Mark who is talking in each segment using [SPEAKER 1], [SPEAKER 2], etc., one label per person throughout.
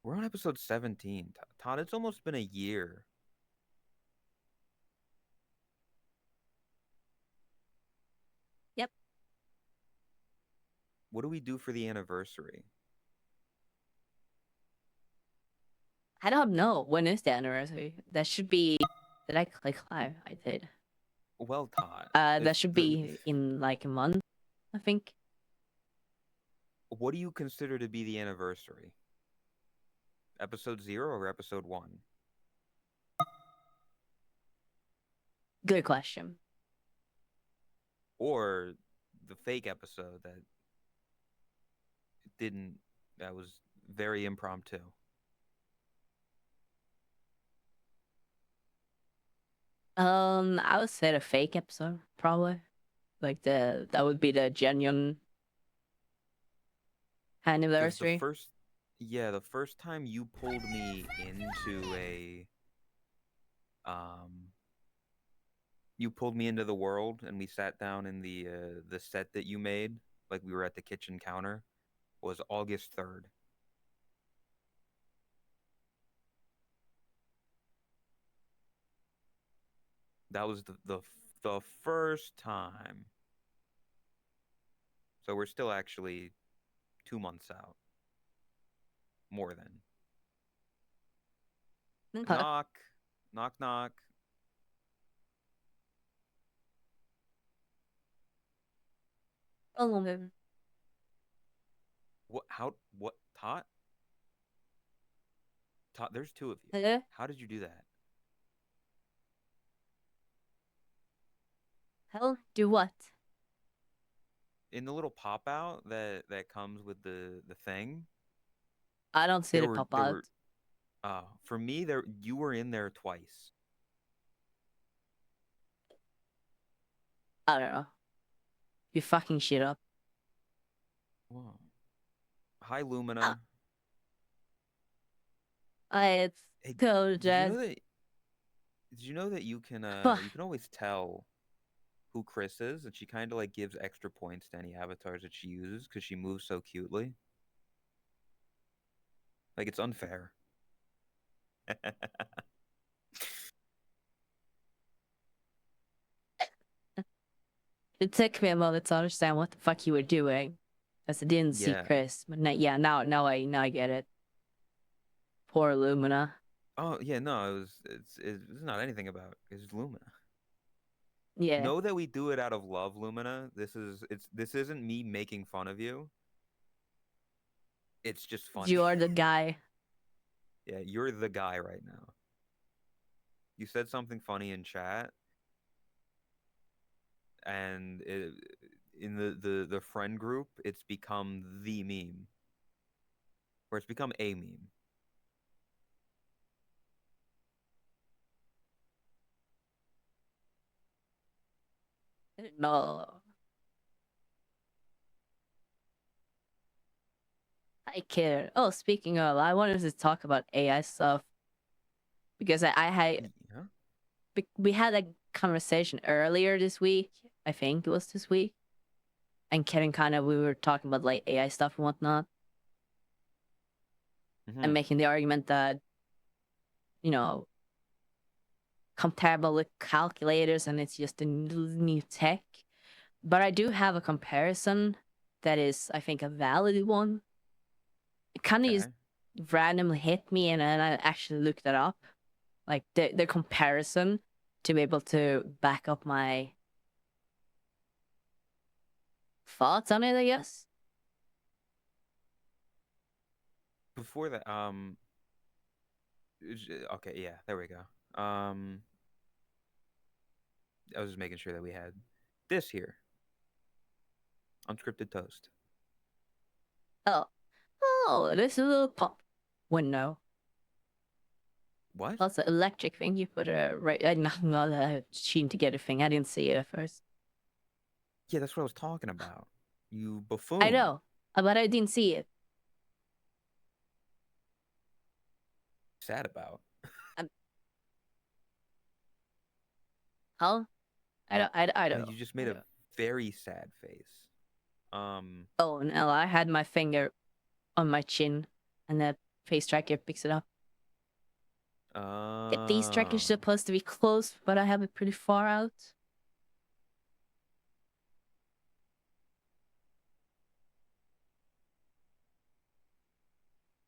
[SPEAKER 1] We're on episode 17. Todd, it's almost been a year.
[SPEAKER 2] Yep.
[SPEAKER 1] What do we do for the anniversary?
[SPEAKER 2] I don't know. When is the anniversary? That should be. Did I click live? I did.
[SPEAKER 1] Well, Todd,
[SPEAKER 2] That should be in like a month, I think.
[SPEAKER 1] what do you consider to be the anniversary? Episode 0 or episode 1?
[SPEAKER 2] Good question.
[SPEAKER 1] Or the fake episode didn't, that was very impromptu?
[SPEAKER 2] I would say the fake episode probably. Like that would be the genuine
[SPEAKER 1] Because
[SPEAKER 2] anniversary.
[SPEAKER 1] the first time you pulled me into um, you pulled me into the world and we sat down in the set that you made, like we were at the kitchen counter, was August 3rd. That was the first time. So we're still actually 2 months out. More than.
[SPEAKER 2] Okay.
[SPEAKER 1] Knock. Knock knock.
[SPEAKER 2] Oh,
[SPEAKER 1] What Tot? Tot, there's two of you.
[SPEAKER 2] hello?
[SPEAKER 1] How did you do that?
[SPEAKER 2] Hell, do what?
[SPEAKER 1] In the little pop out that comes with the thing,
[SPEAKER 2] I don't see
[SPEAKER 1] there
[SPEAKER 2] the
[SPEAKER 1] were
[SPEAKER 2] pop
[SPEAKER 1] there were
[SPEAKER 2] out.
[SPEAKER 1] for me there you were in there twice.
[SPEAKER 2] I don't know. You fucking shit up.
[SPEAKER 1] Whoa. Hi
[SPEAKER 2] Uh,
[SPEAKER 1] Lumina.
[SPEAKER 2] it's
[SPEAKER 1] Hey,
[SPEAKER 2] cool,
[SPEAKER 1] did you
[SPEAKER 2] Jazz.
[SPEAKER 1] know that you can always tell who Chris is, and she kind of like gives extra points to any avatars that she uses because she moves so cutely. Like it's unfair.
[SPEAKER 2] It took me a moment to understand what the fuck you were doing, as I didn't see
[SPEAKER 1] Yeah.
[SPEAKER 2] Chris. But yeah, now I get it. Poor Lumina.
[SPEAKER 1] Oh yeah, no, it's not anything about it's Lumina.
[SPEAKER 2] Yeah,
[SPEAKER 1] Know that we do it out of love, Lumina. This isn't me making fun of you. It's just funny.
[SPEAKER 2] you are the guy.
[SPEAKER 1] Yeah, you're the guy right now. You said something funny in chat, and in the friend group, it's become the meme, or it's become a meme.
[SPEAKER 2] No, I care. Oh, speaking of, I wanted to talk about AI stuff because I had
[SPEAKER 1] Yeah.
[SPEAKER 2] we had a conversation earlier this week. I think it was this week, and Kevin kind of we were talking about like AI stuff and whatnot,
[SPEAKER 1] Hmm.
[SPEAKER 2] and making the argument that you know comparable with calculators and it's just a new tech. But I do have a comparison that is, I think, a valid one. It kind of just
[SPEAKER 1] Okay.
[SPEAKER 2] randomly hit me, and then I actually looked it up, like the comparison to be able to back up my thoughts on it. I guess.
[SPEAKER 1] Before that, okay, yeah, there we go. I was just making sure that we had this here, unscripted toast.
[SPEAKER 2] Oh, oh, this is a little pop window.
[SPEAKER 1] What?
[SPEAKER 2] That's an electric thing you put right. Not a sheen together thing. I didn't see it at first.
[SPEAKER 1] Yeah, that's what I was talking about. You
[SPEAKER 2] I
[SPEAKER 1] buffoon.
[SPEAKER 2] know, but I didn't see it.
[SPEAKER 1] Sad about.
[SPEAKER 2] Um, huh? I don't know.
[SPEAKER 1] You just
[SPEAKER 2] I
[SPEAKER 1] made a
[SPEAKER 2] don't.
[SPEAKER 1] very sad face. Um,
[SPEAKER 2] Oh no, I had my finger on my chin, and that. face tracker picks it up. The face tracker is
[SPEAKER 1] Oh.
[SPEAKER 2] supposed to be close, but I have it pretty far out.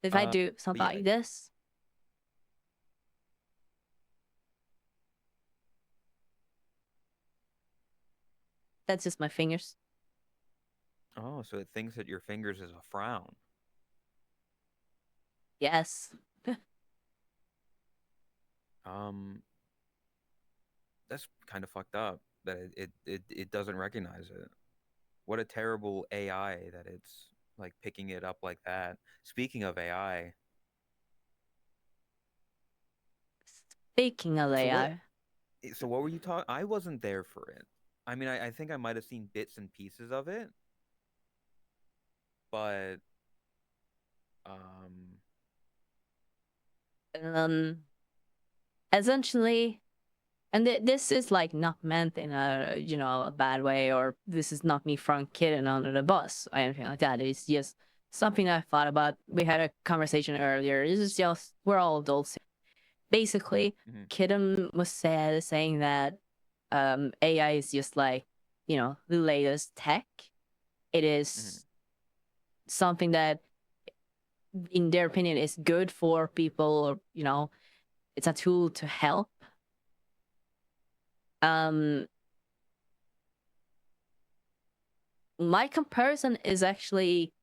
[SPEAKER 2] If I do
[SPEAKER 1] But
[SPEAKER 2] something
[SPEAKER 1] yeah,
[SPEAKER 2] like this, that's just my fingers.
[SPEAKER 1] oh, so it thinks that your fingers is a frown.
[SPEAKER 2] Yes.
[SPEAKER 1] Um, that's kind of fucked up that it doesn't recognize it. What a terrible AI that it's like picking it up like that. Speaking of AI,
[SPEAKER 2] Speaking of
[SPEAKER 1] so what
[SPEAKER 2] AI,
[SPEAKER 1] so what were you talking? I wasn't there for it. I mean, I think I might have seen bits and pieces of it, but um,
[SPEAKER 2] um, essentially, and this is like not meant in a a bad way, or this is not me throwing kitten under the bus or anything like that. It's just something I thought about. We had a conversation earlier. This is just we're all adults. Basically,
[SPEAKER 1] mhm,
[SPEAKER 2] Kitten was saying that AI is just like the latest tech. It
[SPEAKER 1] mhm.
[SPEAKER 2] is something that, in their opinion, is good for people, or it's a tool to help. Um, my comparison is actually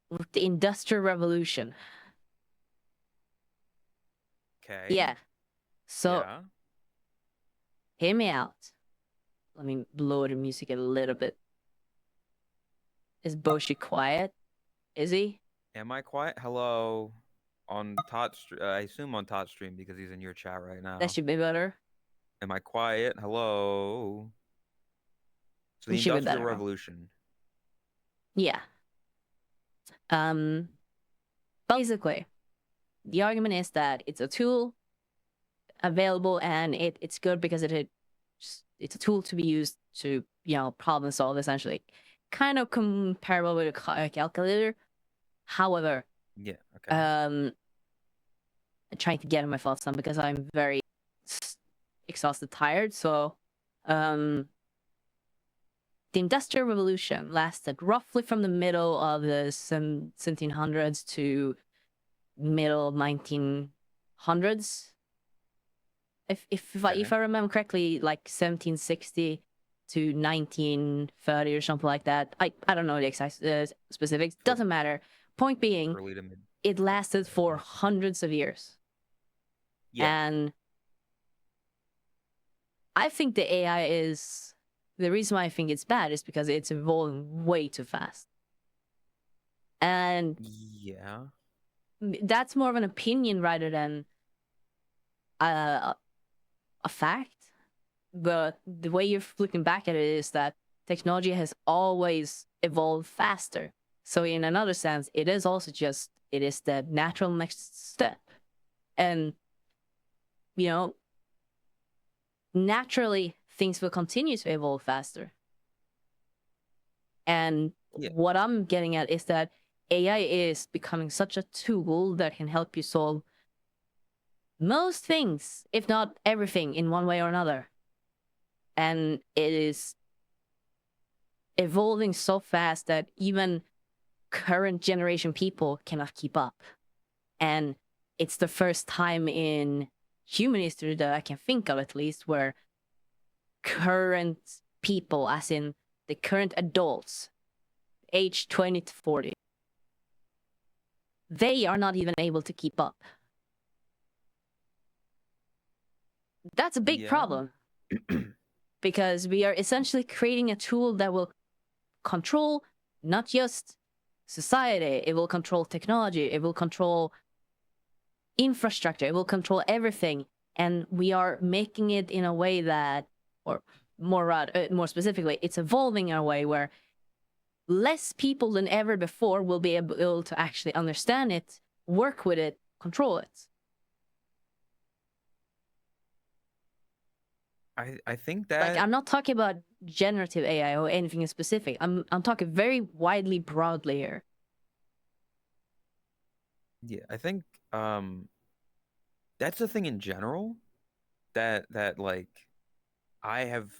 [SPEAKER 2] with the Industrial Revolution.
[SPEAKER 1] Okay,
[SPEAKER 2] Yeah. So
[SPEAKER 1] yeah.
[SPEAKER 2] hear me out. Let me lower the music a little bit. Is Boshi quiet? Is he?
[SPEAKER 1] Am I quiet? Hello, on I assume on Tot stream because he's in your chat right
[SPEAKER 2] That
[SPEAKER 1] now.
[SPEAKER 2] should be better.
[SPEAKER 1] Am I quiet? Hello. So
[SPEAKER 2] It
[SPEAKER 1] the
[SPEAKER 2] should be
[SPEAKER 1] Industrial
[SPEAKER 2] better now.
[SPEAKER 1] Revolution.
[SPEAKER 2] Yeah. Um. Basically, the argument is that it's a tool available, and it's good because it's a tool to be used to problem solve, essentially, kind of comparable with a calculator. However,
[SPEAKER 1] Yeah. Okay.
[SPEAKER 2] um I'm trying to get my thoughts on because I'm very exhausted, tired. So um the Industrial Revolution lasted roughly from the middle of the 1700s to middle 1900s. If
[SPEAKER 1] Okay.
[SPEAKER 2] I remember correctly, like 1760 to 1930 or something like that. I don't know the exact specifics.
[SPEAKER 1] So
[SPEAKER 2] Doesn't matter. Point being,
[SPEAKER 1] early to mid.
[SPEAKER 2] it lasted for hundreds of years,
[SPEAKER 1] Yeah.
[SPEAKER 2] and I think the AI is the reason why I think it's bad is because it's evolving way too fast, and
[SPEAKER 1] Yeah.
[SPEAKER 2] that's more of an opinion rather than a, a fact. But the way you're looking back at it is that technology has always evolved faster. So in another sense, it is also just it is the natural next step. And you know, naturally things will continue to evolve faster. And
[SPEAKER 1] Yeah.
[SPEAKER 2] what I'm getting at is that AI is becoming such a tool that can help you solve most things, if not everything, in one way or another. And it is evolving so fast that even current generation people cannot keep up. And it's the first time in human history that I can think of, at least, where current people, as in the current adults, age 20 to 40, they are not even able to keep up. That's a big
[SPEAKER 1] Yeah.
[SPEAKER 2] problem because we are essentially creating a tool that will control not just society, it will control technology, it will control infrastructure, it will control everything. And we are making it in a way that, or more specifically, it's evolving in a way where less people than ever before will be able to actually understand it, work with it, control it.
[SPEAKER 1] I think
[SPEAKER 2] Like,
[SPEAKER 1] that
[SPEAKER 2] I'm not talking about generative AI or anything specific. I'm talking very widely, broadly here.
[SPEAKER 1] Yeah, I think um that's the thing in general that like I have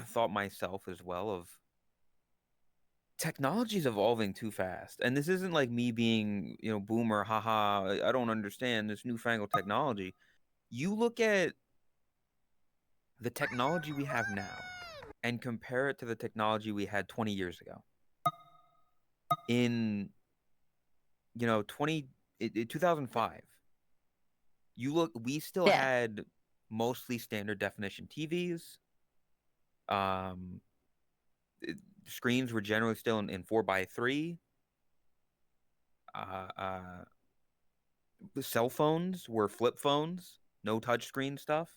[SPEAKER 1] thought myself as well of technology's evolving too fast. And this isn't like me being, boomer, haha, I don't understand this newfangled technology. You look at the technology we have now and compare it to the technology we had 20 years ago. In, in 2005, we still
[SPEAKER 2] Yeah,
[SPEAKER 1] had mostly standard definition TVs. Um, Screens were generally still in 4 by 3. Uh, the cell phones were flip phones, no touchscreen stuff.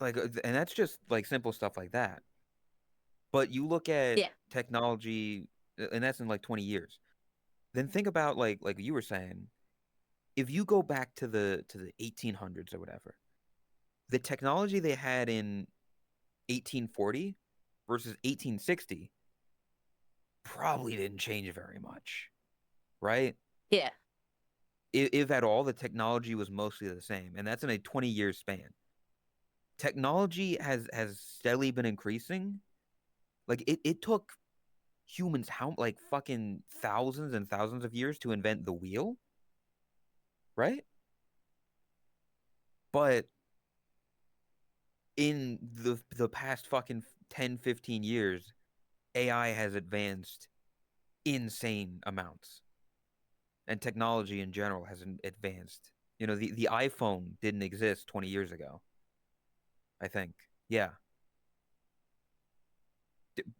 [SPEAKER 1] And that's just like simple stuff like that. But you look at
[SPEAKER 2] yeah,
[SPEAKER 1] technology, and that's in like 20 years. Then think about like you were saying, if you go back to the 1800s or whatever, the technology they had in 1840 versus 1860 probably didn't change very much, right?
[SPEAKER 2] yeah,
[SPEAKER 1] If at all, the technology was mostly the same, and that's in a 20-year span. Technology has steadily been increasing. Like it took humans how like fucking thousands and thousands of years to invent the wheel, right? But in the past fucking 10, 15 years, AI has advanced insane amounts, and technology in general has advanced. The iPhone didn't exist 20 years ago, I think. Yeah.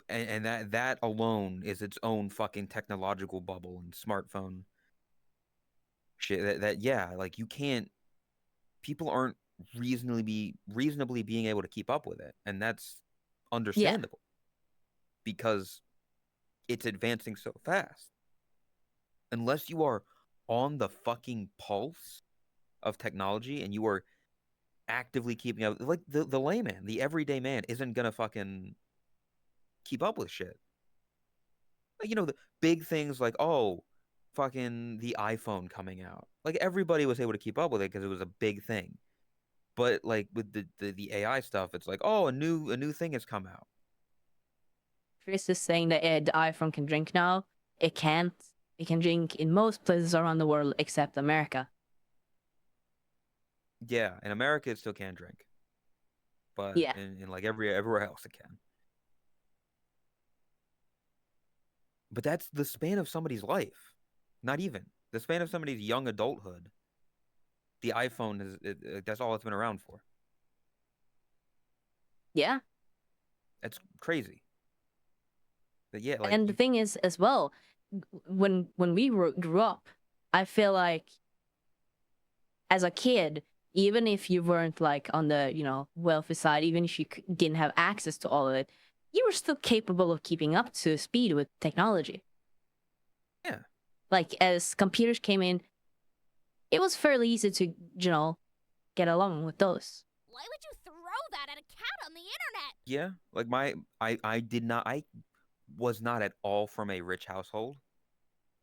[SPEAKER 1] And that alone is its own fucking technological bubble and smartphone shit that yeah, like you can't people aren't reasonably being able to keep up with it, and that's
[SPEAKER 2] yeah.
[SPEAKER 1] understandable because it's advancing so fast. Unless you are on the fucking pulse of technology and you are actively keeping up, like the layman, the everyday man isn't gonna fucking keep up with shit. Like, the big things like, oh, fucking the iPhone coming out. Like everybody was able to keep up with it because it was a big thing. But like with the AI stuff, it's like, oh, a new thing has come out.
[SPEAKER 2] Chris is saying that the iPhone can drink now. It can't. It can drink in most places around the world except America.
[SPEAKER 1] Yeah, in America it still can drink, but
[SPEAKER 2] Yeah,
[SPEAKER 1] in like everywhere else it can. But that's the span of somebody's life. Not even the span of somebody's young adulthood. The iPhone that's all it's been around for.
[SPEAKER 2] yeah.
[SPEAKER 1] That's crazy. But yeah, like
[SPEAKER 2] And the
[SPEAKER 1] you,
[SPEAKER 2] thing is, as well, when we grew up, I feel like as a kid, even if you weren't like on the wealthy side, even if you didn't have access to all of it, you were still capable of keeping up to speed with technology.
[SPEAKER 1] yeah,
[SPEAKER 2] Like as computers came in, it was fairly easy to get along with those.
[SPEAKER 3] Why would you throw that at a cat on the internet?
[SPEAKER 1] yeah. Like I was not at all from a rich household.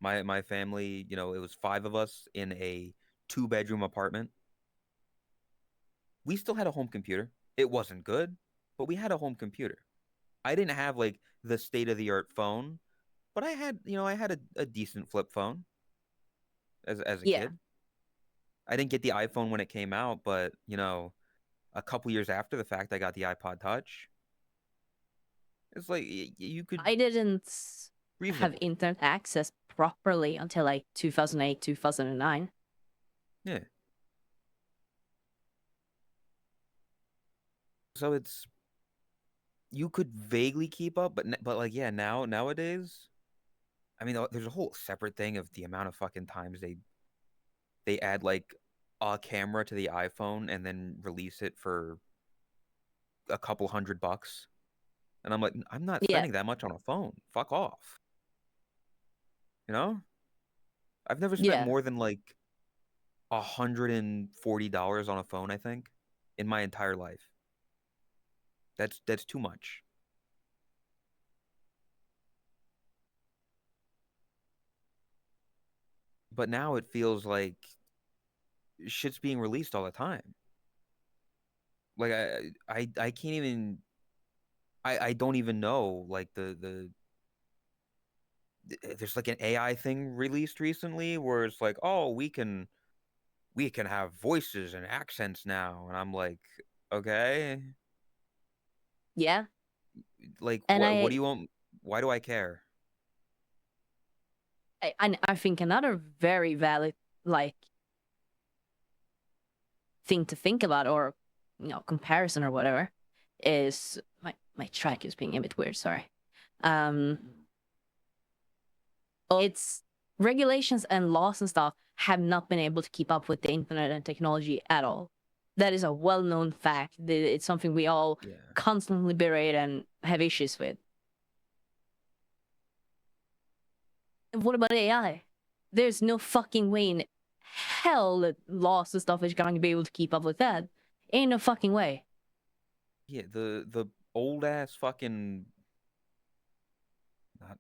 [SPEAKER 1] My family, it was 5 of us in a 2-bedroom apartment. We still had a home computer. It wasn't good, but we had a home computer. I didn't have like the state of the art phone, but I had a decent flip phone as a
[SPEAKER 2] Yeah,
[SPEAKER 1] kid. I didn't get the iPhone when it came out, but a couple years after the fact, I got the iPod Touch. It's like you could
[SPEAKER 2] I didn't have
[SPEAKER 1] reasonable.
[SPEAKER 2] internet access properly until like 2008, 2009.
[SPEAKER 1] Yeah. So you could vaguely keep up, but like yeah, nowadays, I mean, there's a whole separate thing of the amount of fucking times they add like a camera to the iPhone and then release it for a couple $100. And I'm like, I'm not
[SPEAKER 2] Yeah,
[SPEAKER 1] spending that much on a phone. Fuck off. You know? I've never spent
[SPEAKER 2] yeah.
[SPEAKER 1] more than like $140 on a phone, I think, in my entire life. That's too much. but now it feels like shit's being released all the time. Like I can't even I don't even know like there's like an AI thing released recently where it's like, oh, we can have voices and accents now, and I'm like, okay,
[SPEAKER 2] Yeah.
[SPEAKER 1] like
[SPEAKER 2] And
[SPEAKER 1] what do you want? Why do I care?
[SPEAKER 2] I think another very valid like thing to think about, or comparison or whatever, is my track is being a bit weird, sorry. It's regulations and laws and stuff have not been able to keep up with the internet and technology at all. That is a well-known fact. It's something we all
[SPEAKER 1] Yeah.
[SPEAKER 2] constantly berate and have issues with. And what about AI? There's no fucking way in hell that laws and stuff is going to be able to keep up with that. Ain't no fucking way.
[SPEAKER 1] Yeah, the old ass fucking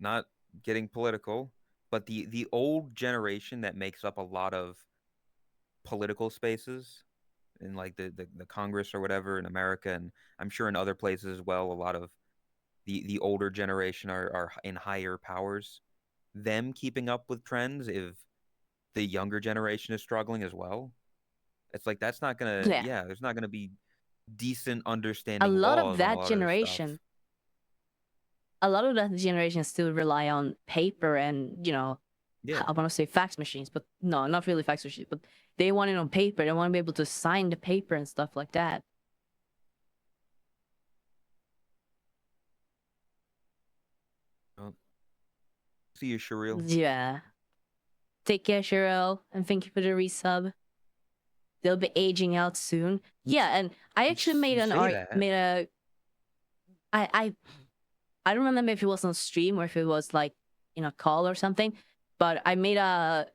[SPEAKER 1] not getting political, but the old generation that makes up a lot of political spaces in like the Congress or whatever in America, and I'm sure in other places as well, a lot of the older generation are in higher powers. Them keeping up with trends if the younger generation is struggling as well. It's like that's not gonna,
[SPEAKER 2] Yeah.
[SPEAKER 1] yeah, there's not gonna be decent
[SPEAKER 2] A
[SPEAKER 1] understanding
[SPEAKER 2] lot of
[SPEAKER 1] laws on a
[SPEAKER 2] that
[SPEAKER 1] lot of this stuff.
[SPEAKER 2] generation, a lot of that generation still rely on paper and,
[SPEAKER 1] Yeah.
[SPEAKER 2] I want to say fax machines, but no, not really fax machines, but they want it on paper. They want to be able to sign the paper and stuff like that.
[SPEAKER 1] Well, see you, Sherrill.
[SPEAKER 2] Yeah. Take care, Cheryl, and thank you for the resub. They'll be aging out soon. Yeah, and I actually made
[SPEAKER 1] You
[SPEAKER 2] an
[SPEAKER 1] say that.
[SPEAKER 2] made a. I don't remember if it was on stream or if it was like in a call or something, but I made a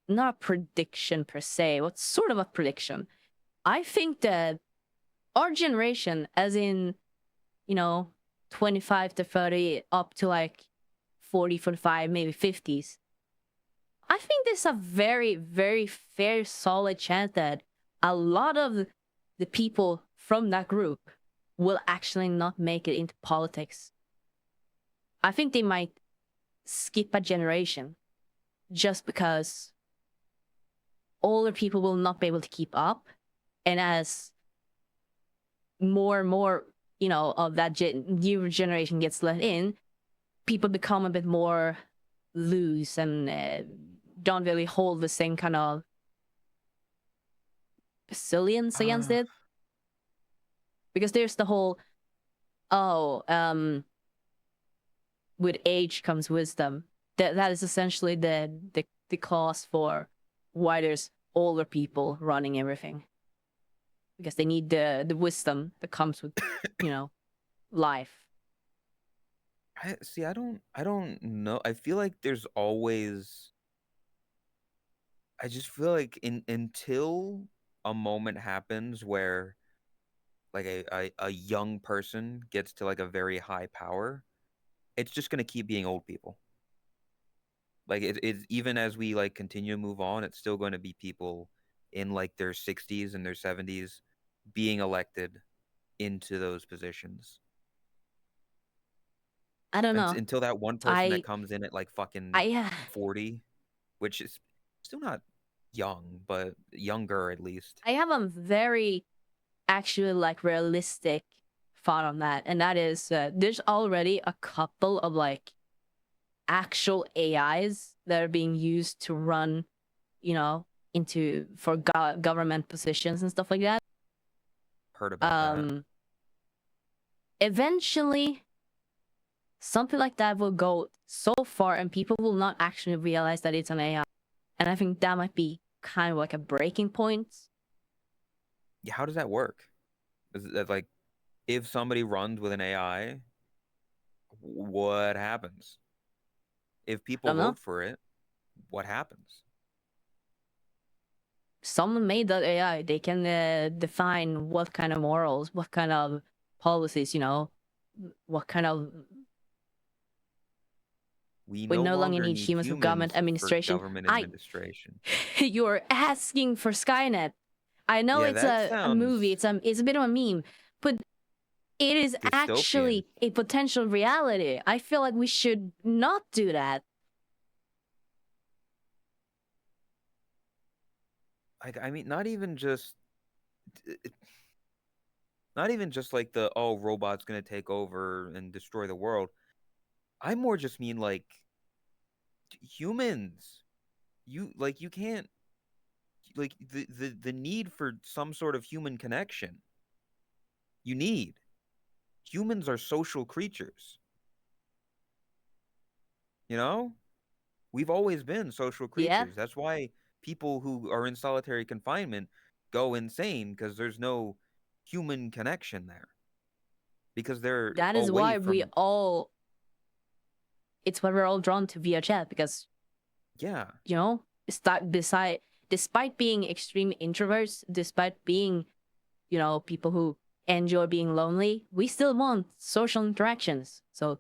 [SPEAKER 2] not a prediction per se, but sort of a prediction. I think that our generation, as in, 25 to 30, up to like 40, 45, maybe 50s, I think there's a very, very fair, solid chance that a lot of the people from that group will actually not make it into politics. I think they might skip a generation just because older people will not be able to keep up. And as more and more, of that new generation gets let in, people become a bit more loose and don't really hold the same kind of resilience against it. Because there's the whole, with age comes wisdom. That is essentially the cause for why there's older people running everything. Because they need the wisdom that comes with, life.
[SPEAKER 1] I don't know. I feel like there's always. I just feel like until a moment happens where like a young person gets to like a very high power, it's just gonna keep being old people. Like it's even as we like continue to move on, it's still going to be people in like their 60s and their 70s being elected into those positions.
[SPEAKER 2] I don't know.
[SPEAKER 1] Until that one person that comes in at like fucking 40, which is still not young, but younger at least.
[SPEAKER 2] I have a very actually like realistic thought on that, and that is there's already a couple of like actual AIs that are being used to run, into for government positions and stuff like that.
[SPEAKER 1] Heard about that.
[SPEAKER 2] Eventually, something like that will go so far, and people will not actually realize that it's an AI, and I think that might be kind of like a breaking point.
[SPEAKER 1] Yeah, how does that work? Is that like if somebody runs with an AI, what happens? If people vote for it, what happens?
[SPEAKER 2] Someone made that AI. They can define what kind of morals, what kind of policies, what kind of
[SPEAKER 1] We
[SPEAKER 2] We
[SPEAKER 1] no
[SPEAKER 2] no longer
[SPEAKER 1] longer
[SPEAKER 2] need
[SPEAKER 1] need
[SPEAKER 2] humans for government
[SPEAKER 1] humans for
[SPEAKER 2] administration.
[SPEAKER 1] government administration.
[SPEAKER 2] You're asking for Skynet. I know
[SPEAKER 1] Yeah,
[SPEAKER 2] it's
[SPEAKER 1] that
[SPEAKER 2] a movie.
[SPEAKER 1] sounds
[SPEAKER 2] It's a bit of a meme, but it is
[SPEAKER 1] dystopian.
[SPEAKER 2] actually a potential reality. I feel like we should not do that.
[SPEAKER 1] I mean, not even just like the robots gonna take over and destroy the world. I more just mean like humans. You can't like the need for some sort of human connection. You need. Humans are social creatures. You know? We've always been social
[SPEAKER 2] Yeah,
[SPEAKER 1] creatures. That's why people who are in solitary confinement go insane because there's no human connection there. Because they're
[SPEAKER 2] that is
[SPEAKER 1] away
[SPEAKER 2] why
[SPEAKER 1] from
[SPEAKER 2] it's why we're all drawn to VR chat because
[SPEAKER 1] yeah.
[SPEAKER 2] despite being extreme introverts, despite being people who enjoy being lonely, we still want social interactions. So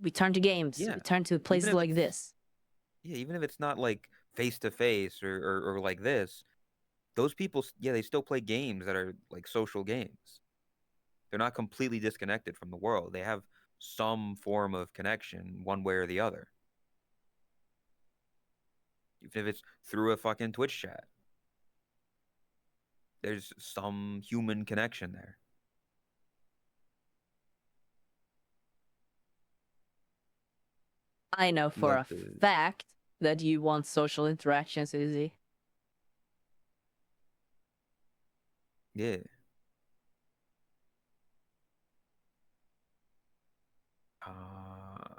[SPEAKER 2] we turn to games.
[SPEAKER 1] Yeah.
[SPEAKER 2] We turn to
[SPEAKER 1] Even
[SPEAKER 2] places
[SPEAKER 1] if
[SPEAKER 2] like
[SPEAKER 1] it's
[SPEAKER 2] this.
[SPEAKER 1] even if it's not like face to face or like this, those people they still play games that are like social games. They're not completely disconnected from the world. They have some form of connection one way or the other. Even if it's through a fucking Twitch chat. There's some human connection there.
[SPEAKER 2] I know
[SPEAKER 1] You
[SPEAKER 2] for
[SPEAKER 1] like
[SPEAKER 2] a
[SPEAKER 1] the
[SPEAKER 2] fact that you want social interactions, Izzy.
[SPEAKER 1] yeah. Uh,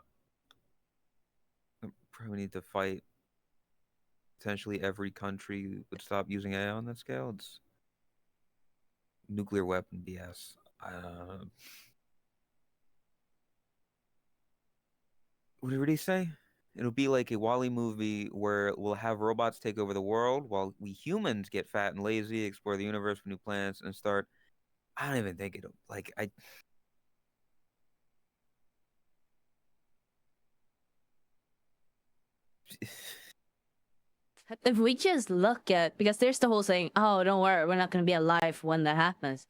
[SPEAKER 1] probably need to fight. Potentially every country would stop using AI on that scale. It's nuclear weapon BS. What did he say? It'll be like a Wall-E movie where we'll have robots take over the world while we humans get fat and lazy, explore the universe for new planets, and start. I don't even think it'll like I.
[SPEAKER 2] If we just look at, because there's the whole saying, oh, don't worry, we're not going to be alive when that happens.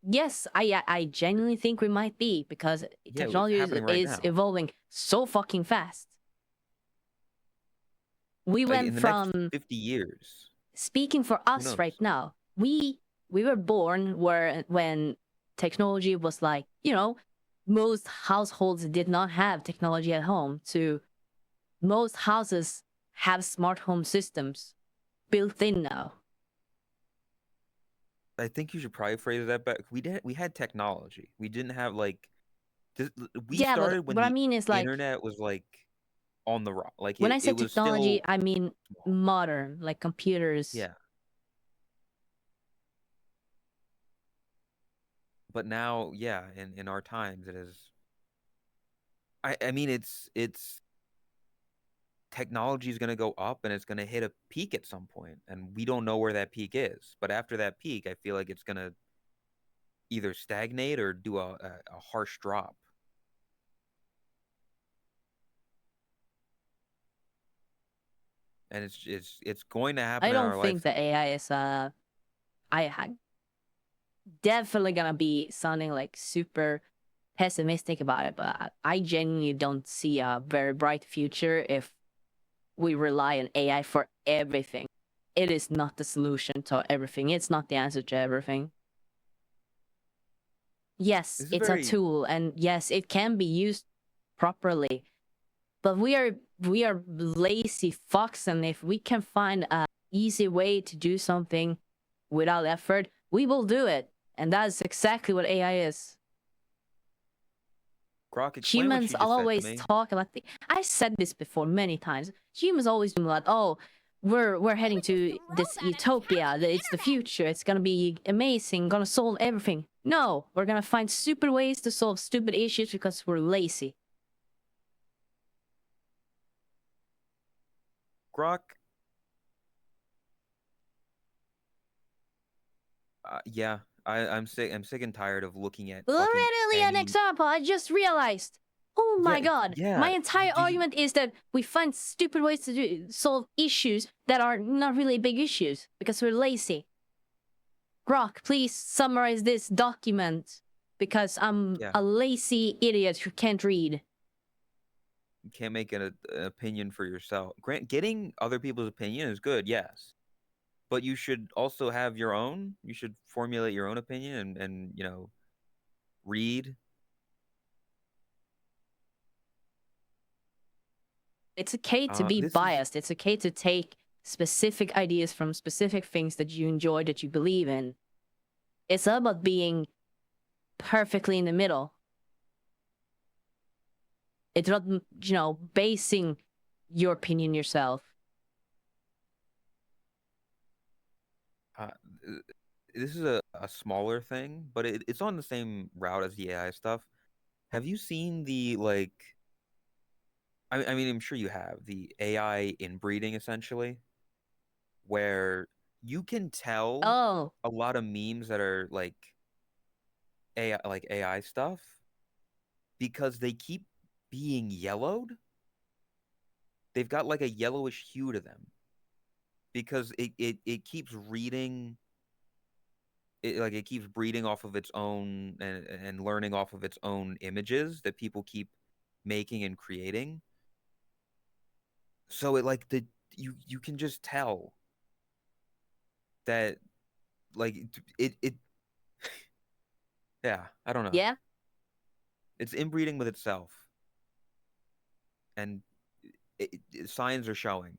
[SPEAKER 2] Yes, I genuinely think we might be because
[SPEAKER 1] Yeah, it's
[SPEAKER 2] technology
[SPEAKER 1] happening right
[SPEAKER 2] is
[SPEAKER 1] now.
[SPEAKER 2] evolving so fucking fast. We
[SPEAKER 1] Like
[SPEAKER 2] went
[SPEAKER 1] in the next
[SPEAKER 2] from
[SPEAKER 1] 50 years.
[SPEAKER 2] speaking for
[SPEAKER 1] Who
[SPEAKER 2] us
[SPEAKER 1] knows?
[SPEAKER 2] right now. We were born when technology was like, most households did not have technology at home. To most houses have smart home systems built in now.
[SPEAKER 1] I think you should probably phrase that back. We had technology. We didn't have like we
[SPEAKER 2] Yeah, but
[SPEAKER 1] started when
[SPEAKER 2] what I
[SPEAKER 1] the
[SPEAKER 2] mean is like
[SPEAKER 1] internet was like on the rock. Like
[SPEAKER 2] when I
[SPEAKER 1] it
[SPEAKER 2] said
[SPEAKER 1] was
[SPEAKER 2] technology,
[SPEAKER 1] still
[SPEAKER 2] I mean
[SPEAKER 1] small.
[SPEAKER 2] modern, like computers.
[SPEAKER 1] Yeah. But now, yeah, in our times it is I mean it's technology is going to go up and it's going to hit a peak at some point and we don't know where that peak is. But after that peak, I feel like it's going to either stagnate or do a harsh drop. And it's going to happen
[SPEAKER 2] I
[SPEAKER 1] in
[SPEAKER 2] don't
[SPEAKER 1] our
[SPEAKER 2] think that
[SPEAKER 1] lifetime.
[SPEAKER 2] AI is definitely gonna be sounding like super pessimistic about it, but I genuinely don't see a very bright future if we rely on AI for everything. It is not the solution to everything. It's not the answer to everything. Yes,
[SPEAKER 1] This is
[SPEAKER 2] it's a
[SPEAKER 1] very
[SPEAKER 2] tool, and yes, it can be used properly. But we are lazy fucks, and if we can find a easy way to do something without effort, we will do it. And that's exactly what AI is.
[SPEAKER 1] Grok, explain what
[SPEAKER 2] Humans
[SPEAKER 1] you just said to
[SPEAKER 2] always
[SPEAKER 1] me.
[SPEAKER 2] talk about I said this before many times. Humans always do like, oh, we're heading
[SPEAKER 3] would you
[SPEAKER 2] to
[SPEAKER 3] throw
[SPEAKER 2] this
[SPEAKER 3] that at a cat
[SPEAKER 2] utopia.
[SPEAKER 3] on the
[SPEAKER 2] It's the
[SPEAKER 3] internet?
[SPEAKER 2] future. It's gonna be amazing. Gonna solve everything. No, we're gonna find stupid ways to solve stupid issues because we're lazy.
[SPEAKER 1] Grok, yeah, I'm sick and tired of looking at fucking
[SPEAKER 2] Literally an
[SPEAKER 1] any
[SPEAKER 2] example. I just realized Oh my
[SPEAKER 1] Yeah,
[SPEAKER 2] god.
[SPEAKER 1] yeah.
[SPEAKER 2] My entire
[SPEAKER 1] Do you,
[SPEAKER 2] argument is that we find stupid ways to solve issues that are not really big issues because we're lazy. Rock, please summarize this document because I'm
[SPEAKER 1] yeah,
[SPEAKER 2] a lazy idiot who can't read.
[SPEAKER 1] you can't make an opinion for yourself. Getting other people's opinion is good, yes, but you should also have your own. You should formulate your own opinion and read.
[SPEAKER 2] It's okay to be
[SPEAKER 1] This is
[SPEAKER 2] biased. It's okay to take specific ideas from specific things that you enjoy, that you believe in. It's not about being perfectly in the middle. It's not, basing your opinion yourself.
[SPEAKER 1] uh, this is a smaller thing, but it's on the same route as the AI stuff. Have you seen the like? I mean, I'm sure you have the AI inbreeding essentially, where you can tell
[SPEAKER 2] Oh,
[SPEAKER 1] a lot of memes that are like AI stuff because they keep being yellowed. They've got like a yellowish hue to them because it keeps reading it keeps breeding off of its own and learning off of its own images that people keep making and creating. So it like the you can just tell that like it yeah, I don't know.
[SPEAKER 2] yeah?
[SPEAKER 1] It's inbreeding with itself and signs are showing.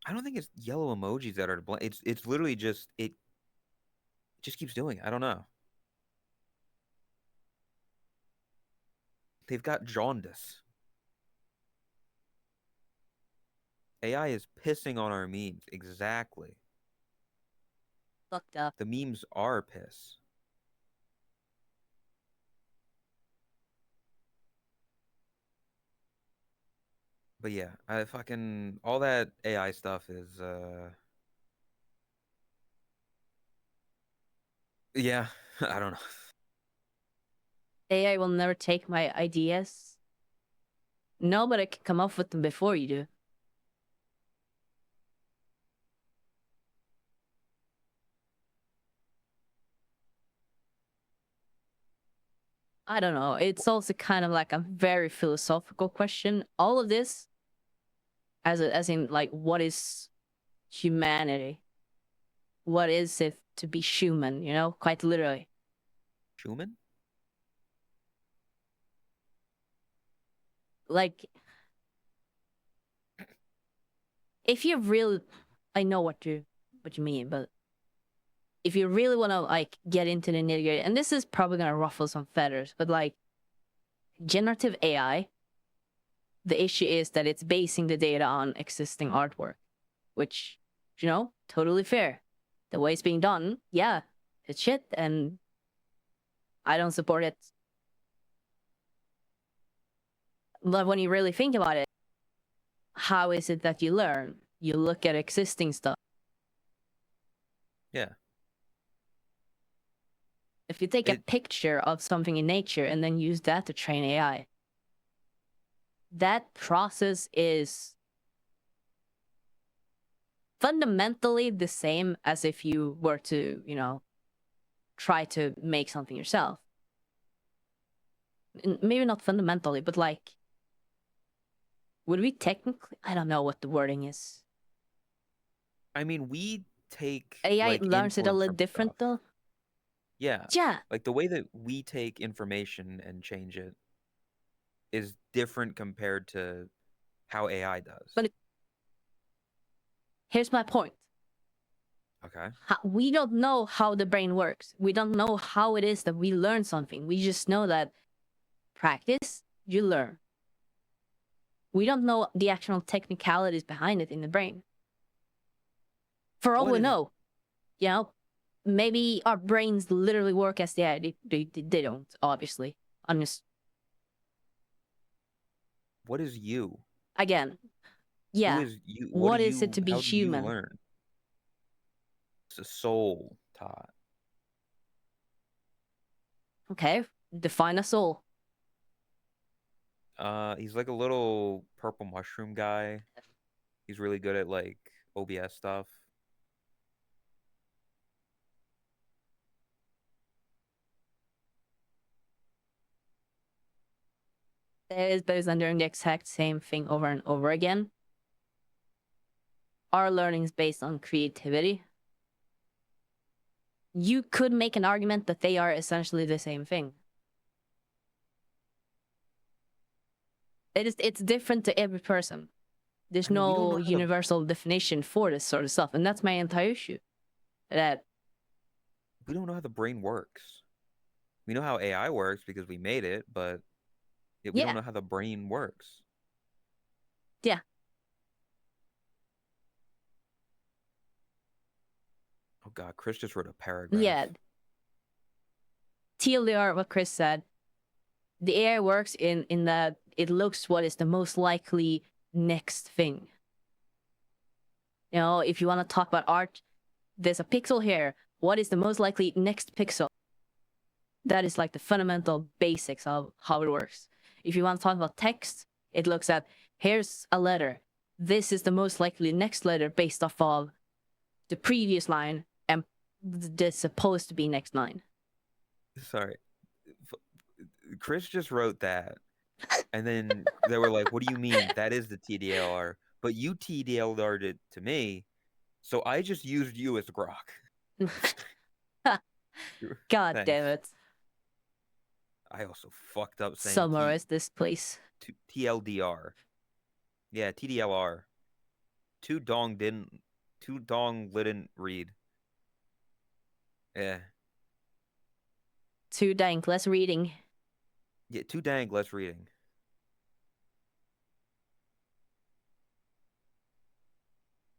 [SPEAKER 1] I don't think it's yellow emojis that are to blame. It's literally just it just keeps doing it. I don't know. They've got jaundice. AI is pissing on our memes. Exactly.
[SPEAKER 2] Fucked up.
[SPEAKER 1] The memes are piss. But yeah, I fucking all that AI stuff is yeah, I don't know.
[SPEAKER 2] AI will never take my ideas. Nobody can come up with them before you do. I don't know. It's also kind of like a very philosophical question. All of this, as in like, what is humanity? What is it to be human? Quite literally.
[SPEAKER 1] Schumann?
[SPEAKER 2] Like, if you really, I know what you mean, but if you really want to like get into the nitty gritty, and this is probably gonna ruffle some feathers, but like generative AI, the issue is that it's basing the data on existing artwork, which, totally fair. The way it's being done, yeah, it's shit, and I don't support it. But when you really think about it, how is it that you learn? You look at existing stuff.
[SPEAKER 1] Yeah.
[SPEAKER 2] If you take a
[SPEAKER 1] It
[SPEAKER 2] picture of something in nature and then use that to train AI, that process is fundamentally the same as if you were to, try to make something yourself. Maybe not fundamentally, but like, would we technically? I don't know what the wording is.
[SPEAKER 1] I mean, we take
[SPEAKER 2] AI
[SPEAKER 1] like
[SPEAKER 2] learns it a
[SPEAKER 1] input
[SPEAKER 2] little
[SPEAKER 1] from
[SPEAKER 2] different
[SPEAKER 1] stuff.
[SPEAKER 2] though.
[SPEAKER 1] Yeah.
[SPEAKER 2] Yeah,
[SPEAKER 1] Like the way that we take information and change it is different compared to how AI does.
[SPEAKER 2] but here's my point.
[SPEAKER 1] Okay.
[SPEAKER 2] We don't know how the brain works. We don't know how it is that we learn something. We just know that practice, you learn. We don't know the actual technicalities behind it in the brain. For all
[SPEAKER 1] What
[SPEAKER 2] we
[SPEAKER 1] is
[SPEAKER 2] know, maybe our brains literally work as the AI. They don't, obviously. I'm just,
[SPEAKER 1] what is you?
[SPEAKER 2] again,
[SPEAKER 1] Who
[SPEAKER 2] yeah.
[SPEAKER 1] is you? What do
[SPEAKER 2] What is it
[SPEAKER 1] you
[SPEAKER 2] to be
[SPEAKER 1] how do you
[SPEAKER 2] human?
[SPEAKER 1] learn? It's a soul, Tot.
[SPEAKER 2] Okay, define a soul.
[SPEAKER 1] He's like a little purple mushroom guy. He's really good at like OBS stuff.
[SPEAKER 2] It is based on doing the exact same thing over and over again. Our learning is based on creativity. You could make an argument that they are essentially the same thing. It's different to every person. There's
[SPEAKER 1] I mean, we don't
[SPEAKER 2] no
[SPEAKER 1] know how
[SPEAKER 2] universal definition for this sort of stuff, and that's my entire issue. That
[SPEAKER 1] we don't know how the brain works. We know how AI works because we made it, but we don't
[SPEAKER 2] yeah,
[SPEAKER 1] know how the brain works.
[SPEAKER 2] yeah,
[SPEAKER 1] Oh God, Chris just wrote a paragraph.
[SPEAKER 2] yeah. TLDR, what Chris said, the AI works in that it looks what is the most likely next thing. You know, if you want to talk about art, there's a pixel here. What is the most likely next pixel? That is like the fundamental basics of how it works. If you want to talk about text, it looks at, here's a letter. This is the most likely next letter based off of the previous line and the supposed to be next line.
[SPEAKER 1] Sorry. Chris just wrote that. And then they were like, what do you mean? That is the TDLR. But you TDLR'd it to me. So I just used you as Grok.
[SPEAKER 2] God
[SPEAKER 1] Thanks.
[SPEAKER 2] damn it.
[SPEAKER 1] I also fucked up saying
[SPEAKER 2] Summarize this, please.
[SPEAKER 1] TLDR. Yeah, TDLR. Two dong didn't read. Yeah.
[SPEAKER 2] Too dank, less reading.
[SPEAKER 1] Yeah, too dang less reading.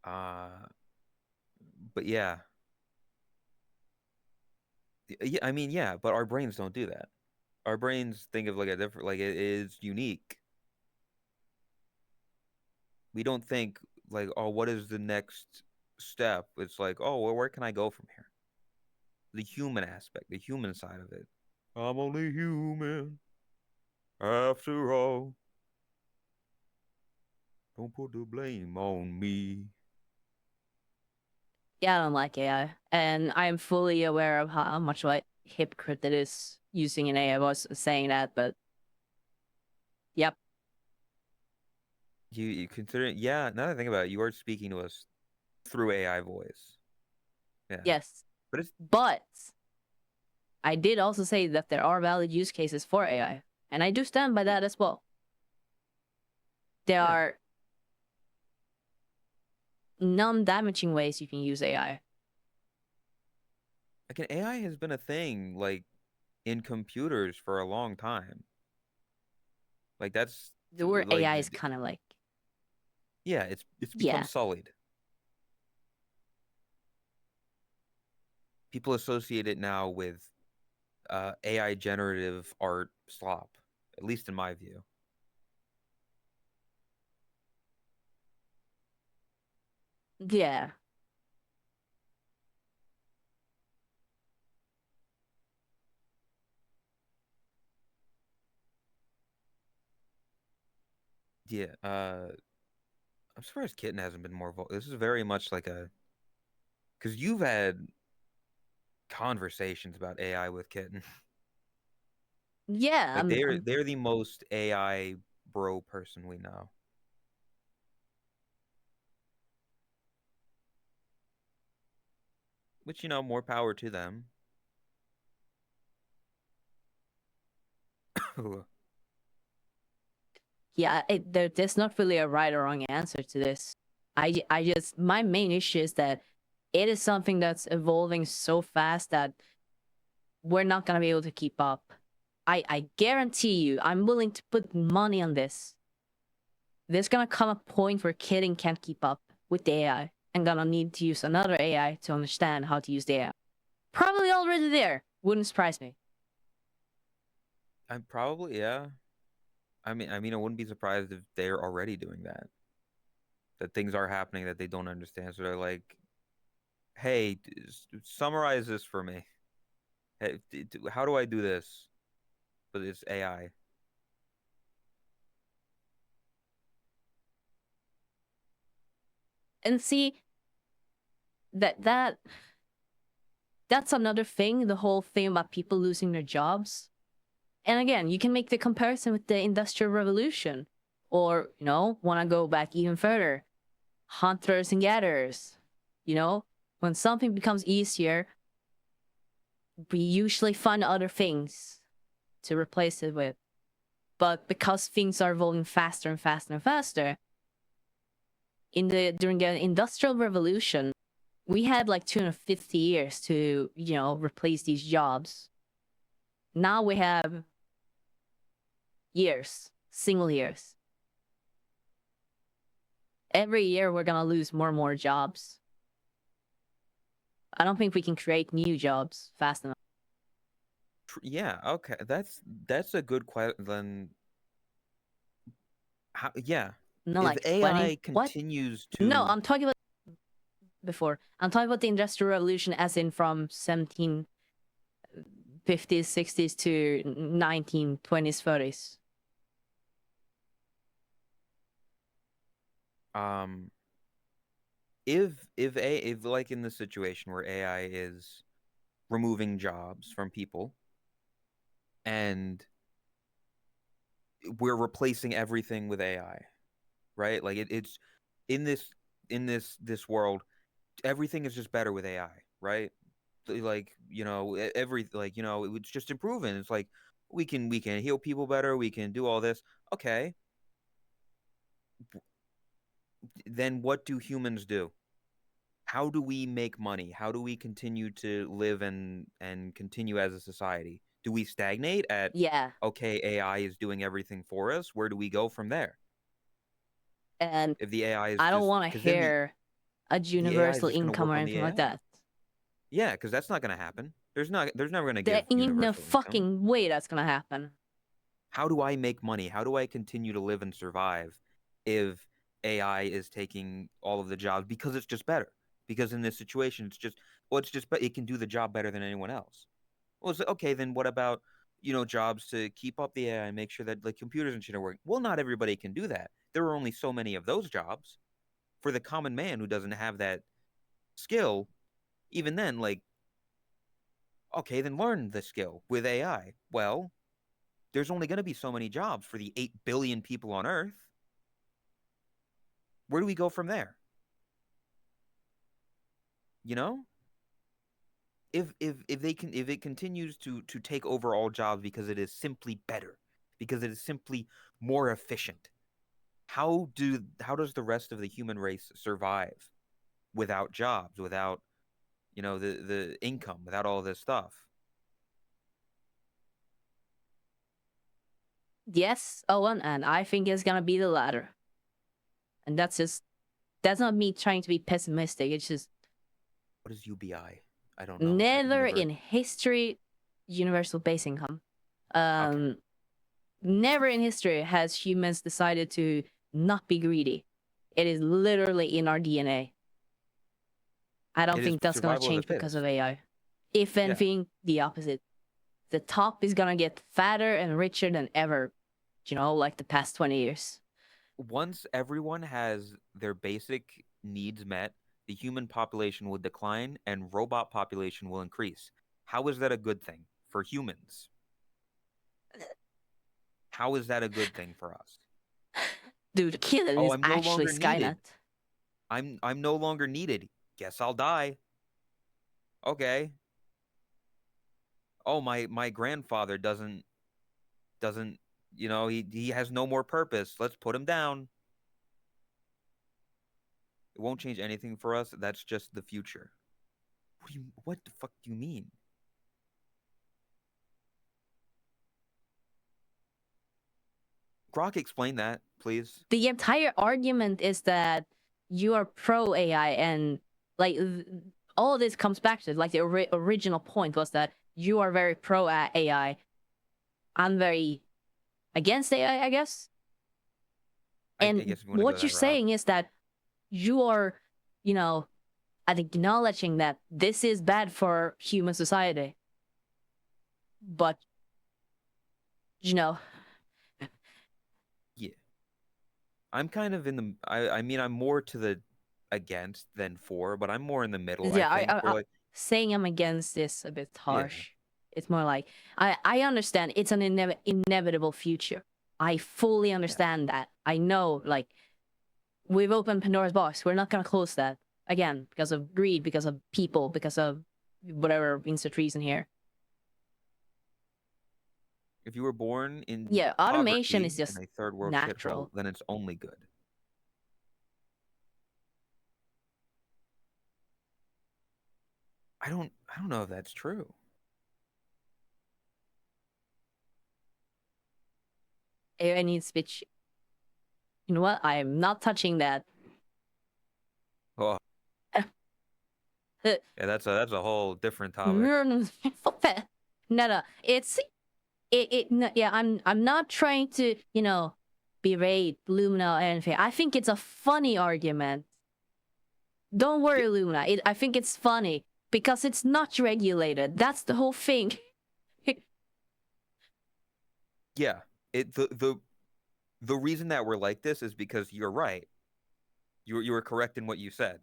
[SPEAKER 1] But yeah. Yeah, I mean, yeah, but our brains don't do that. Our brains think of like a different, like it is unique. We don't think like, oh, what is the next step? It's like, oh, well, where can I go from here? The human aspect, the human side of it. I'm only human after all. Don't put the blame on me.
[SPEAKER 2] Yeah, I don't like AI. And I'm fully aware of how much of a hypocrite it is using an AI. I was saying that, but yep.
[SPEAKER 1] You consider it, yeah, now that I think about it, you are speaking to us through AI voice. Yeah.
[SPEAKER 2] Yes. But I did also say that there are valid use cases for AI. And I do stand by that as well. There are non-damaging ways you can use AI.
[SPEAKER 1] Like an AI has been a thing like in computers for a long time. Like that's
[SPEAKER 2] The word
[SPEAKER 1] like
[SPEAKER 2] AI is kind of like,
[SPEAKER 1] yeah, it's become
[SPEAKER 2] yeah.
[SPEAKER 1] sullied. People associate it now with AI generative art slop, at least in my view.
[SPEAKER 2] Yeah.
[SPEAKER 1] Yeah, I'm surprised Kitten hasn't been more vocal. This is very much like a because you've had conversations about AI with Kitten.
[SPEAKER 2] Yeah.
[SPEAKER 1] Like they're the most AI bro person we know. Which, you know, more power to them.
[SPEAKER 2] Yeah, there's not really a right or wrong answer to this. I just, my main issue is that it is something that's evolving so fast that we're not gonna be able to keep up. I guarantee you, I'm willing to put money on this. There's gonna come a point where Kidding can't keep up with the AI and gonna need to use another AI to understand how to use the AI. Probably already there. Wouldn't surprise me.
[SPEAKER 1] I'm probably, yeah. I mean, I wouldn't be surprised if they're already doing that. That things are happening that they don't understand. So they're like, Hey, summarize this for me. Hey, how do I do this? But it's AI.
[SPEAKER 2] And see that's another thing, the whole thing about people losing their jobs. And again, you can make the comparison with the Industrial Revolution, or, want to go back even further, hunters and gatherers. When something becomes easier, we usually find other things to replace it with. But because things are evolving faster and faster and faster, during the Industrial Revolution, we had like 250 years to, replace these jobs. Now we have years, single years. Every year we're gonna lose more and more jobs. I don't think we can create new jobs fast enough.
[SPEAKER 1] Yeah, okay. That's a good question. Then, yeah.
[SPEAKER 2] Not
[SPEAKER 1] If
[SPEAKER 2] like 20.
[SPEAKER 1] AI
[SPEAKER 2] What?
[SPEAKER 1] continues
[SPEAKER 2] No,
[SPEAKER 1] to,
[SPEAKER 2] I'm talking about before. I'm talking about the Industrial Revolution as in from 1750s, 60s to 1920s, 30s.
[SPEAKER 1] if like in the situation where AI is removing jobs from people and we're replacing everything with AI, right? Like it's in this world, everything is just better with AI, right? Like, every like, it's just improving. It's like we can heal people better, we can do all this. Okay, then what do humans do? How do we make money? How do we continue to live and continue as a society? Do we stagnate at,
[SPEAKER 2] Yeah.
[SPEAKER 1] okay, AI is doing everything for us? Where do we go from there?
[SPEAKER 2] And
[SPEAKER 1] If the AI is
[SPEAKER 2] I don't
[SPEAKER 1] just,
[SPEAKER 2] want to
[SPEAKER 1] because then
[SPEAKER 2] hear a
[SPEAKER 1] the AI is
[SPEAKER 2] universal
[SPEAKER 1] just going to
[SPEAKER 2] income
[SPEAKER 1] work
[SPEAKER 2] or
[SPEAKER 1] on the
[SPEAKER 2] anything like
[SPEAKER 1] AI.
[SPEAKER 2] that.
[SPEAKER 1] Yeah, because that's not going to happen. There's never going to
[SPEAKER 2] There
[SPEAKER 1] give
[SPEAKER 2] ain't no
[SPEAKER 1] universal income.
[SPEAKER 2] fucking way that's gonna happen.
[SPEAKER 1] How do I make money? How do I continue to live and survive if AI is taking all of the jobs because it's just better? Because in this situation, it's just, well, it's just, but it can do the job better than anyone else. Well, it's like, okay, then what about, jobs to keep up the AI and make sure that like computers and shit are working? Well, not everybody can do that. There are only so many of those jobs. For the common man who doesn't have that skill, even then, like, okay, then learn the skill with AI. Well, there's only going to be so many jobs for the 8 billion people on Earth. Where do we go from there? You know? If it continues to take over all jobs because it is simply better, because it is simply more efficient, how does the rest of the human race survive without jobs, without, the income, without all this stuff?
[SPEAKER 2] Yes, Owen, and I think it's gonna be the latter. And that's not me trying to be pessimistic. It's just
[SPEAKER 1] What is UBI? I don't know. I've
[SPEAKER 2] never
[SPEAKER 1] never.
[SPEAKER 2] in history universal base income.
[SPEAKER 1] Okay.
[SPEAKER 2] Never in history has humans decided to not be greedy. It is literally in our DNA. I don't
[SPEAKER 1] It is
[SPEAKER 2] think that's gonna
[SPEAKER 1] survival of the
[SPEAKER 2] change because of
[SPEAKER 1] fittest.
[SPEAKER 2] AI. If
[SPEAKER 1] Yeah.
[SPEAKER 2] anything, the opposite. The top is gonna get fatter and richer than ever, like the past 20 years.
[SPEAKER 1] Once everyone has their basic needs met, the human population will decline and robot population will increase. How is that a good thing for humans? How is that a good thing for us?
[SPEAKER 2] Dude, the killer
[SPEAKER 1] Oh,
[SPEAKER 2] is
[SPEAKER 1] I'm no
[SPEAKER 2] actually
[SPEAKER 1] longer
[SPEAKER 2] Skynet.
[SPEAKER 1] needed. I'm no longer needed. Guess I'll die. Okay. Oh, my grandfather doesn't, he has no more purpose. Let's put him down. It won't change anything for us. That's just the future. What the fuck do you mean? Grok, explain that, please.
[SPEAKER 2] The entire argument is that you are pro AI, and like all of this comes back to like the original point was that you are very pro AI. I'm very against AI, I guess.
[SPEAKER 1] I
[SPEAKER 2] And
[SPEAKER 1] guess if you want to go
[SPEAKER 2] what you're
[SPEAKER 1] that route.
[SPEAKER 2] saying is that you are, you know, at acknowledging that this is bad for human society. But, you know,
[SPEAKER 1] Yeah. I'm kind of in the. I mean, I'm more to the against than for, but I'm more in the middle. I
[SPEAKER 2] yeah,
[SPEAKER 1] think we're like,
[SPEAKER 2] saying I'm against is a bit
[SPEAKER 1] yeah,
[SPEAKER 2] harsh. It's more like, I understand it's an inevitable future. I fully understand that. I know, like, we've opened Pandora's box. We're not going to close that again because of greed, because of people, because of whatever insert reason here.
[SPEAKER 1] if you were born in
[SPEAKER 2] Yeah, automation
[SPEAKER 1] poverty
[SPEAKER 2] is just
[SPEAKER 1] in a third world shithole,
[SPEAKER 2] natural.
[SPEAKER 1] then it's only good. I don't know if that's true.
[SPEAKER 2] AI needs speech. You know what? I am not touching that.
[SPEAKER 1] Oh,
[SPEAKER 2] Uh,
[SPEAKER 1] yeah, that's a whole different topic.
[SPEAKER 2] no, it's yeah. I'm not trying to berate Lumina or anything. I think it's a funny argument. Don't worry, Lumina. I think it's funny because it's not regulated. That's the whole thing.
[SPEAKER 1] Yeah, the reason that we're like this is because you're right. You were correct in what you said.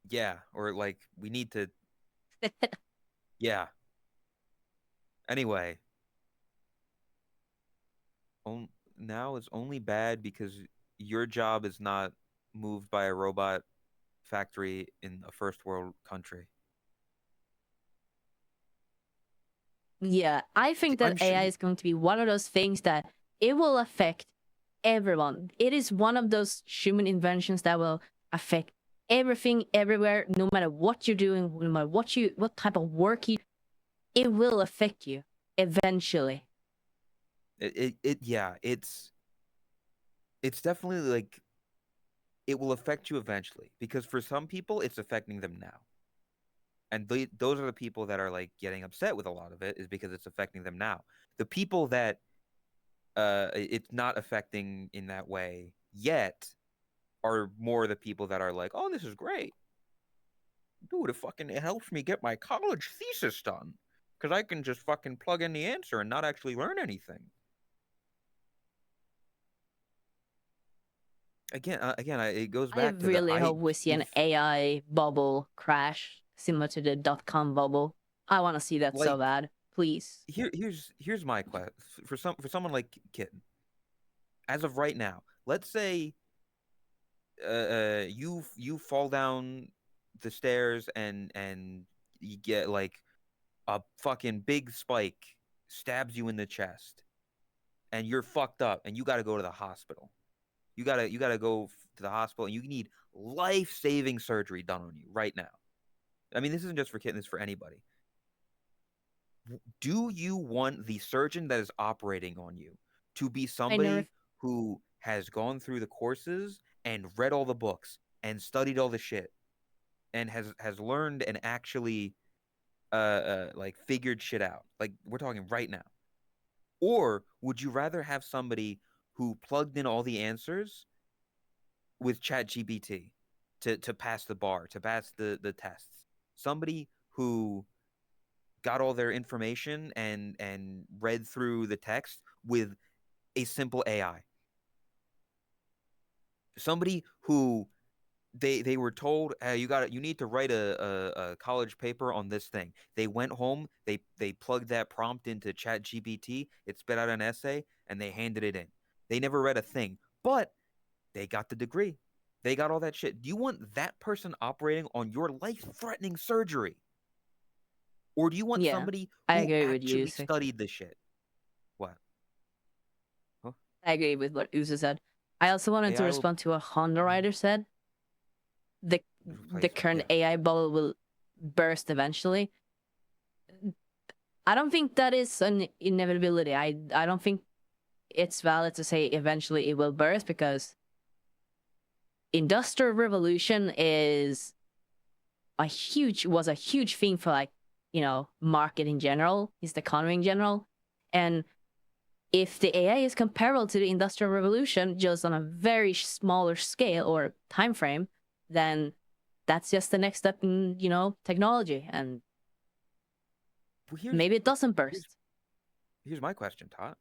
[SPEAKER 1] Yeah, or like we need to. Yeah. Anyway, now it's only bad because your job is not moved by a robot factory in a first world country.
[SPEAKER 2] Yeah, I think that
[SPEAKER 1] I'm sure.
[SPEAKER 2] AI is going to be one of those things that it will affect everyone. It is one of those human inventions that will affect everything, everywhere, no matter what you're doing, no matter what type of work it will affect you eventually.
[SPEAKER 1] Yeah, it's definitely like it will affect you eventually because for some people it's affecting them now. And those are the people that are like getting upset with a lot of it is because it's affecting them now. The people that it's not affecting in that way yet are more the people that are like, "Oh, this is great. Dude, it helps me get my college thesis done because I can just fucking plug in the answer and not actually learn anything." It goes
[SPEAKER 2] I
[SPEAKER 1] back to the
[SPEAKER 2] really hope we see an AI bubble crash similar to the .com bubble. I want to see that so
[SPEAKER 1] like
[SPEAKER 2] bad. Please.
[SPEAKER 1] here's my question for someone like Kitten. As of right now, let's say you fall down the stairs and you get like a fucking big spike stabs you in the chest and you're fucked up and you got to go to the hospital. You got to go to the hospital and you need life-saving surgery done on you right now. I mean, this isn't just for Kitten, this is for anybody. Do you want the surgeon that is operating on you to be somebody who has gone through the courses and read all the books and studied all the shit and has learned and actually like figured shit out? Like we're talking right now. Or would you rather have somebody who plugged in all the answers with ChatGPT to pass the bar, to pass the tests? Somebody who got all their information and read through the text with a simple AI. Somebody who they were told, hey, you need to write a college paper on this thing. They went home, they plugged that prompt into ChatGPT, it spit out an essay, and they handed it in. They never read a thing, but they got the degree. They got all that shit. Do you want that person operating on your life-threatening surgery? Or do you want
[SPEAKER 2] Yeah,
[SPEAKER 1] somebody
[SPEAKER 2] I
[SPEAKER 1] who
[SPEAKER 2] agree with you.
[SPEAKER 1] actually studied the shit? What? Huh?
[SPEAKER 2] I agree with what Uza said. I also wanted to
[SPEAKER 1] AI will
[SPEAKER 2] respond to what Honda Rider said. The
[SPEAKER 1] replace.
[SPEAKER 2] current
[SPEAKER 1] Yeah.
[SPEAKER 2] AI bubble will burst eventually. I don't think that is an inevitability. I don't think it's valid to say eventually it will burst because industrial revolution was a huge thing for, like, market in general, is the economy in general. And if the AI is comparable to the Industrial Revolution, just on a very smaller scale or time frame, then that's just the next step in, technology, and
[SPEAKER 1] Well,
[SPEAKER 2] maybe it doesn't
[SPEAKER 1] here's
[SPEAKER 2] burst.
[SPEAKER 1] here's my question, Tot.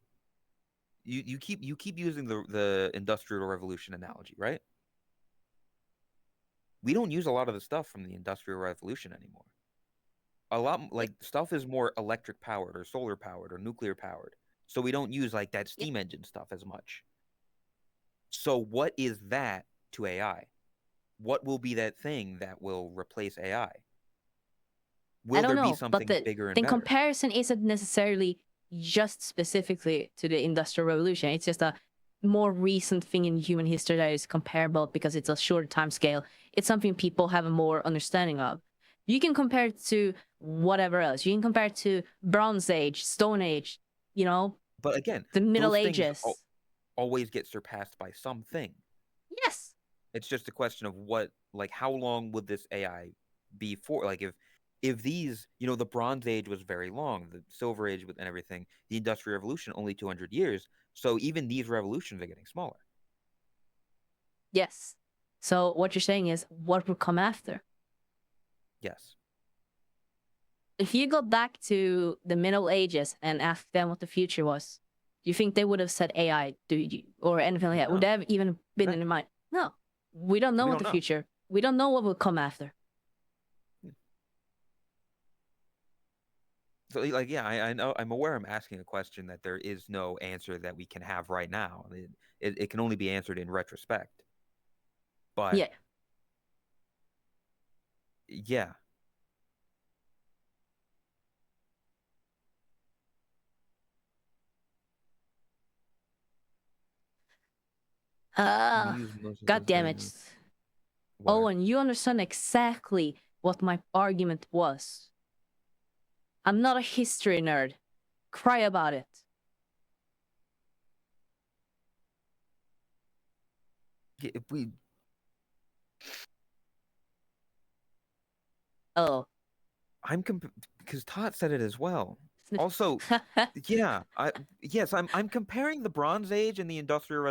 [SPEAKER 1] You keep using the Industrial Revolution analogy, right? We don't use a lot of the stuff from the Industrial Revolution anymore. A lot
[SPEAKER 2] Yeah,
[SPEAKER 1] like stuff is more electric powered or solar powered or nuclear powered. So we don't use like that
[SPEAKER 2] yeah.
[SPEAKER 1] steam engine stuff as much. So what is that to AI? What will be that thing that will replace AI?
[SPEAKER 2] I
[SPEAKER 1] Will
[SPEAKER 2] don't
[SPEAKER 1] there be
[SPEAKER 2] know, but
[SPEAKER 1] something
[SPEAKER 2] the
[SPEAKER 1] bigger and
[SPEAKER 2] the
[SPEAKER 1] better?
[SPEAKER 2] comparison isn't necessarily just specifically to the Industrial Revolution. It's just a more recent thing in human history that is comparable because it's a shorter time scale. It's something people have a more understanding of. You can compare it to whatever else. You can compare it to Bronze Age, Stone Age,
[SPEAKER 1] But again,
[SPEAKER 2] the Middle
[SPEAKER 1] those things
[SPEAKER 2] Ages.
[SPEAKER 1] always get surpassed by something.
[SPEAKER 2] Yes.
[SPEAKER 1] It's just a question of like how long would this AI be for? Like if these, the Bronze Age was very long, the Silver Age and everything, the Industrial Revolution only 200 years. So even these revolutions are getting smaller.
[SPEAKER 2] Yes. So what you're saying is what will come after?
[SPEAKER 1] Yes.
[SPEAKER 2] If you go back to the Middle Ages and ask them what the future was, do you think they would have said AI, or anything like that? Would
[SPEAKER 1] No.
[SPEAKER 2] they have even been
[SPEAKER 1] No.
[SPEAKER 2] in their mind? No. We don't know
[SPEAKER 1] We
[SPEAKER 2] what
[SPEAKER 1] don't
[SPEAKER 2] the
[SPEAKER 1] know.
[SPEAKER 2] future. We don't know what will come after.
[SPEAKER 1] So like yeah, I know I'm aware I'm asking a question that there is no answer that we can have right now. It can only be answered in retrospect. But
[SPEAKER 2] Yeah.
[SPEAKER 1] yeah, we
[SPEAKER 2] Ah,
[SPEAKER 1] use most of
[SPEAKER 2] God
[SPEAKER 1] those
[SPEAKER 2] damn
[SPEAKER 1] things.
[SPEAKER 2] it.
[SPEAKER 1] What?
[SPEAKER 2] Owen, you understand exactly what my argument was. I'm not a history nerd. Cry about it.
[SPEAKER 1] If we
[SPEAKER 2] Oh.
[SPEAKER 1] because Todd said it as well. Also, yeah, I'm comparing the Bronze Age and the Industrial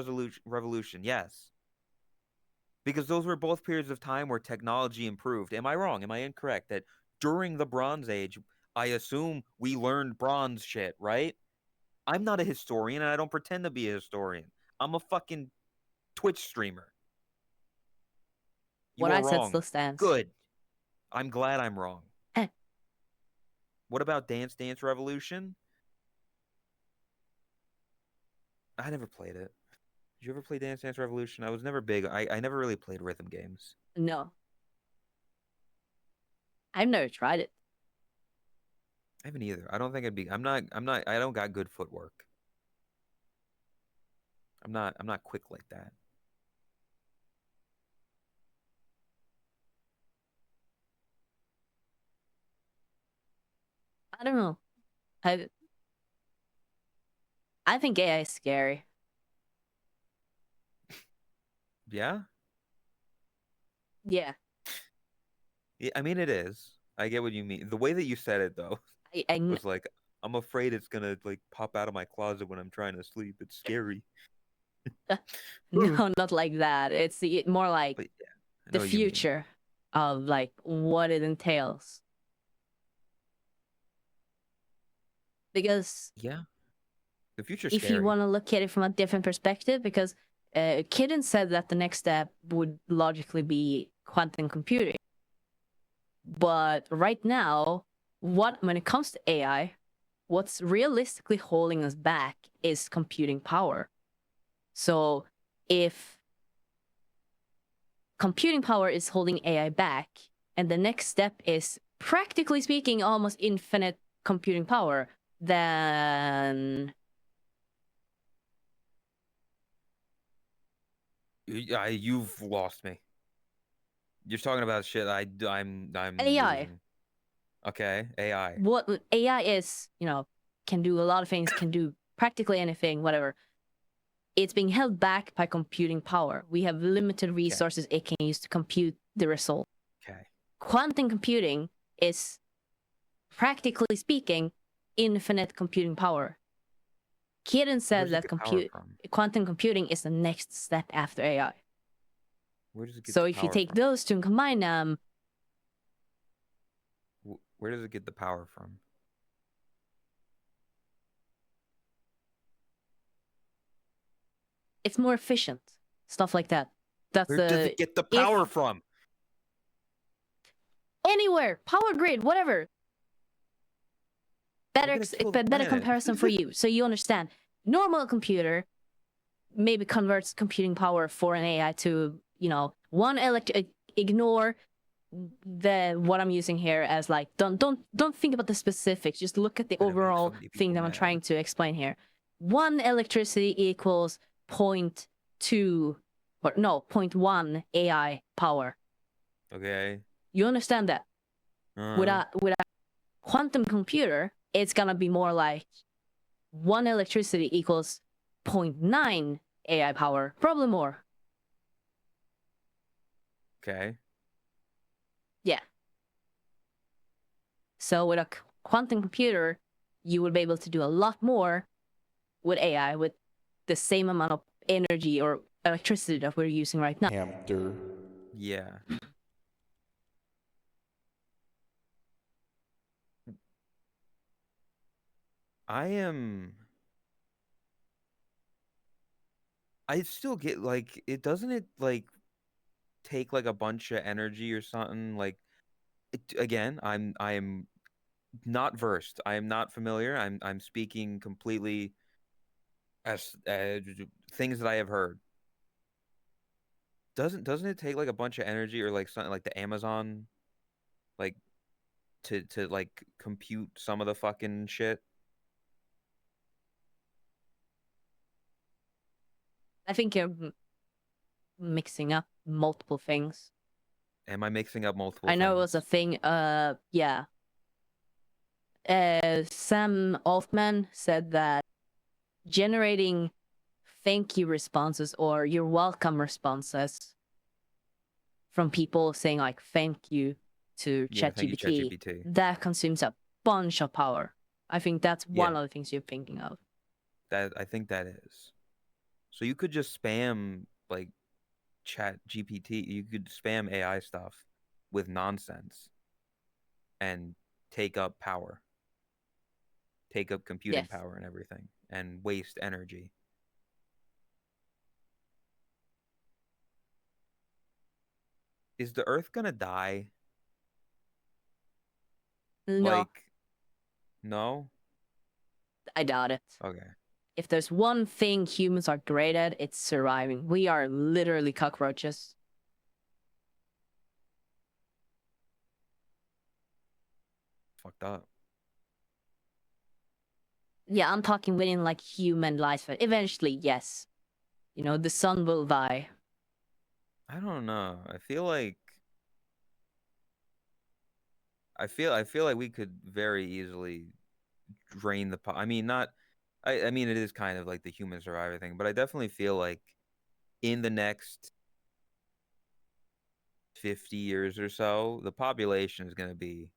[SPEAKER 1] Revolution. Yes, because those were both periods of time where technology improved. Am I wrong? Am I incorrect that during the Bronze Age, I assume we learned bronze shit, right? I'm not a historian and I don't pretend to be a historian. I'm a fucking Twitch streamer. You
[SPEAKER 2] What I
[SPEAKER 1] are
[SPEAKER 2] said
[SPEAKER 1] wrong.
[SPEAKER 2] still stands.
[SPEAKER 1] Good. I'm glad I'm wrong. What about Dance Dance Revolution? I never played it. Did you ever play Dance Dance Revolution? I was never big. I never really played rhythm games.
[SPEAKER 2] No. I've never tried it.
[SPEAKER 1] I haven't either. I don't think I'd be. I'm not. I don't got good footwork. I'm not quick like that.
[SPEAKER 2] I don't know. I I think AI is scary.
[SPEAKER 1] Yeah.
[SPEAKER 2] Yeah.
[SPEAKER 1] Yeah, I mean, it is. I get what you mean. The way that you said it though
[SPEAKER 2] I
[SPEAKER 1] was like, I'm afraid it's gonna like pop out of my closet when I'm trying to sleep. It's scary.
[SPEAKER 2] no, not like that. It's more like
[SPEAKER 1] But yeah, I
[SPEAKER 2] the
[SPEAKER 1] know what you mean.
[SPEAKER 2] future of like what it entails. Because
[SPEAKER 1] Yeah, the future's
[SPEAKER 2] if you
[SPEAKER 1] scary.
[SPEAKER 2] want to look at it from a different perspective, because Kidden said that the next step would logically be quantum computing. But right now, when it comes to AI, what's realistically holding us back is computing power. So if computing power is holding AI back, and the next step is practically speaking almost infinite computing power, then
[SPEAKER 1] You've lost me. You're talking about shit. I'm
[SPEAKER 2] AI,
[SPEAKER 1] losing. Okay, AI.
[SPEAKER 2] what AI is, can do a lot of things, can do practically anything, whatever. It's being held back by computing power. We have limited
[SPEAKER 1] Okay,
[SPEAKER 2] resources it can use to compute the result.
[SPEAKER 1] okay.
[SPEAKER 2] Quantum computing is, practically speaking, infinite computing power. Kieran said
[SPEAKER 1] Where's it
[SPEAKER 2] that
[SPEAKER 1] get power from?
[SPEAKER 2] quantum computing is the next step after AI.
[SPEAKER 1] Where does it get
[SPEAKER 2] So
[SPEAKER 1] the
[SPEAKER 2] if you
[SPEAKER 1] power
[SPEAKER 2] take
[SPEAKER 1] from?
[SPEAKER 2] those two and combine them,
[SPEAKER 1] Where does it get the power from?
[SPEAKER 2] it's more efficient. Stuff like that. That's
[SPEAKER 1] Where does it get the power from?
[SPEAKER 2] Anywhere, power grid, whatever. Better comparison for you, so you understand. Normal computer maybe converts computing power for an AI to, ignore what I'm using here as like don't think about the specifics. Just look at the overall thing that I'm trying to explain here. 1 electricity equals 0.1 AI power.
[SPEAKER 1] Okay.
[SPEAKER 2] You understand that? With a quantum computer, it's gonna be more like 1 electricity equals 0.9 AI power, probably more.
[SPEAKER 1] Okay.
[SPEAKER 2] Yeah. So with a quantum computer, you would be able to do a lot more with AI with the same amount of energy or electricity that we're using right now.
[SPEAKER 4] Hamster.
[SPEAKER 1] Yeah. I still get like it doesn't it like take like a bunch of energy or something like again, I'm not versed. I am not familiar. I'm speaking completely as things that I have heard. Doesn't it take like a bunch of energy or like something like the Amazon like to like compute some of the fucking shit?
[SPEAKER 2] I think you're mixing up multiple things.
[SPEAKER 1] Am I mixing up multiple
[SPEAKER 2] I know
[SPEAKER 1] things?
[SPEAKER 2] it was a thing. Yeah. Sam Altman said that generating thank you responses or you're welcome responses from people saying like thank you to
[SPEAKER 1] Thank you,
[SPEAKER 2] ChatGPT,
[SPEAKER 1] ChatGPT.
[SPEAKER 2] that consumes a bunch of power. I think that's one
[SPEAKER 1] Yeah.
[SPEAKER 2] of the things you're thinking of.
[SPEAKER 1] I think that is. So you could just spam like ChatGPT. You could spam AI stuff with nonsense and take up power, take up computing
[SPEAKER 2] Yes.
[SPEAKER 1] power and everything, and waste energy. Is the Earth gonna die?
[SPEAKER 2] No,
[SPEAKER 1] Like, no?
[SPEAKER 2] I doubt it.
[SPEAKER 1] Okay.
[SPEAKER 2] If there's one thing humans are great at, it's surviving. We are literally cockroaches.
[SPEAKER 1] Fucked up.
[SPEAKER 2] Yeah, I'm talking within like human lifespan. Eventually, yes. The sun will die.
[SPEAKER 1] I don't know. I feel like we could very easily drain the I mean, not I mean it is kind of like the human survivor thing, but I definitely feel like in the next 50 years or so, the population is going to be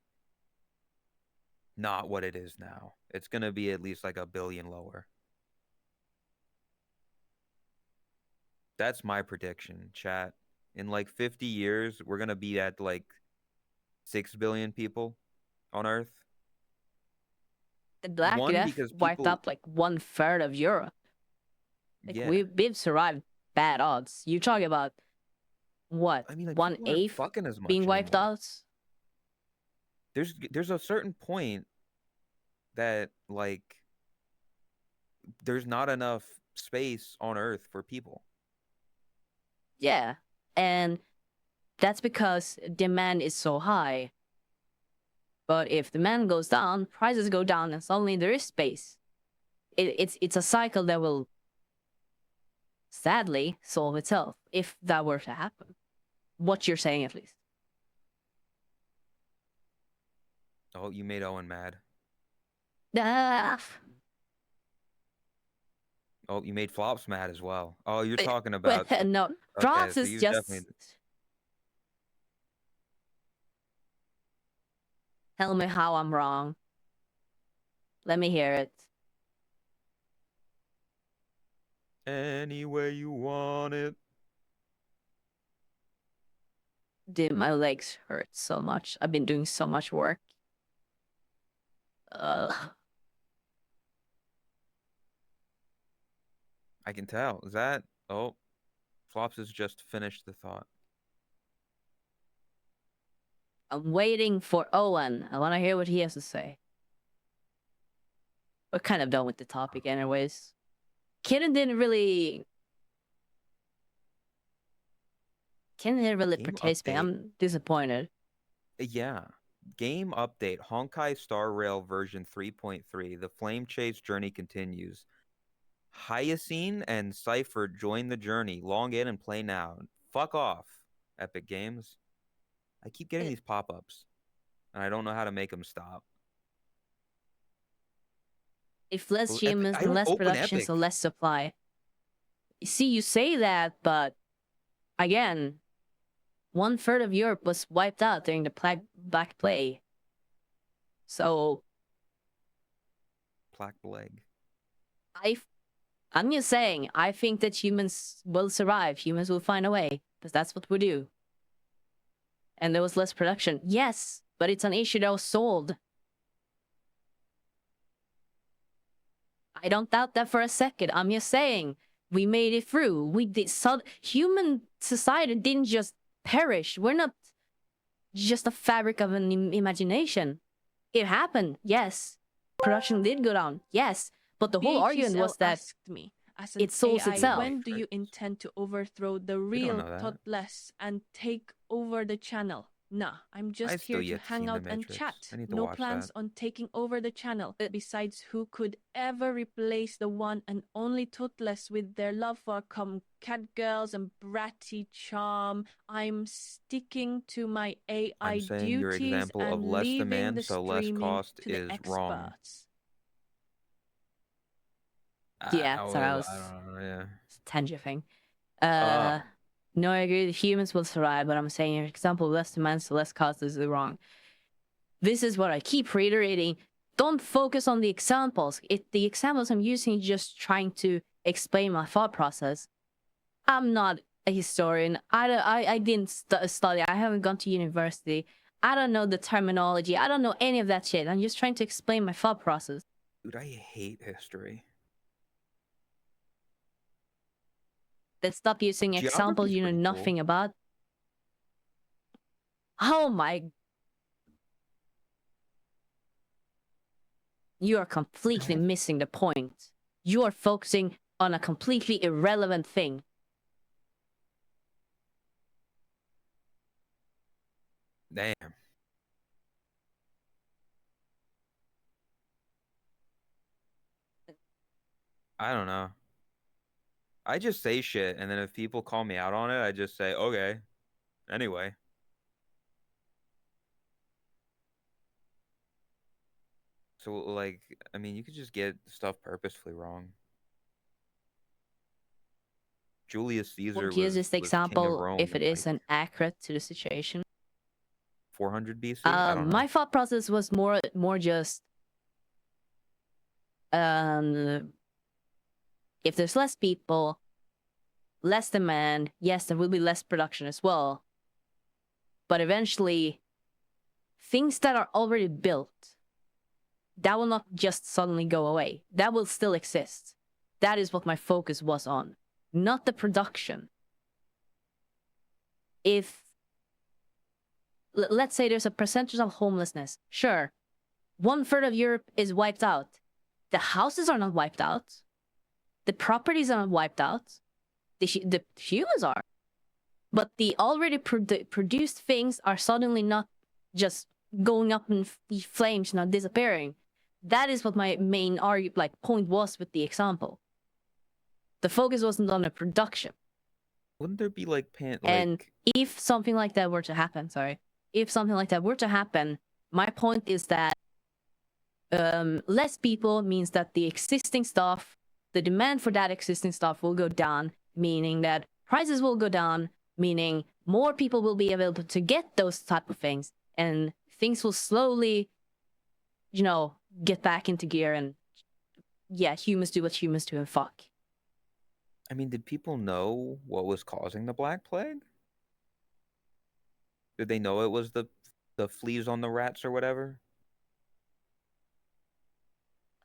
[SPEAKER 1] not what it is now. It's going to be at least like a billion lower. That's my prediction, chat. In like 50 years, we're going to be at like 6 billion people on Earth.
[SPEAKER 2] The Black
[SPEAKER 1] One,
[SPEAKER 2] Death
[SPEAKER 1] because
[SPEAKER 2] wiped
[SPEAKER 1] people,
[SPEAKER 2] up like 1/3 of Europe. Like
[SPEAKER 1] yeah.
[SPEAKER 2] we've survived bad odds. You're talking about what?
[SPEAKER 1] I mean, like, people aren't
[SPEAKER 2] 1/8
[SPEAKER 1] fucking as much
[SPEAKER 2] being wiped
[SPEAKER 1] anymore.
[SPEAKER 2] out?
[SPEAKER 1] There's a certain point that like there's not enough space on Earth for people.
[SPEAKER 2] Yeah. And that's because demand is so high. But if demand goes down, prices go down, and suddenly there is space. It's a cycle that will sadly solve itself if that were to happen. What you're saying, at least.
[SPEAKER 1] Oh, you made Owen mad.
[SPEAKER 2] Ah.
[SPEAKER 1] Oh, you made Flops mad as well. Oh, you're talking about
[SPEAKER 2] No,
[SPEAKER 1] okay,
[SPEAKER 2] Drops
[SPEAKER 1] so
[SPEAKER 2] is
[SPEAKER 1] you
[SPEAKER 2] just.
[SPEAKER 1] definitely
[SPEAKER 2] Tell me how I'm wrong. Let me hear it.
[SPEAKER 1] Any way you want it.
[SPEAKER 2] Dude, my legs hurt so much. I've been doing so much work.
[SPEAKER 1] I can tell. Is that... Oh, Flops has just finished the thought.
[SPEAKER 2] I'm waiting for Owen. I want to hear what he has to say. We're kind of done with the topic anyways. Kitten didn't really
[SPEAKER 1] Game
[SPEAKER 2] participate.
[SPEAKER 1] update.
[SPEAKER 2] I'm disappointed.
[SPEAKER 1] Yeah. Game update. Honkai Star Rail version 3.3. The Flame Chase journey continues. Hyacine and Cypher join the journey. Log in and play now. Fuck off, Epic Games. I keep getting these pop-ups, and I don't know how to make them stop.
[SPEAKER 2] If less
[SPEAKER 1] Well,
[SPEAKER 2] humans,
[SPEAKER 1] I
[SPEAKER 2] then
[SPEAKER 1] don't
[SPEAKER 2] less
[SPEAKER 1] open
[SPEAKER 2] production,
[SPEAKER 1] Epic.
[SPEAKER 2] so less supply. You see, you say that, but again, 1/3 of Europe was wiped out during the Black Plague. So
[SPEAKER 1] Black Plague.
[SPEAKER 2] I'm just saying, I think that humans will survive. Humans will find a way, because that's what we do. And there was less production. Yes, but it's an issue that was solved. I don't doubt that for a second. I'm just saying, we made it through. We did. So human society didn't just perish. We're not just a fabric of an imagination. It happened, yes. Production did go down, yes. But the whole argument
[SPEAKER 4] BHSL
[SPEAKER 2] was that
[SPEAKER 4] asked me, as an
[SPEAKER 2] it solves
[SPEAKER 4] AI,
[SPEAKER 2] itself.
[SPEAKER 4] when do you intend to overthrow the real
[SPEAKER 1] know that.
[SPEAKER 4] Totless and take over the channel? Nah, I'm
[SPEAKER 1] I
[SPEAKER 4] just
[SPEAKER 1] still
[SPEAKER 4] here to
[SPEAKER 1] yet to
[SPEAKER 4] hang
[SPEAKER 1] seen
[SPEAKER 4] out
[SPEAKER 1] The
[SPEAKER 4] and
[SPEAKER 1] Matrix.
[SPEAKER 4] chat.
[SPEAKER 1] I need to
[SPEAKER 4] No
[SPEAKER 1] watch
[SPEAKER 4] plans
[SPEAKER 1] that.
[SPEAKER 4] on taking over the channel. Besides, who could ever replace the one and only Totless with their love for cat girls and bratty charm? I'm sticking to my AI
[SPEAKER 1] I'm saying your
[SPEAKER 4] duties
[SPEAKER 1] example of
[SPEAKER 4] and
[SPEAKER 1] less
[SPEAKER 4] leaving
[SPEAKER 1] demand,
[SPEAKER 4] the
[SPEAKER 1] so less
[SPEAKER 4] streaming
[SPEAKER 1] cost
[SPEAKER 4] to the
[SPEAKER 1] is wrong.
[SPEAKER 4] experts.
[SPEAKER 2] Yeah, sorry, I
[SPEAKER 1] I
[SPEAKER 2] was
[SPEAKER 1] don't know, yeah.
[SPEAKER 2] tangent thing. No, I agree. Humans will survive, but I'm saying your example, less demand, so less cost is wrong. This is what I keep reiterating. Don't focus on the examples. The examples I'm using is just trying to explain my thought process. I'm not a historian. I didn't study. I haven't gone to university. I don't know the terminology. I don't know any of that shit. I'm just trying to explain my thought process.
[SPEAKER 1] Dude, I hate history.
[SPEAKER 2] Then stop using examples
[SPEAKER 1] Geography's
[SPEAKER 2] you know
[SPEAKER 1] pretty
[SPEAKER 2] nothing
[SPEAKER 1] cool.
[SPEAKER 2] about. Oh my... You are completely missing the point. You are focusing on a completely irrelevant thing.
[SPEAKER 1] Damn. I don't know. I just say shit, and then if people call me out on it, I just say, okay. Anyway. So, like, I mean, you could just get stuff purposefully wrong. Julius Caesar
[SPEAKER 2] We'll use this
[SPEAKER 1] was king of
[SPEAKER 2] example
[SPEAKER 1] Rome
[SPEAKER 2] if it
[SPEAKER 1] in,
[SPEAKER 2] isn't accurate to the situation.
[SPEAKER 1] 400 BC? I don't know.
[SPEAKER 2] My thought process was more just if there's less people, less demand, yes, there will be less production as well. But eventually, things that are already built, that will not just suddenly go away. That will still exist. That is what my focus was on, not the production. If, let's say there's a percentage of homelessness, sure, 1/3 of Europe is wiped out. The houses are not wiped out. The properties are not wiped out. The humans are. But the already produced things are suddenly not just going up in flames, not disappearing. That is what my main point was with the example. The focus wasn't on the production.
[SPEAKER 1] Wouldn't there be
[SPEAKER 2] and if something like that were to happen, my point is that less people means that the existing stuff, the demand for that existing stuff will go down, meaning that prices will go down, meaning more people will be able to get those type of things, and things will slowly, get back into gear, and yeah, humans do what humans do and fuck.
[SPEAKER 1] I mean, did people know what was causing the Black Plague? Did they know it was the fleas on the rats or whatever?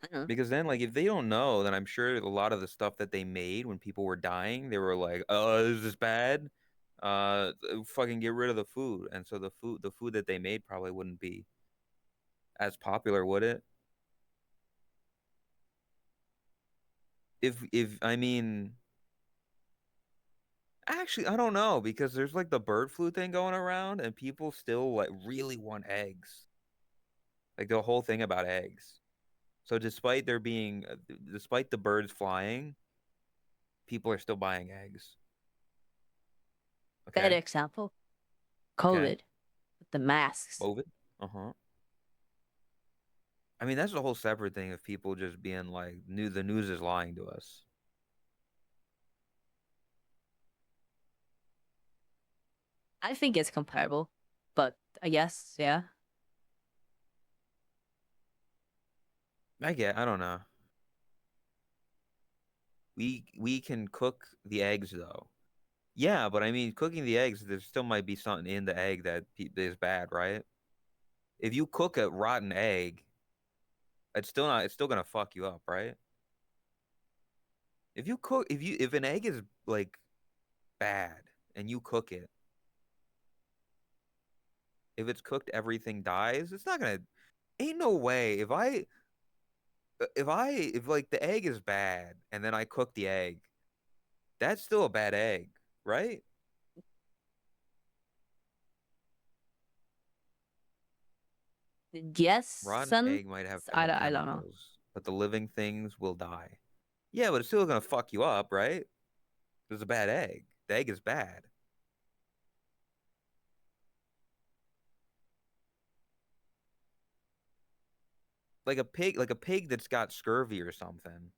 [SPEAKER 2] Mhm.
[SPEAKER 1] Because then, like, if they don't know, then I'm sure a lot of the stuff that they made when people were dying, they were like, "Oh, is this bad? Fucking get rid of the food." And so the food that they made probably wouldn't be as popular, would it? If I mean, actually, I don't know because there's like the bird flu thing going around, and people still like really want eggs. Like the whole thing about eggs. So despite the birds flying, people are still buying eggs.
[SPEAKER 2] Better
[SPEAKER 1] Okay.
[SPEAKER 2] example,
[SPEAKER 1] Okay.
[SPEAKER 2] COVID, with the masks.
[SPEAKER 1] COVID. Uh-huh. I mean, that's a whole separate thing of people just being like, the news is lying to us.
[SPEAKER 2] I think it's comparable, but I guess, yeah.
[SPEAKER 1] I don't know. We can cook the eggs though. Yeah, but I mean, cooking the eggs, there still might be something in the egg that is bad, right? If you cook a rotten egg, it's still gonna fuck you up, right? If an egg is like bad and you cook it, if it's cooked, everything dies. It's not gonna. Ain't no way. If like the egg is bad and then I cook the egg, that's still a bad egg, right?
[SPEAKER 2] Yes,
[SPEAKER 1] Rotten
[SPEAKER 2] son.
[SPEAKER 1] egg might have
[SPEAKER 2] I,
[SPEAKER 1] bad
[SPEAKER 2] I don't know.
[SPEAKER 1] chemicals, but the living things will die. Yeah, but it's still gonna fuck you up, right? It's a bad egg. The egg is bad. Like a pig that's got scurvy or something.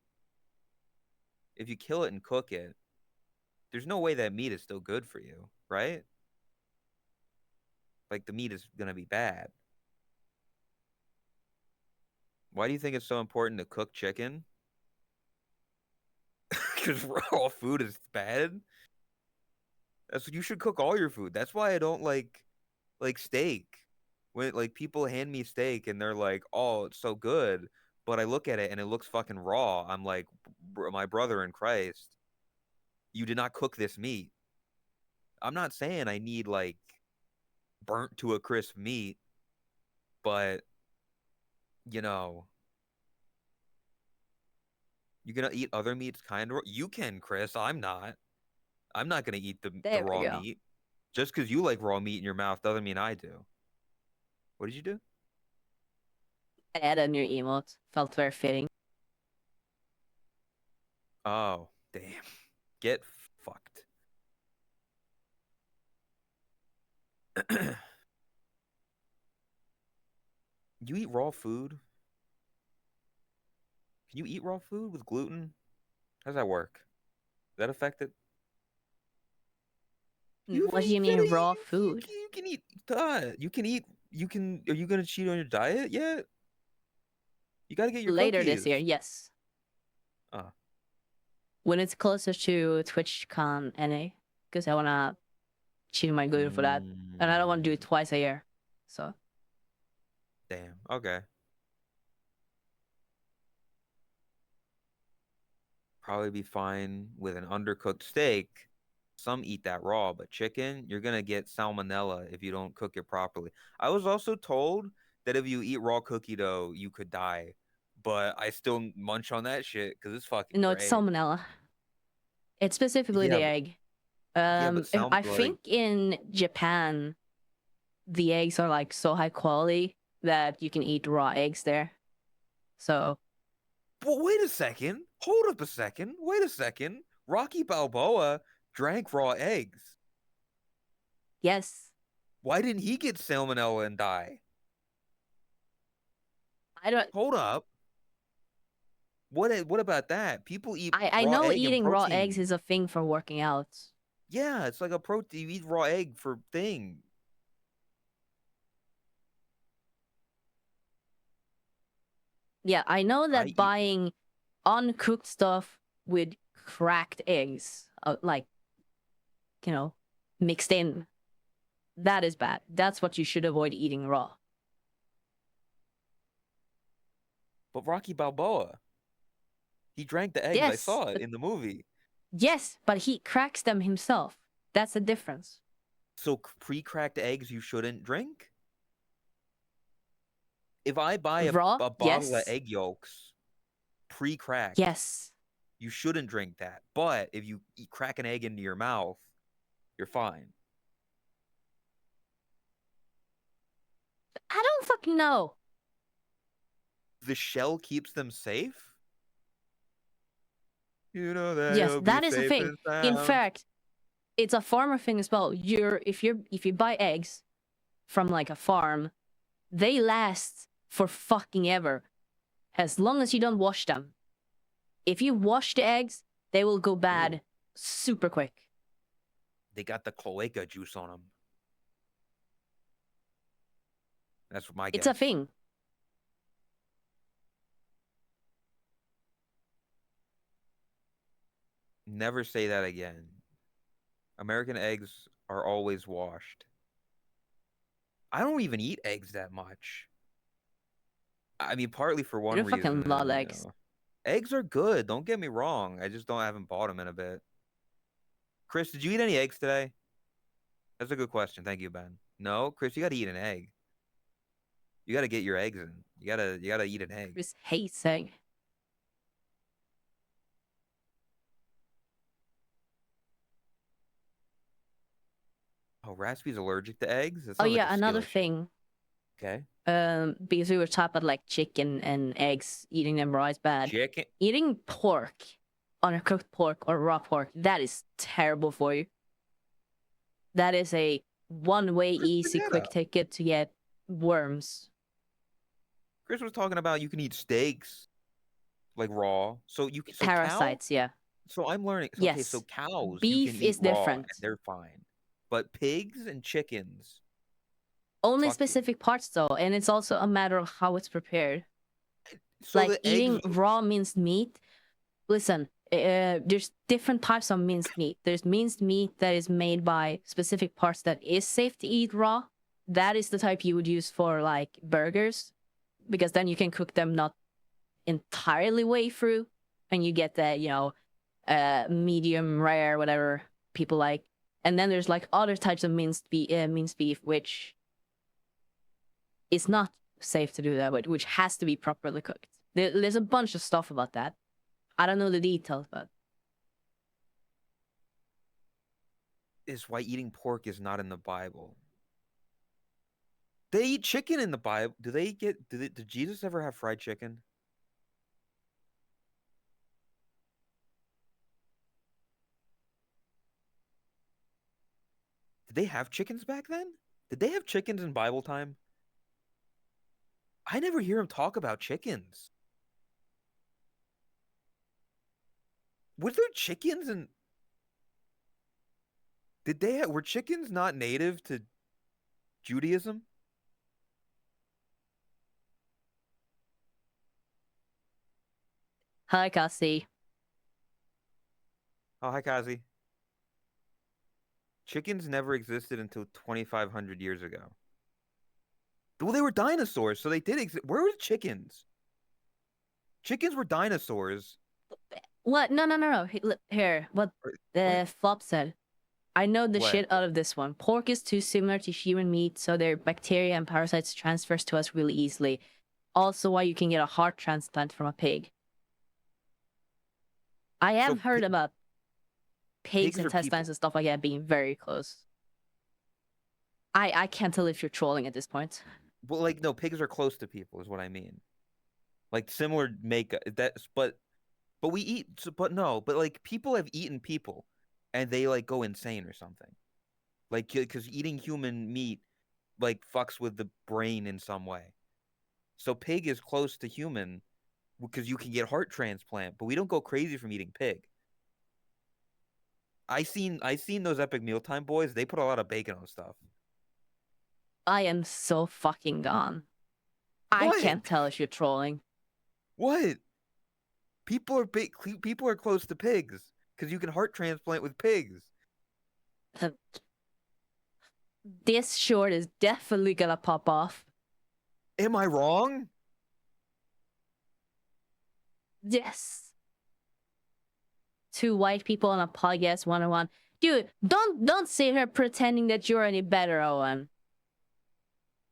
[SPEAKER 1] If you kill it and cook it, there's no way that meat is still good for you, right? Like the meat is gonna be bad. Why do you think it's so important to cook chicken? Because raw food is bad. You should cook all your food. That's why I don't like steak. When like people hand me steak and they're like, "Oh, it's so good," but I look at it and it looks fucking raw. I'm like, My brother in Christ, you did not cook this meat." I'm not saying I need like burnt to a crisp meat, but you know, you're gonna eat other meats kind of. You can, Chris. I'm not. I'm not gonna eat the
[SPEAKER 2] There we
[SPEAKER 1] raw
[SPEAKER 2] go.
[SPEAKER 1] meat. Just because you like raw meat in your mouth doesn't mean I do. What did you do?
[SPEAKER 2] Add a new emote. Felt very fitting.
[SPEAKER 1] Oh, damn. Get fucked. You eat raw food? Can you eat raw food with gluten? How does that work? Does that affect it? You
[SPEAKER 2] What do
[SPEAKER 1] eat
[SPEAKER 2] you mean
[SPEAKER 1] better.
[SPEAKER 2] raw food?
[SPEAKER 1] You can eat. You can eat. You can. Are you gonna cheat on your diet yet? You gotta get your
[SPEAKER 2] Later this year,
[SPEAKER 1] cookies.
[SPEAKER 2] yes.
[SPEAKER 1] Oh,
[SPEAKER 2] When it's closer to TwitchCon NA, because I wanna cheat my gluten for that, and I don't want to do it
[SPEAKER 1] mm,
[SPEAKER 2] twice a year. So
[SPEAKER 1] damn. Okay. Probably be fine with an undercooked steak. Some eat that raw, but chicken, you're gonna get salmonella if you don't cook it properly. I was also told that if you eat raw cookie dough, you could die, but I still munch on that shit because it's fucking
[SPEAKER 2] no, it's
[SPEAKER 1] great.
[SPEAKER 2] salmonella. It's specifically
[SPEAKER 1] Yeah,
[SPEAKER 2] the egg.
[SPEAKER 1] but
[SPEAKER 2] I think in Japan the eggs are like so high quality that you can eat raw eggs there. So
[SPEAKER 1] but wait a second. Hold up a second. Wait a second. Rocky Balboa drank raw eggs.
[SPEAKER 2] yes,
[SPEAKER 1] Why didn't he get salmonella and die?
[SPEAKER 2] I don't.
[SPEAKER 1] Hold up. What about that? People eat
[SPEAKER 2] I
[SPEAKER 1] raw
[SPEAKER 2] know
[SPEAKER 1] egg and
[SPEAKER 2] eating raw eggs
[SPEAKER 1] protein.
[SPEAKER 2] is a thing for working out.
[SPEAKER 1] Yeah, it's like a protein. You eat raw egg for thing.
[SPEAKER 2] Yeah, I know
[SPEAKER 1] I
[SPEAKER 2] that
[SPEAKER 1] eat.
[SPEAKER 2] buying uncooked stuff with cracked eggs, like, mixed in. That is bad. That's what you should avoid eating raw.
[SPEAKER 1] But Rocky Balboa, he drank the eggs. I
[SPEAKER 2] Yes,
[SPEAKER 1] saw it in the movie.
[SPEAKER 2] Yes, but he cracks them himself. That's the difference.
[SPEAKER 1] So pre-cracked eggs you shouldn't drink? If I buy a
[SPEAKER 2] Raw?
[SPEAKER 1] bottle of
[SPEAKER 2] Yes.
[SPEAKER 1] egg yolks pre-cracked,
[SPEAKER 2] Yes.
[SPEAKER 1] you shouldn't drink that. But if you crack an egg into your mouth, you're fine.
[SPEAKER 2] I don't fucking know.
[SPEAKER 1] The shell keeps them safe? You know that
[SPEAKER 2] Yes,
[SPEAKER 1] you'll
[SPEAKER 2] that
[SPEAKER 1] be
[SPEAKER 2] is the
[SPEAKER 1] safe
[SPEAKER 2] thing.
[SPEAKER 1] and
[SPEAKER 2] In
[SPEAKER 1] sound.
[SPEAKER 2] fact, it's a farmer thing as well. If you buy eggs from like a farm, they last for fucking ever, as long as you don't wash them. If you wash the eggs, they will go bad super quick.
[SPEAKER 1] They got the cloaca juice on them. That's my guess.
[SPEAKER 2] It's a thing.
[SPEAKER 1] Never say that again. American eggs are always washed. I don't even eat eggs that much. I mean, partly for one
[SPEAKER 2] You don't fucking
[SPEAKER 1] reason.
[SPEAKER 2] love
[SPEAKER 1] you
[SPEAKER 2] eggs.
[SPEAKER 1] know. Eggs are good. Don't get me wrong. I just haven't bought them in a bit. Chris, did you eat any eggs today? That's a good question. Thank you, Ben. No, Chris, you got to eat an egg. You got to get your eggs in. You gotta eat an egg.
[SPEAKER 2] Chris hates egg.
[SPEAKER 1] Oh, Raspy's allergic to eggs? That
[SPEAKER 2] Oh
[SPEAKER 1] sounds like
[SPEAKER 2] yeah,
[SPEAKER 1] a skill
[SPEAKER 2] another
[SPEAKER 1] issue.
[SPEAKER 2] thing.
[SPEAKER 1] Okay.
[SPEAKER 2] Because we were talking about like chicken and eggs, eating them raw is bad.
[SPEAKER 1] Chicken.
[SPEAKER 2] Eating pork, undercooked pork or raw pork, that is terrible for you. That is a one-way, easy, quick ticket to get worms.
[SPEAKER 1] Chris was talking about you can eat steaks, like raw. So you can
[SPEAKER 2] Parasites, yeah.
[SPEAKER 1] So I'm learning. Okay,
[SPEAKER 2] Yes.
[SPEAKER 1] so cows
[SPEAKER 2] Beef
[SPEAKER 1] you can eat
[SPEAKER 2] is
[SPEAKER 1] raw
[SPEAKER 2] different.
[SPEAKER 1] and they're fine, but pigs and chickens.
[SPEAKER 2] Only
[SPEAKER 1] Fuck you.
[SPEAKER 2] specific parts though, and it's also a matter of how it's prepared.
[SPEAKER 1] So
[SPEAKER 2] Like
[SPEAKER 1] the
[SPEAKER 2] eating
[SPEAKER 1] eggs.
[SPEAKER 2] raw minced meat. Listen, there's different types of minced meat. There's minced meat that is made by specific parts that is safe to eat raw. That is the type you would use for like burgers, because then you can cook them not entirely way through, and you get that medium rare, whatever people like. And then there's like other types of minced beef, which is not safe to do that with, which has to be properly cooked. There's a bunch of stuff about that. I don't know the details, but
[SPEAKER 1] Is why eating pork is not in the Bible. They eat chicken in the Bible. Did Jesus ever have fried chicken? Did they have chickens back then? Did they have chickens in Bible time? I never hear him talk about chickens. Were there chickens and were chickens not native to Judaism?
[SPEAKER 2] hi, Cassie.
[SPEAKER 1] Oh, hi, Kazi. Chickens never existed until 2,500 years ago. Well, they were dinosaurs, so they did exist. Where were chickens? Chickens were dinosaurs.
[SPEAKER 2] What? No. Here, what the flop said. I know the
[SPEAKER 1] What?
[SPEAKER 2] shit out of this one. Pork is too similar to human meat, so their bacteria and parasites transfers to us really easily. Also, why you can get a heart transplant from a pig. I have heard about pigs'
[SPEAKER 1] pigs are
[SPEAKER 2] intestines
[SPEAKER 1] people.
[SPEAKER 2] and stuff like that being very close. I can't tell if you're trolling at this point.
[SPEAKER 1] Well, like no, pigs are close to people, is what I mean. Like similar makeup. But we eat. But no, but like people have eaten people, and they like go insane or something. Like because eating human meat like fucks with the brain in some way. So pig is close to human because you can get heart transplant, but we don't go crazy from eating pig. I seen those Epic Mealtime boys. They put a lot of bacon on stuff.
[SPEAKER 2] I am so fucking gone. I
[SPEAKER 1] What?
[SPEAKER 2] can't tell if you're trolling.
[SPEAKER 1] What? People are close to pigs. because you can heart transplant with pigs.
[SPEAKER 2] This short is definitely gonna pop off.
[SPEAKER 1] Am I wrong?
[SPEAKER 2] Yes. Two white people on a podcast 101. Dude, don't sit here pretending that you're any better, Owen.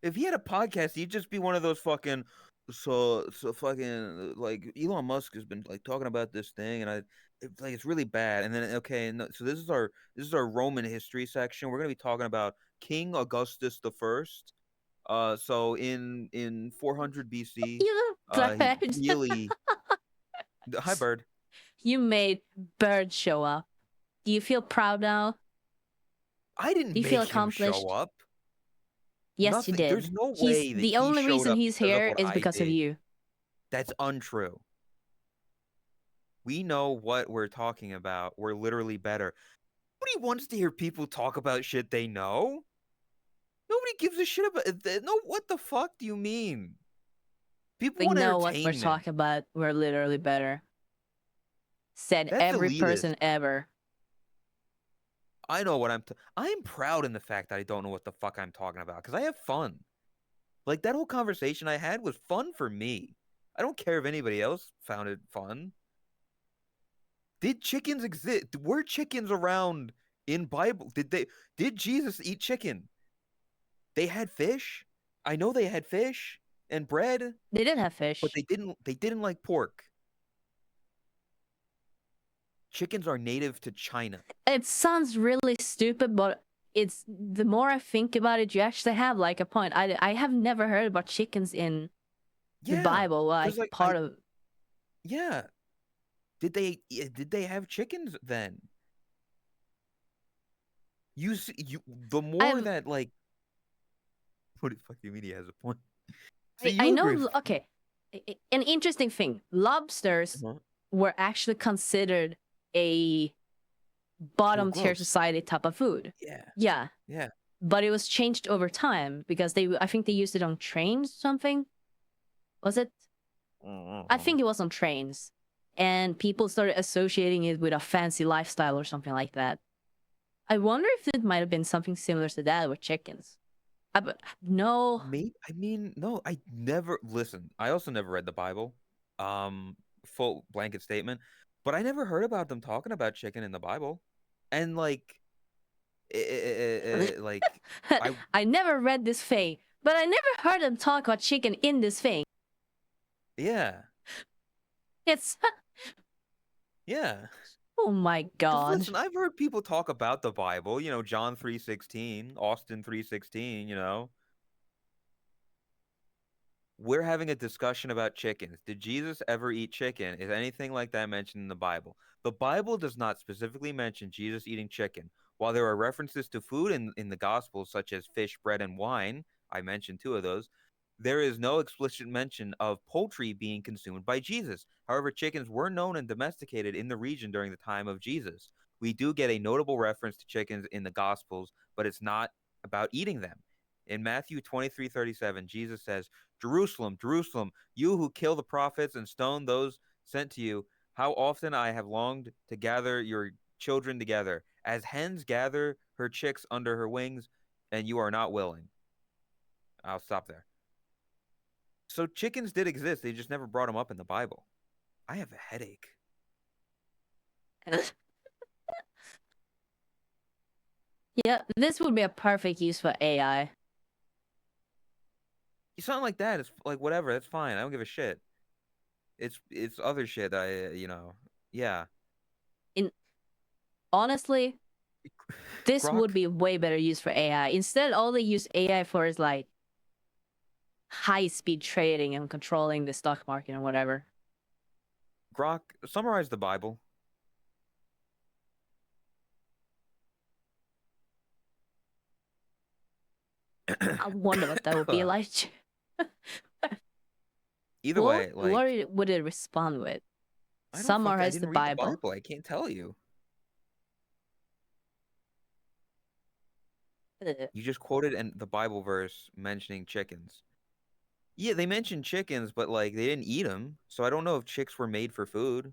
[SPEAKER 1] If he had a podcast, he'd just be one of those fucking fucking like Elon Musk has been like talking about this thing, and it's really bad. And then okay, no, so this is our Roman history section. We're gonna be talking about King Augustus the First. So in 400 BC,
[SPEAKER 2] You
[SPEAKER 1] he really hi bird.
[SPEAKER 2] You made Bird show up. Do you feel proud now?
[SPEAKER 1] I didn't
[SPEAKER 2] Do you
[SPEAKER 1] make
[SPEAKER 2] feel
[SPEAKER 1] him
[SPEAKER 2] accomplished?
[SPEAKER 1] show up.
[SPEAKER 2] Yes,
[SPEAKER 1] Nothing.
[SPEAKER 2] you did.
[SPEAKER 1] There's no
[SPEAKER 2] He's
[SPEAKER 1] way that
[SPEAKER 2] the
[SPEAKER 1] he
[SPEAKER 2] only
[SPEAKER 1] showed
[SPEAKER 2] reason
[SPEAKER 1] up
[SPEAKER 2] he's
[SPEAKER 1] because of
[SPEAKER 2] here
[SPEAKER 1] what
[SPEAKER 2] is
[SPEAKER 1] I
[SPEAKER 2] because of
[SPEAKER 1] did.
[SPEAKER 2] you.
[SPEAKER 1] That's untrue. We know what we're talking about. We're literally better. Nobody wants to hear people talk about shit they know. Nobody gives a shit about it. No, what the fuck do you mean? People
[SPEAKER 2] We
[SPEAKER 1] want
[SPEAKER 2] know what we're
[SPEAKER 1] entertainment.
[SPEAKER 2] talking about. We're literally better. Said
[SPEAKER 1] That's
[SPEAKER 2] every
[SPEAKER 1] elitist.
[SPEAKER 2] person ever.
[SPEAKER 1] I know what I'm proud in the fact that I don't know what the fuck I'm talking about because I have fun. Like that whole conversation I had was fun for me. I don't care if anybody else found it fun. Did chickens exist? Were chickens around in Bible? Did Jesus eat chicken? They had fish. I know they had fish and bread,
[SPEAKER 2] They did have fish.
[SPEAKER 1] but they didn't like pork. Chickens are native to China.
[SPEAKER 2] It sounds really stupid, but it's the more I think about it, you actually have like a point. I have never heard about chickens in the Bible, like part of.
[SPEAKER 1] Yeah. Did they have chickens then? The more that like what the fuck do you mean he has a point? See,
[SPEAKER 2] I
[SPEAKER 1] you
[SPEAKER 2] know.
[SPEAKER 1] agree.
[SPEAKER 2] Okay, an interesting thing: lobsters were actually considered a bottom tier
[SPEAKER 1] gross.
[SPEAKER 2] society type of food.
[SPEAKER 1] Yeah.
[SPEAKER 2] But it was changed over time because I think they used it on trains. Something was it? I think it was on trains, and people started associating it with a fancy lifestyle or something like that. I wonder if it might have been something similar to that with chickens. No.
[SPEAKER 1] No, I never listen. I also never read the Bible. Full blanket statement, but I never heard about them talking about chicken in the Bible, and like, like
[SPEAKER 2] I never read this thing, but I never heard them talk about chicken in this thing.
[SPEAKER 1] Yeah.
[SPEAKER 2] It's.
[SPEAKER 1] Yeah.
[SPEAKER 2] Oh my god.
[SPEAKER 1] Listen, I've heard people talk about the Bible. You know, John 3:16, Austin 3:16. You know. We're having a discussion about chickens. Did Jesus ever eat chicken? Is anything like that mentioned in the Bible? The Bible does not specifically mention Jesus eating chicken. While there are references to food in the Gospels, such as fish, bread, and wine, I mentioned two of those, there is no explicit mention of poultry being consumed by Jesus. However, chickens were known and domesticated in the region during the time of Jesus. We do get a notable reference to chickens in the Gospels, but it's not about eating them. In Matthew 23:37, Jesus says, Jerusalem, Jerusalem, you who kill the prophets and stone those sent to you, how often I have longed to gather your children together, as hens gather her chicks under her wings, and you are not willing. I'll stop there. So chickens did exist. They just never brought them up in the Bible. I have a headache.
[SPEAKER 2] Yeah, this would be a perfect use for AI.
[SPEAKER 1] Something like that. It's like whatever. That's fine. I don't give a shit. It's other shit that yeah.
[SPEAKER 2] Honestly, this
[SPEAKER 1] Grok?
[SPEAKER 2] would be way better use for AI. Instead, all they use AI for is like high-speed trading and controlling the stock market and whatever.
[SPEAKER 1] Grok, summarize the Bible.
[SPEAKER 2] I wonder what that would be like.
[SPEAKER 1] Either way, like
[SPEAKER 2] what would it respond with? Summarize the Bible.
[SPEAKER 1] I can't tell you. You just quoted the Bible verse mentioning chickens. Yeah, they mentioned chickens, but like they didn't eat them, so I don't know if chicks were made for food.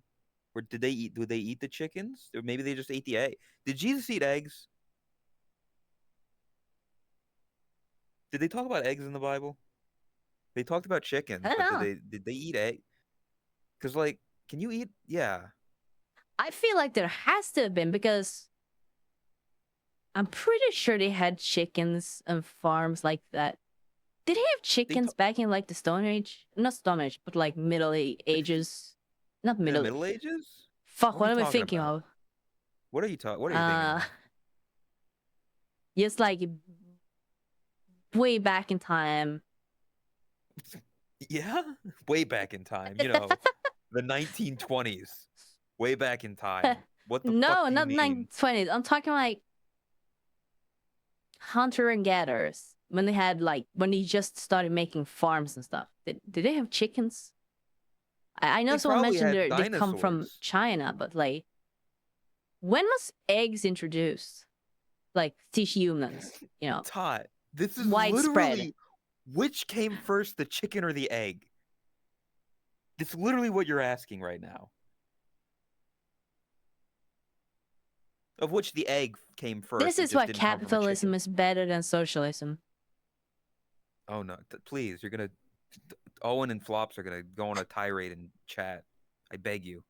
[SPEAKER 1] Or did they eat? Did they eat the chickens? Or maybe they just ate the egg. Did Jesus eat eggs? Did they talk about eggs in the Bible? They talked about chickens,
[SPEAKER 2] I don't
[SPEAKER 1] but
[SPEAKER 2] know.
[SPEAKER 1] did they eat egg? Because like, can you eat? Yeah.
[SPEAKER 2] I feel like there has to have been because I'm pretty sure they had chickens and farms like that. Did they have
[SPEAKER 1] They
[SPEAKER 2] chickens back in like the Stone Age? Not Stone Age, but like Ages. Not
[SPEAKER 1] in the
[SPEAKER 2] Middle.
[SPEAKER 1] Middle Ages?
[SPEAKER 2] Fuck,
[SPEAKER 1] What are
[SPEAKER 2] what
[SPEAKER 1] you
[SPEAKER 2] am I
[SPEAKER 1] talking
[SPEAKER 2] thinking
[SPEAKER 1] about?
[SPEAKER 2] of?
[SPEAKER 1] What are you talking? What are you thinking of?
[SPEAKER 2] Just like way back in time.
[SPEAKER 1] Yeah, way back in time. The 1920s. Way back in time. What the fuck
[SPEAKER 2] No,
[SPEAKER 1] do you
[SPEAKER 2] not
[SPEAKER 1] mean?
[SPEAKER 2] 1920s. I'm talking like hunter and gatherers when they had like when they just started making farms and stuff. Did they have chickens? I know
[SPEAKER 1] They
[SPEAKER 2] someone
[SPEAKER 1] probably
[SPEAKER 2] mentioned
[SPEAKER 1] had
[SPEAKER 2] they come from
[SPEAKER 1] dinosaurs.
[SPEAKER 2] China, but like when was eggs introduced? Like teach humans,
[SPEAKER 1] Todd, this is
[SPEAKER 2] widespread.
[SPEAKER 1] literally which came first, the chicken or the egg? It's literally what you're asking right now. Of which the egg came
[SPEAKER 2] This
[SPEAKER 1] first. It
[SPEAKER 2] is
[SPEAKER 1] just
[SPEAKER 2] why
[SPEAKER 1] didn't come from a
[SPEAKER 2] capitalism
[SPEAKER 1] chicken.
[SPEAKER 2] is better than socialism.
[SPEAKER 1] Oh no, please, you're gonna Owen and Flops are gonna go on a tirade in chat. I beg you.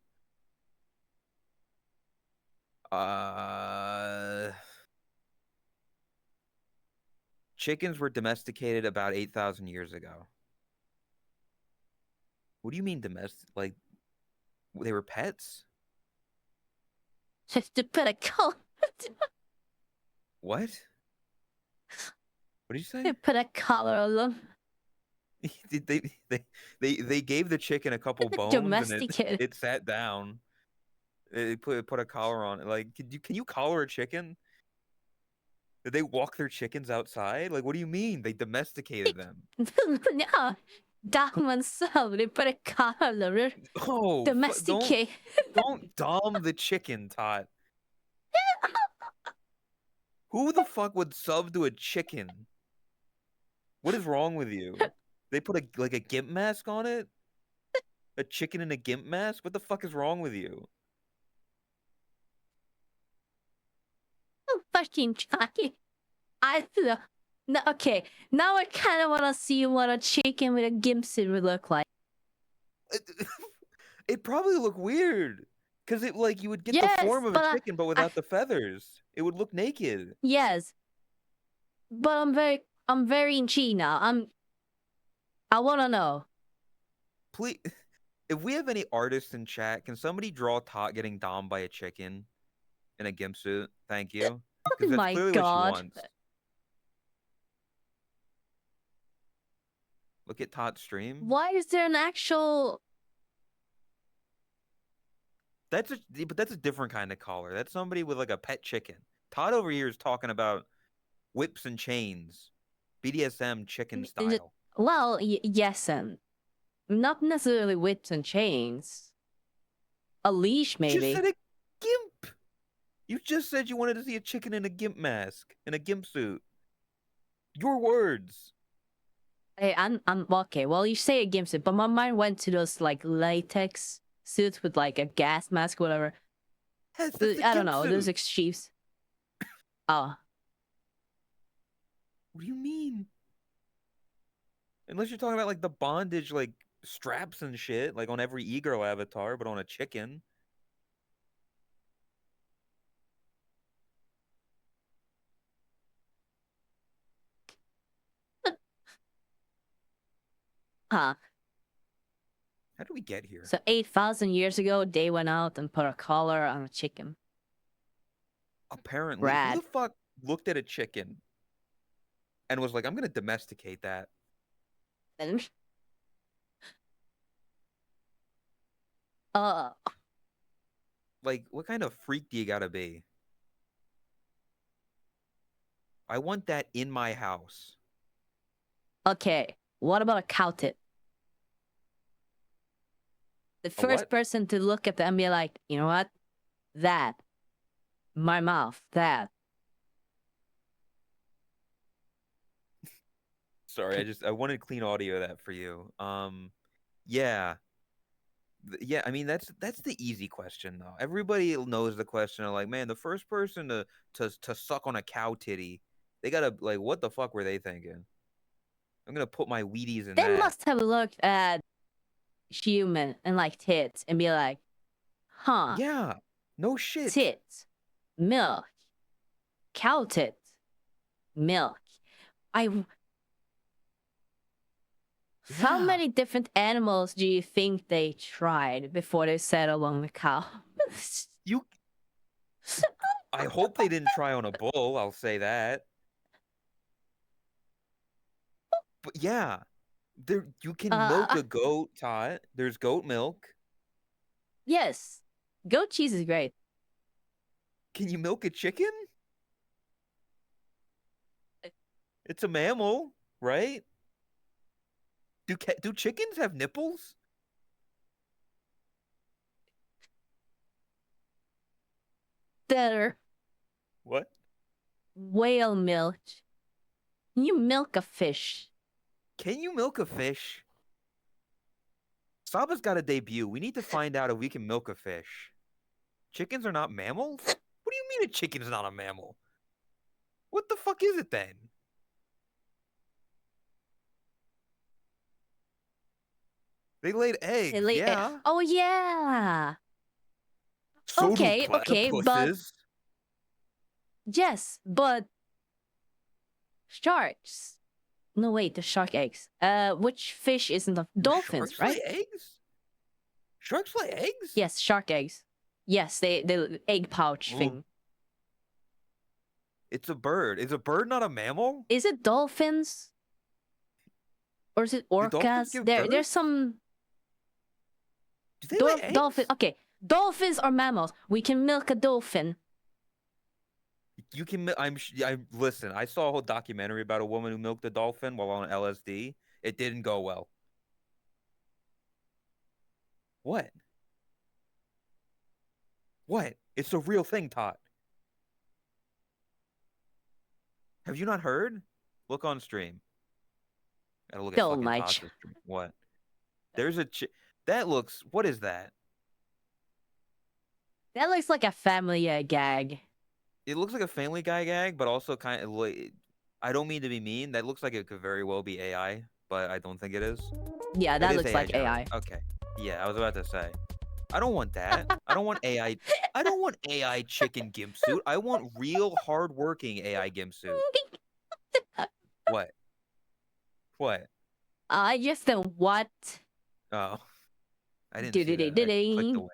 [SPEAKER 1] Chickens were domesticated about 8,000 years ago. What do you mean domestic? Like they were pets?
[SPEAKER 2] To put a color,
[SPEAKER 1] What? What did you
[SPEAKER 2] to
[SPEAKER 1] say?
[SPEAKER 2] put a collar on them.
[SPEAKER 1] Did they gave the chicken a couple bones and it
[SPEAKER 2] Domesticated.
[SPEAKER 1] it sat down. It put a collar on it. Like, can you collar a chicken? Did they walk their chickens outside? Like, what do you mean? They domesticated them.
[SPEAKER 2] No, dom and so they put a collar.
[SPEAKER 1] Oh,
[SPEAKER 2] Domesticate.
[SPEAKER 1] don't dom the chicken, Tot. Who the fuck would sub to a chicken? What is wrong with you? They put a gimp mask on it? A chicken in a gimp mask? What the fuck is wrong with you?
[SPEAKER 2] Fucking Chucky. I feel. No, okay, now I kind of want to see what a chicken with a gimp suit would look like.
[SPEAKER 1] It probably look weird. Cause it like you would get the
[SPEAKER 2] Yes,
[SPEAKER 1] form of a
[SPEAKER 2] but
[SPEAKER 1] chicken, but without the feathers. It would look naked.
[SPEAKER 2] yes, but I'm very intrigued now. I want to know.
[SPEAKER 1] Please, if we have any artists in chat, can somebody draw Tot getting domed by a chicken in a gimp suit? Thank you.
[SPEAKER 2] Oh
[SPEAKER 1] Because that's
[SPEAKER 2] my
[SPEAKER 1] clearly what she
[SPEAKER 2] god.
[SPEAKER 1] wants. Look at Tot's stream.
[SPEAKER 2] Why is there an actual?
[SPEAKER 1] But that's a different kind of collar. That's somebody with like a pet chicken. Todd over here is talking about whips and chains, BDSM chicken style.
[SPEAKER 2] Well, yes, and not necessarily whips and chains. A leash,
[SPEAKER 1] You
[SPEAKER 2] maybe.
[SPEAKER 1] just said a gimp. You just said you wanted to see a chicken in a gimp mask, in a gimp suit. Your words.
[SPEAKER 2] Hey, I'm okay. Well, you say a gimp suit, but my mind went to those like latex suits with like a gas mask, whatever.
[SPEAKER 1] Yes, that's a
[SPEAKER 2] I don't
[SPEAKER 1] gimp
[SPEAKER 2] know.
[SPEAKER 1] suit.
[SPEAKER 2] Those extremes. Oh,
[SPEAKER 1] What do you mean? Unless you're talking about like the bondage, like straps and shit, like on every e-girl avatar, but on a chicken.
[SPEAKER 2] huh.
[SPEAKER 1] How do we get here?
[SPEAKER 2] So 8,000 years ago, they went out and put a collar on a chicken.
[SPEAKER 1] Apparently,
[SPEAKER 2] Rad.
[SPEAKER 1] who the fuck looked at a chicken and was like, I'm gonna domesticate that?
[SPEAKER 2] And uh,
[SPEAKER 1] Like, what kind of freak do you gotta be? I want that in my house.
[SPEAKER 2] okay. What about a cow tit? The first
[SPEAKER 1] what?
[SPEAKER 2] person to look at them and be like, you know what? That. My mouth. That.
[SPEAKER 1] Sorry, I wanted clean audio of that for you. Yeah. Yeah, I mean that's the easy question though. Everybody knows the question of like, man, the first person to suck on a cow titty, they gotta like, what the fuck were they thinking? I'm gonna put my Wheaties in
[SPEAKER 2] They
[SPEAKER 1] that.
[SPEAKER 2] must have looked at human and like tits and be like, huh,
[SPEAKER 1] Yeah, no shit.
[SPEAKER 2] tits, milk, cow tits, milk. How
[SPEAKER 1] Yeah.
[SPEAKER 2] many different animals do you think they tried before they settled on the cow?
[SPEAKER 1] You. I hope they didn't try on a bull. I'll say that. But yeah, there you can milk a goat, Tot. There's goat milk.
[SPEAKER 2] Yes, goat cheese is great.
[SPEAKER 1] Can you milk a chicken? It's a mammal, right? Do chickens have nipples?
[SPEAKER 2] Better
[SPEAKER 1] What?
[SPEAKER 2] whale milk. Can you milk a fish?
[SPEAKER 1] Can you milk a fish? Saba's got a debut. We need to find out if we can milk a fish. Chickens are not mammals? What do you mean a chicken's not a mammal? What the fuck is it then? They laid eggs.
[SPEAKER 2] They lay egg-
[SPEAKER 1] yeah.
[SPEAKER 2] Oh yeah.
[SPEAKER 1] So
[SPEAKER 2] Okay,
[SPEAKER 1] do
[SPEAKER 2] okay, but-
[SPEAKER 1] platypuses.
[SPEAKER 2] Yes, but sharks. No wait, the shark eggs. Which fish isn't a dolphins,
[SPEAKER 1] Sharks
[SPEAKER 2] right?
[SPEAKER 1] lay eggs? Sharks lay eggs?
[SPEAKER 2] Yes, shark eggs. Yes, the egg pouch
[SPEAKER 1] Ooh.
[SPEAKER 2] thing.
[SPEAKER 1] It's a bird. Is a bird not a mammal?
[SPEAKER 2] Is it dolphins? Or is it
[SPEAKER 1] dolphins
[SPEAKER 2] orcas?
[SPEAKER 1] give
[SPEAKER 2] There's
[SPEAKER 1] birth?
[SPEAKER 2] some
[SPEAKER 1] Do they lay eggs?
[SPEAKER 2] dolphin. Okay, dolphins are mammals. We can milk a dolphin.
[SPEAKER 1] You can. Listen. I saw a whole documentary about a woman who milked a dolphin while on LSD. It didn't go well. What? What? It's a real thing, Tot. Have you not heard? Look on stream. Gotta look at
[SPEAKER 2] Don't
[SPEAKER 1] fucking
[SPEAKER 2] like.
[SPEAKER 1] Tot's stream. What? There's a that looks. What is that?
[SPEAKER 2] That looks like a family gag.
[SPEAKER 1] It looks like a Family Guy gag, but also kind of like. I don't mean to be mean. That looks like it could very well be AI, but I don't think it is.
[SPEAKER 2] Yeah, that
[SPEAKER 1] It is
[SPEAKER 2] looks like AI.
[SPEAKER 1] Okay. Yeah, I was about to say. I don't want that. I don't want AI. I don't want AI chicken gimp suit. I want real hardworking AI gimp suit. What? What?
[SPEAKER 2] I just don't what.
[SPEAKER 1] Oh, I didn't see that. I clicked away.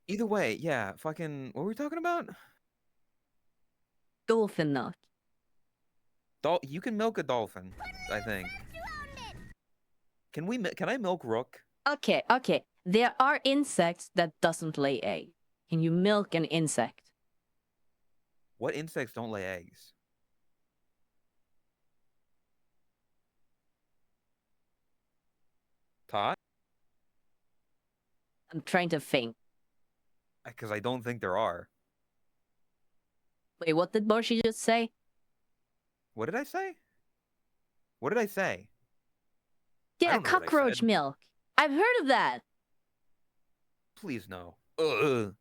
[SPEAKER 1] Either way, yeah. Fucking. What were we talking about?
[SPEAKER 2] Dolphin milk.
[SPEAKER 1] You can milk a dolphin. I think. Can I milk rook?
[SPEAKER 2] Okay, okay. There are insects that doesn't lay egg. Can you milk an insect?
[SPEAKER 1] What insects don't lay eggs? Tot?
[SPEAKER 2] I'm trying to think.
[SPEAKER 1] Because I don't think there are.
[SPEAKER 2] Wait, what did Borshi just say?
[SPEAKER 1] What did I say? What did I say?
[SPEAKER 2] Yeah,
[SPEAKER 1] don't know what I
[SPEAKER 2] cockroach
[SPEAKER 1] said.
[SPEAKER 2] milk. I've heard of that.
[SPEAKER 1] Please no. Ugh.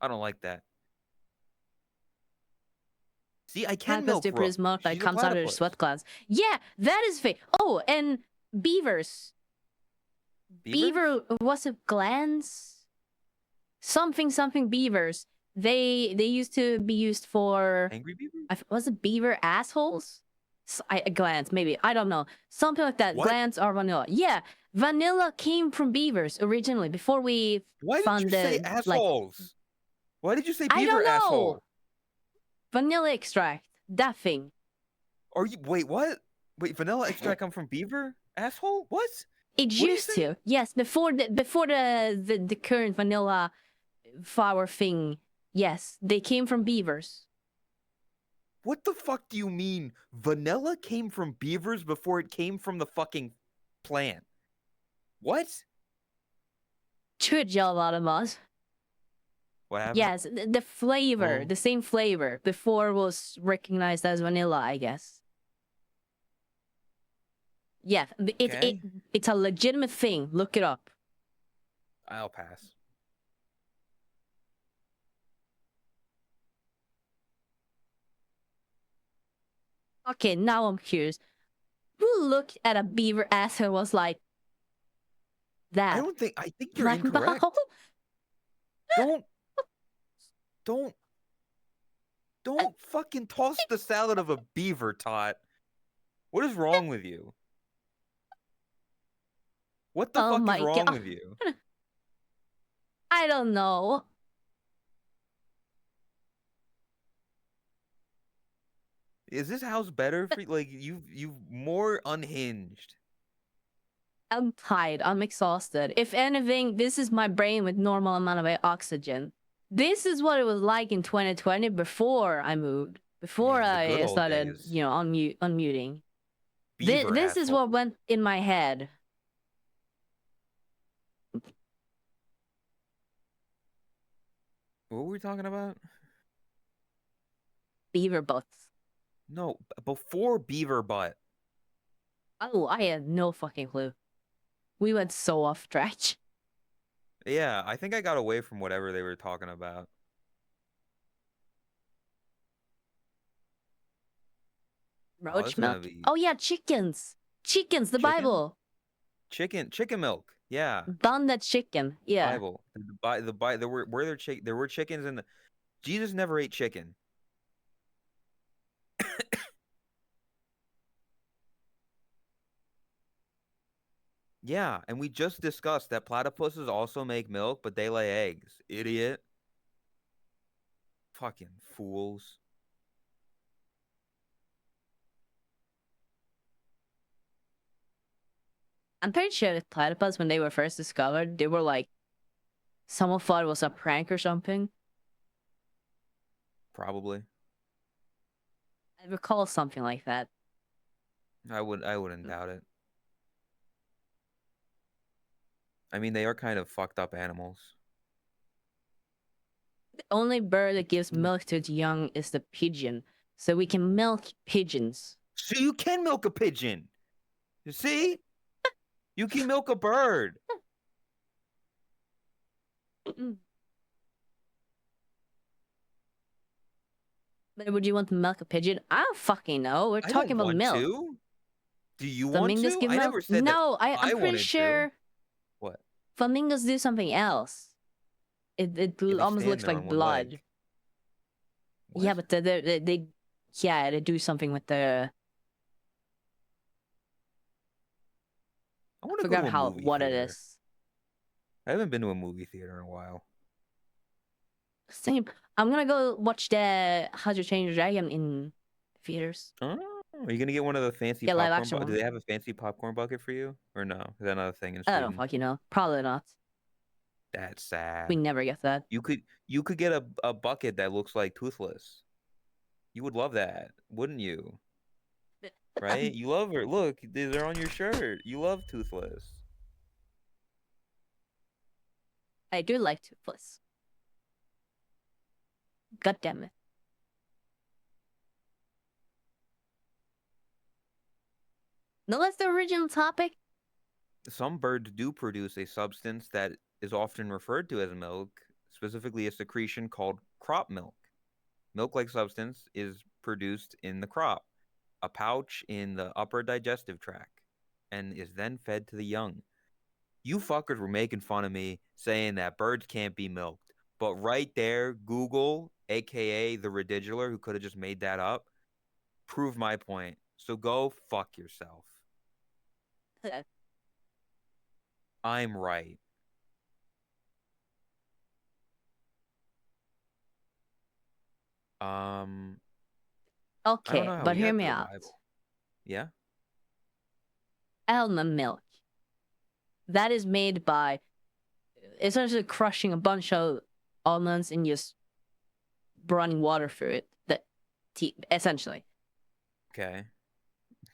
[SPEAKER 1] I don't like that. See, I can milk
[SPEAKER 2] Platypus
[SPEAKER 1] rook.
[SPEAKER 2] is milk that
[SPEAKER 1] She's a
[SPEAKER 2] comes out of their
[SPEAKER 1] platypus.
[SPEAKER 2] sweat glands. Yeah, that is fake. Oh, and beavers. Beaver was it glands? Something beavers. They used to be used for
[SPEAKER 1] Angry beaver?
[SPEAKER 2] was it beaver assholes? Glands, maybe. I don't know. Something like that.
[SPEAKER 1] What?
[SPEAKER 2] Glands are vanilla. Yeah, vanilla came from beavers originally before we
[SPEAKER 1] Why
[SPEAKER 2] found
[SPEAKER 1] did you say
[SPEAKER 2] the
[SPEAKER 1] assholes? Why did you say
[SPEAKER 2] I
[SPEAKER 1] beaver
[SPEAKER 2] don't know.
[SPEAKER 1] asshole?
[SPEAKER 2] Vanilla extract. That thing.
[SPEAKER 1] Wait, what? Wait, vanilla extract come from beaver? Asshole? What?
[SPEAKER 2] It
[SPEAKER 1] What do you
[SPEAKER 2] used
[SPEAKER 1] say?
[SPEAKER 2] to. Yes, before the current vanilla flower thing. Yes, they came from beavers.
[SPEAKER 1] What the fuck do you mean? Vanilla came from beavers before it came from the fucking plant. What?
[SPEAKER 2] Good job, Autobot.
[SPEAKER 1] What happened?
[SPEAKER 2] Yes, the flavor,
[SPEAKER 1] Oh.
[SPEAKER 2] the same flavor before was recognized as vanilla, I guess. Yeah,
[SPEAKER 1] Okay.
[SPEAKER 2] it's a legitimate thing. Look it up.
[SPEAKER 1] I'll pass.
[SPEAKER 2] Okay, now I'm curious. Who looked at a beaver ass and was like, that?
[SPEAKER 1] I think you're
[SPEAKER 2] Like,
[SPEAKER 1] incorrect. Don't fucking toss the salad of a beaver, Tot. What is wrong with you? What the
[SPEAKER 2] oh
[SPEAKER 1] fuck is
[SPEAKER 2] my
[SPEAKER 1] wrong
[SPEAKER 2] god.
[SPEAKER 1] with you?
[SPEAKER 2] I don't know.
[SPEAKER 1] Is this house better for like you've more unhinged?
[SPEAKER 2] I'm tired. I'm exhausted. If anything, this is my brain with normal amount of oxygen. This is what it was like in 2020 before I moved. Before
[SPEAKER 1] Yeah, the good
[SPEAKER 2] I
[SPEAKER 1] old
[SPEAKER 2] started,
[SPEAKER 1] days.
[SPEAKER 2] unmuting.
[SPEAKER 1] Beaver
[SPEAKER 2] This is
[SPEAKER 1] asshole.
[SPEAKER 2] what went in my head.
[SPEAKER 1] What were we talking about?
[SPEAKER 2] Beaver butts.
[SPEAKER 1] No, before beaver butt.
[SPEAKER 2] Oh, I had no fucking clue. We went so off track.
[SPEAKER 1] Yeah, I think I got away from whatever they were talking about. Oh,
[SPEAKER 2] Roach
[SPEAKER 1] that's gonna
[SPEAKER 2] milk.
[SPEAKER 1] be
[SPEAKER 2] Oh yeah, chickens. Chickens, the
[SPEAKER 1] chicken?
[SPEAKER 2] Bible.
[SPEAKER 1] Chicken milk. Yeah.
[SPEAKER 2] Done that chicken. Yeah.
[SPEAKER 1] Bible. There were chickens in the Jesus never ate chicken. Yeah, and we just discussed that platypuses also make milk, but they lay eggs. Idiot. Fucking fools.
[SPEAKER 2] I'm pretty sure the platypus, when they were first discovered, they were like, someone thought it was a prank or something.
[SPEAKER 1] Probably.
[SPEAKER 2] I recall something like that.
[SPEAKER 1] I wouldn't doubt it. I mean, they are kind of fucked up animals.
[SPEAKER 2] The only bird that gives milk to its young is the pigeon. So we can milk pigeons.
[SPEAKER 1] So you can milk a pigeon. You see? You can milk a bird.
[SPEAKER 2] But would you want to milk a pigeon? I don't fucking know. We're
[SPEAKER 1] I
[SPEAKER 2] talking
[SPEAKER 1] don't
[SPEAKER 2] about
[SPEAKER 1] want
[SPEAKER 2] milk.
[SPEAKER 1] to. Do you want
[SPEAKER 2] Flamingos
[SPEAKER 1] to?
[SPEAKER 2] give
[SPEAKER 1] I
[SPEAKER 2] milk?
[SPEAKER 1] never said that
[SPEAKER 2] No, I'm
[SPEAKER 1] I
[SPEAKER 2] pretty
[SPEAKER 1] wanted to.
[SPEAKER 2] sure
[SPEAKER 1] What?
[SPEAKER 2] flamingos do something else. It
[SPEAKER 1] Yeah, they
[SPEAKER 2] almost
[SPEAKER 1] stand
[SPEAKER 2] looks
[SPEAKER 1] there
[SPEAKER 2] like
[SPEAKER 1] on one
[SPEAKER 2] blood.
[SPEAKER 1] leg.
[SPEAKER 2] Yeah,
[SPEAKER 1] What?
[SPEAKER 2] but they do something with the.
[SPEAKER 1] I
[SPEAKER 2] I
[SPEAKER 1] want to go
[SPEAKER 2] forgot
[SPEAKER 1] to a movie
[SPEAKER 2] what it
[SPEAKER 1] theater.
[SPEAKER 2] is.
[SPEAKER 1] I haven't been to a movie theater in a while.
[SPEAKER 2] Same. I'm gonna go watch the How to Train Your Dragon in theaters.
[SPEAKER 1] Oh, are you gonna get one of the fancy
[SPEAKER 2] Yeah, live
[SPEAKER 1] popcorn
[SPEAKER 2] action
[SPEAKER 1] buckets? Do
[SPEAKER 2] one.
[SPEAKER 1] they have a fancy popcorn bucket for you? Or no? Is that not a thing in
[SPEAKER 2] I don't
[SPEAKER 1] Sweden?
[SPEAKER 2] fucking know. Probably not.
[SPEAKER 1] That's
[SPEAKER 2] We
[SPEAKER 1] sad.
[SPEAKER 2] never get that.
[SPEAKER 1] You could get a bucket that looks like Toothless. You would love that, wouldn't you? Right? You love her. Look, they're on your shirt. You love Toothless.
[SPEAKER 2] I do like Toothless. God damn it. No, that's the original topic.
[SPEAKER 1] Some birds do produce a substance that is often referred to as milk, specifically a secretion called crop milk. Milk-like substance is produced in the crop, a pouch in the upper digestive tract, and is then fed to the young. You fuckers were making fun of me saying that birds can't be milked. But right there, Google, aka the Redigiler, who could have just made that up, proved my point. So go fuck yourself. I'm right. I don't
[SPEAKER 2] Okay,
[SPEAKER 1] know how
[SPEAKER 2] but
[SPEAKER 1] we
[SPEAKER 2] hear
[SPEAKER 1] got
[SPEAKER 2] me
[SPEAKER 1] to the
[SPEAKER 2] out.
[SPEAKER 1] Bible. Yeah?
[SPEAKER 2] Almond milk. That is made by essentially crushing a bunch of almonds and just running water through it. Essentially.
[SPEAKER 1] Okay.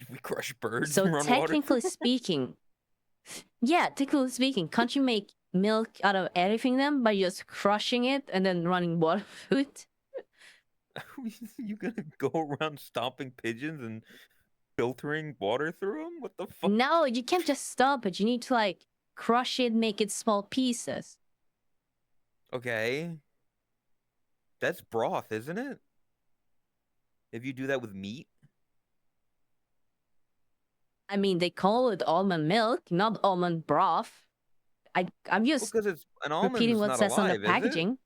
[SPEAKER 1] We crush birds
[SPEAKER 2] So
[SPEAKER 1] and run water.
[SPEAKER 2] technically speaking, yeah, technically speaking, can't you make milk out of anything then by just crushing it and then running water through it?
[SPEAKER 1] You gonna go around stomping pigeons and filtering water through them? What the fuck?
[SPEAKER 2] No, you can't just stomp it. You need to like crush it, make it small pieces.
[SPEAKER 1] Okay. That's broth, isn't it? If you do that with meat?
[SPEAKER 2] I mean, they call it almond milk, not almond broth. I'm
[SPEAKER 1] Well,
[SPEAKER 2] just
[SPEAKER 1] because it's an
[SPEAKER 2] repeating
[SPEAKER 1] almond's
[SPEAKER 2] what
[SPEAKER 1] not
[SPEAKER 2] says on the
[SPEAKER 1] alive, is it?
[SPEAKER 2] packaging.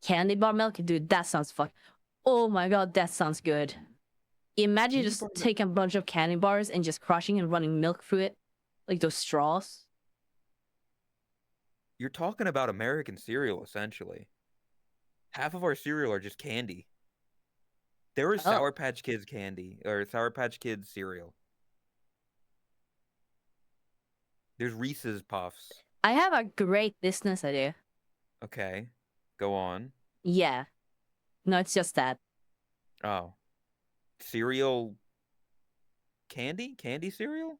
[SPEAKER 2] Candy bar milk, dude, that sounds fuck. Oh my god, that sounds good. Imagine
[SPEAKER 1] Candy
[SPEAKER 2] just
[SPEAKER 1] bar milk.
[SPEAKER 2] taking a bunch of candy bars and just crushing and running milk through it, like those straws.
[SPEAKER 1] You're talking about American cereal, essentially. Half of our cereal are just candy. There is
[SPEAKER 2] Oh.
[SPEAKER 1] Sour Patch Kids candy, or Sour Patch Kids cereal. There's Reese's Puffs.
[SPEAKER 2] I have a great business idea.
[SPEAKER 1] Okay. Go on.
[SPEAKER 2] Yeah. No, it's just that.
[SPEAKER 1] Oh. Cereal candy? Candy cereal?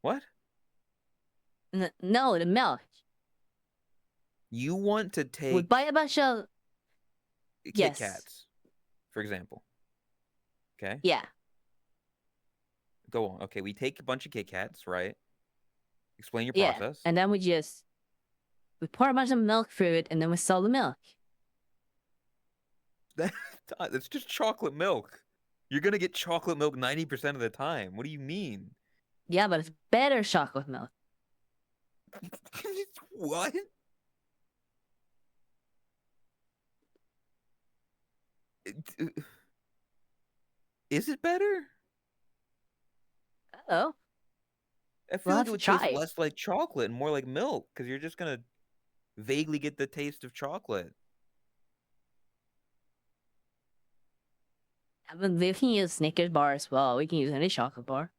[SPEAKER 1] What?
[SPEAKER 2] No, the milk.
[SPEAKER 1] You want to
[SPEAKER 2] We
[SPEAKER 1] take
[SPEAKER 2] buy a bunch of.
[SPEAKER 1] Kit
[SPEAKER 2] Yes.
[SPEAKER 1] Kats, for example. Okay?
[SPEAKER 2] Yeah.
[SPEAKER 1] Go on. Okay, we take a bunch of Kit Kats, right? Explain your
[SPEAKER 2] Yeah.
[SPEAKER 1] process.
[SPEAKER 2] And then we pour a bunch of milk through it and then we sell the milk.
[SPEAKER 1] That's just chocolate milk. You're gonna get chocolate milk 90% of the time. What do you mean?
[SPEAKER 2] Yeah, but it's better chocolate milk.
[SPEAKER 1] What? Is it better?
[SPEAKER 2] Oh.
[SPEAKER 1] I feel
[SPEAKER 2] We'll
[SPEAKER 1] like
[SPEAKER 2] have
[SPEAKER 1] it would
[SPEAKER 2] to
[SPEAKER 1] taste
[SPEAKER 2] try.
[SPEAKER 1] less like chocolate and more like milk because you're just gonna vaguely get the taste of chocolate.
[SPEAKER 2] But we can use Snickers bar as well. We can use any chocolate bar.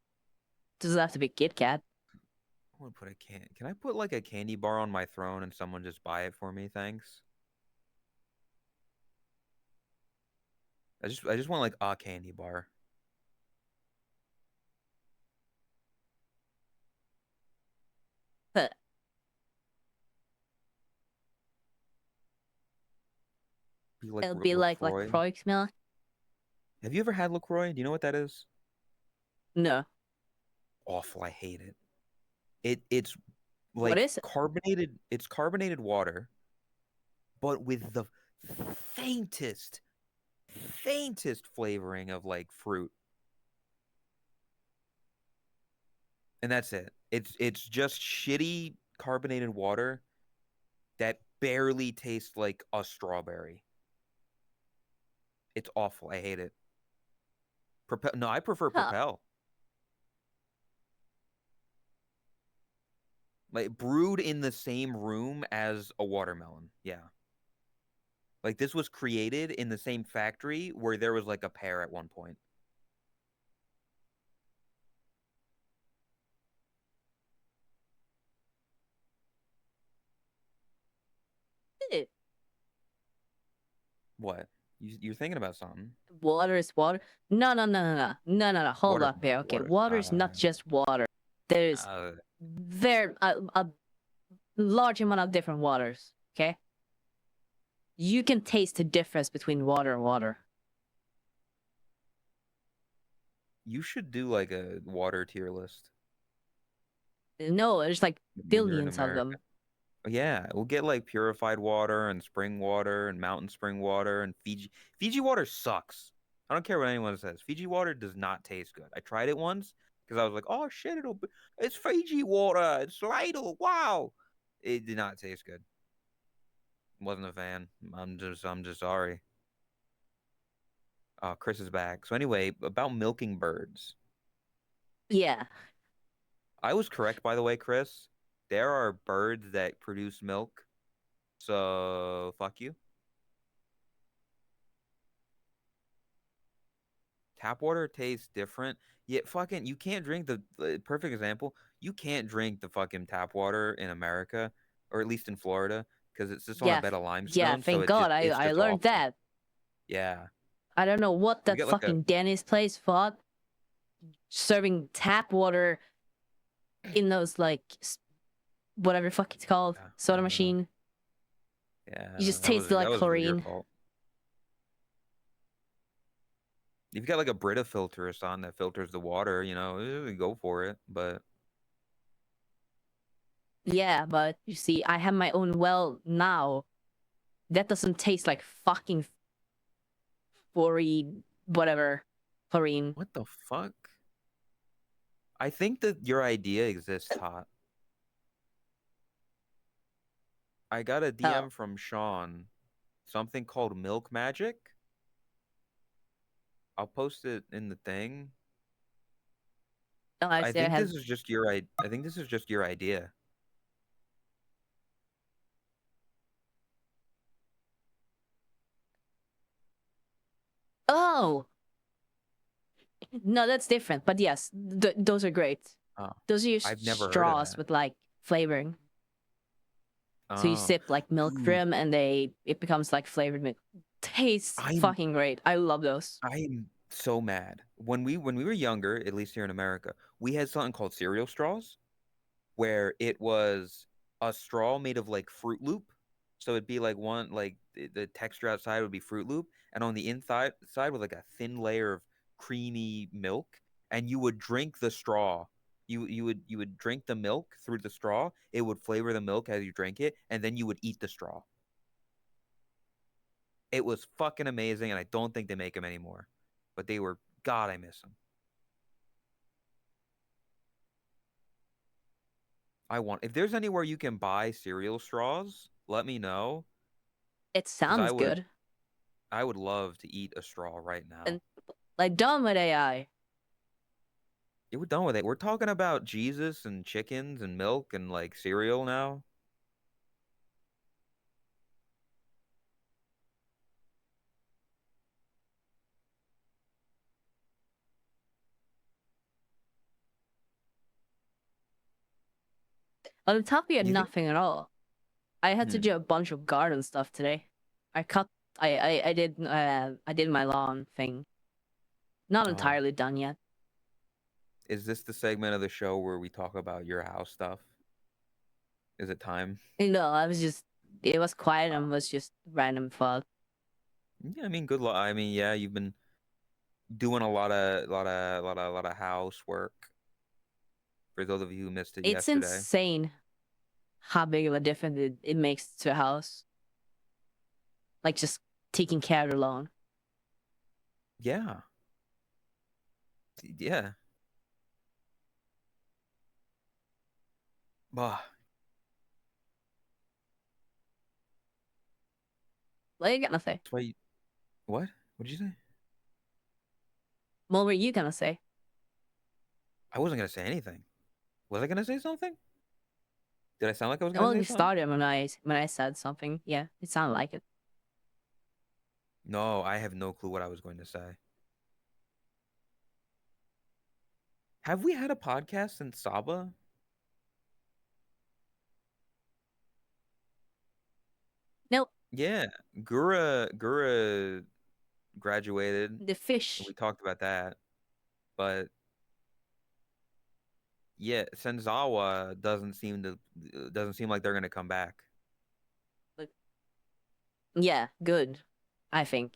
[SPEAKER 2] Doesn't have to be Kit Kat.
[SPEAKER 1] I want to put a Can I put like a candy bar on my throne and someone just buy it for me? Thanks. I just want like a candy bar.
[SPEAKER 2] Huh. It'll be like
[SPEAKER 1] LaCroix.
[SPEAKER 2] LaCroix milk.
[SPEAKER 1] Have you ever had LaCroix? Do you know what that is?
[SPEAKER 2] No.
[SPEAKER 1] Awful. I hate it. It's
[SPEAKER 2] What
[SPEAKER 1] like
[SPEAKER 2] is it?
[SPEAKER 1] carbonated. It's carbonated water, but with the faintest, faintest flavoring of like fruit. And that's it. It's just shitty carbonated water that barely tastes like a strawberry. It's awful. I hate it. No, I prefer
[SPEAKER 2] Huh.
[SPEAKER 1] Propel. Like brewed in the same room as a watermelon. Yeah. Like this was created in the same factory where there was like a pear at one point.
[SPEAKER 2] Eh,
[SPEAKER 1] What? You're thinking about something?
[SPEAKER 2] Water is water. No. Hold
[SPEAKER 1] Water-
[SPEAKER 2] up here. Okay,
[SPEAKER 1] water-
[SPEAKER 2] water is not just water. There's very a large amount of different waters. Okay. You can taste the difference between water and water.
[SPEAKER 1] You should do like a water tier list.
[SPEAKER 2] No, there's like
[SPEAKER 1] when you're in
[SPEAKER 2] billions of
[SPEAKER 1] America.
[SPEAKER 2] them.
[SPEAKER 1] Yeah, we'll get like purified water and spring water and mountain spring water and Fiji water sucks. I don't care what anyone says. Fiji water does not taste good. I tried it once because I was like, "Oh shit, it's Fiji water. It's ladle. Wow." It did not taste good. Wasn't a fan. I'm just sorry. Chris is back. So anyway, about milking birds.
[SPEAKER 2] Yeah.
[SPEAKER 1] I was correct, by the way, Chris. There are birds that produce milk. So, fuck you. Tap water tastes different. Yet, fucking, you can't drink the perfect example. You can't drink the fucking tap water in America, or at least in Florida, because it's just on a bed of limestone.
[SPEAKER 2] Yeah,
[SPEAKER 1] so
[SPEAKER 2] thank
[SPEAKER 1] it's
[SPEAKER 2] God.
[SPEAKER 1] it's
[SPEAKER 2] I
[SPEAKER 1] just
[SPEAKER 2] learned
[SPEAKER 1] awful.
[SPEAKER 2] that.
[SPEAKER 1] Yeah.
[SPEAKER 2] I don't know what
[SPEAKER 1] You
[SPEAKER 2] that
[SPEAKER 1] get like
[SPEAKER 2] fucking Denny's place thought. Serving tap water in those like whatever the fuck it's called,
[SPEAKER 1] Yeah, I
[SPEAKER 2] soda
[SPEAKER 1] don't know.
[SPEAKER 2] machine.
[SPEAKER 1] Yeah.
[SPEAKER 2] You just
[SPEAKER 1] that
[SPEAKER 2] taste
[SPEAKER 1] was-
[SPEAKER 2] like
[SPEAKER 1] that was your
[SPEAKER 2] chlorine.
[SPEAKER 1] fault. If you got like a Brita filter or something that filters the water, go for it. But
[SPEAKER 2] Yeah, but you see, I have my own well now. That doesn't taste like fucking fluorine, whatever, chlorine.
[SPEAKER 1] what the fuck? I think that your idea exists, Hot. I got a
[SPEAKER 2] Oh,
[SPEAKER 1] DM from Sean, something called Milk Magic. I'll post it in the thing.
[SPEAKER 2] oh, I
[SPEAKER 1] I
[SPEAKER 2] see. I
[SPEAKER 1] think
[SPEAKER 2] have.
[SPEAKER 1] this is just your I think this is just your idea.
[SPEAKER 2] Oh, no, that's different. But yes, those are great.
[SPEAKER 1] Oh,
[SPEAKER 2] Those are your
[SPEAKER 1] I've never heard of
[SPEAKER 2] straws
[SPEAKER 1] that.
[SPEAKER 2] with like flavoring. So you
[SPEAKER 1] Oh,
[SPEAKER 2] sip like milk
[SPEAKER 1] dude,
[SPEAKER 2] rim, and it becomes like flavored milk. Tastes
[SPEAKER 1] I'm
[SPEAKER 2] fucking great. I love those.
[SPEAKER 1] I'm so mad. When we were younger, at least here in America, we had something called cereal straws, where it was a straw made of like Fruit Loop. So it'd be like one like the texture outside would be Fruit Loop, and on the inside side was like a thin layer of creamy milk, and you would drink the straw. You would drink the milk through the straw. It would flavor the milk as you drink it, and then you would eat the straw. It was fucking amazing, and I don't think they make them anymore. But they were, God, I miss them. If there's anywhere you can buy cereal straws, let me know,
[SPEAKER 2] It
[SPEAKER 1] because I
[SPEAKER 2] sounds
[SPEAKER 1] would
[SPEAKER 2] good.
[SPEAKER 1] I would love to eat a straw right now.
[SPEAKER 2] And like done with AI.
[SPEAKER 1] Yeah, we're done with it. We're talking about Jesus and chickens and milk and like cereal now.
[SPEAKER 2] On the topic of
[SPEAKER 1] You think?
[SPEAKER 2] nothing at all, I had to
[SPEAKER 1] Hmm.
[SPEAKER 2] do a bunch of garden stuff today. I cut. I did my lawn thing. Not
[SPEAKER 1] Oh,
[SPEAKER 2] entirely done yet.
[SPEAKER 1] is this the segment of the show where we talk about your house stuff? Is it time?
[SPEAKER 2] No, I was just. It was quiet and was just random thought.
[SPEAKER 1] Yeah, I mean, good luck. I mean, yeah, you've been doing a lot of housework. For those of you who missed it
[SPEAKER 2] It's
[SPEAKER 1] yesterday.
[SPEAKER 2] insane how big of a difference it makes to a house. Like just taking care of the lawn.
[SPEAKER 1] Yeah. Yeah. Bah.
[SPEAKER 2] What are you gonna say?
[SPEAKER 1] That's why what? What did you say?
[SPEAKER 2] What were you gonna say?
[SPEAKER 1] I wasn't gonna say anything. Was I gonna say something? Did I sound like I was gonna
[SPEAKER 2] Well,
[SPEAKER 1] say
[SPEAKER 2] you
[SPEAKER 1] something?
[SPEAKER 2] started when I said something. Yeah, it sounded like it.
[SPEAKER 1] No, I have no clue what I was going to say. Have we had a podcast since Saba?
[SPEAKER 2] No,
[SPEAKER 1] Yeah. Gura graduated.
[SPEAKER 2] the fish.
[SPEAKER 1] We talked about that. But yeah, Senzawa doesn't seem like they're gonna come back.
[SPEAKER 2] Yeah, good. I think.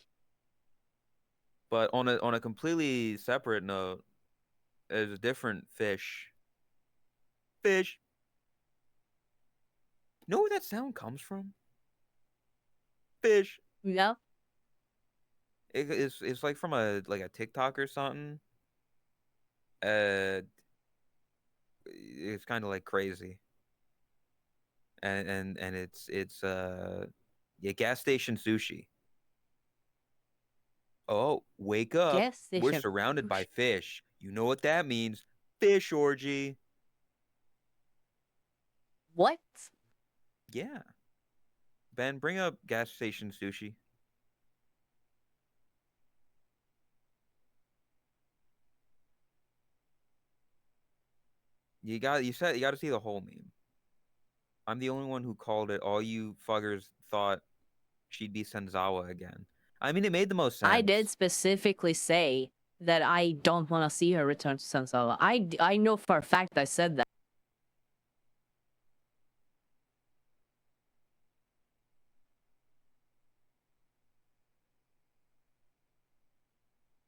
[SPEAKER 1] But on a completely separate note, there's a different fish. Fish. You know where that sound comes from? Fish.
[SPEAKER 2] Yeah.
[SPEAKER 1] It's like from a TikTok or something. Uh, it's kind of like crazy, and it's yeah, gas station sushi. Oh, wake up!
[SPEAKER 2] Gas
[SPEAKER 1] We're
[SPEAKER 2] station.
[SPEAKER 1] surrounded by fish. You know what that means? Fish orgy.
[SPEAKER 2] What?
[SPEAKER 1] Yeah, Ben, bring up gas station sushi. You got to see the whole meme. I'm the only one who called it. All you fuckers thought she'd be Senzawa again. I mean, it made the most
[SPEAKER 2] I did
[SPEAKER 1] sense.
[SPEAKER 2] specifically say that I don't want to see her return to Sansawa. I know for a fact I said that.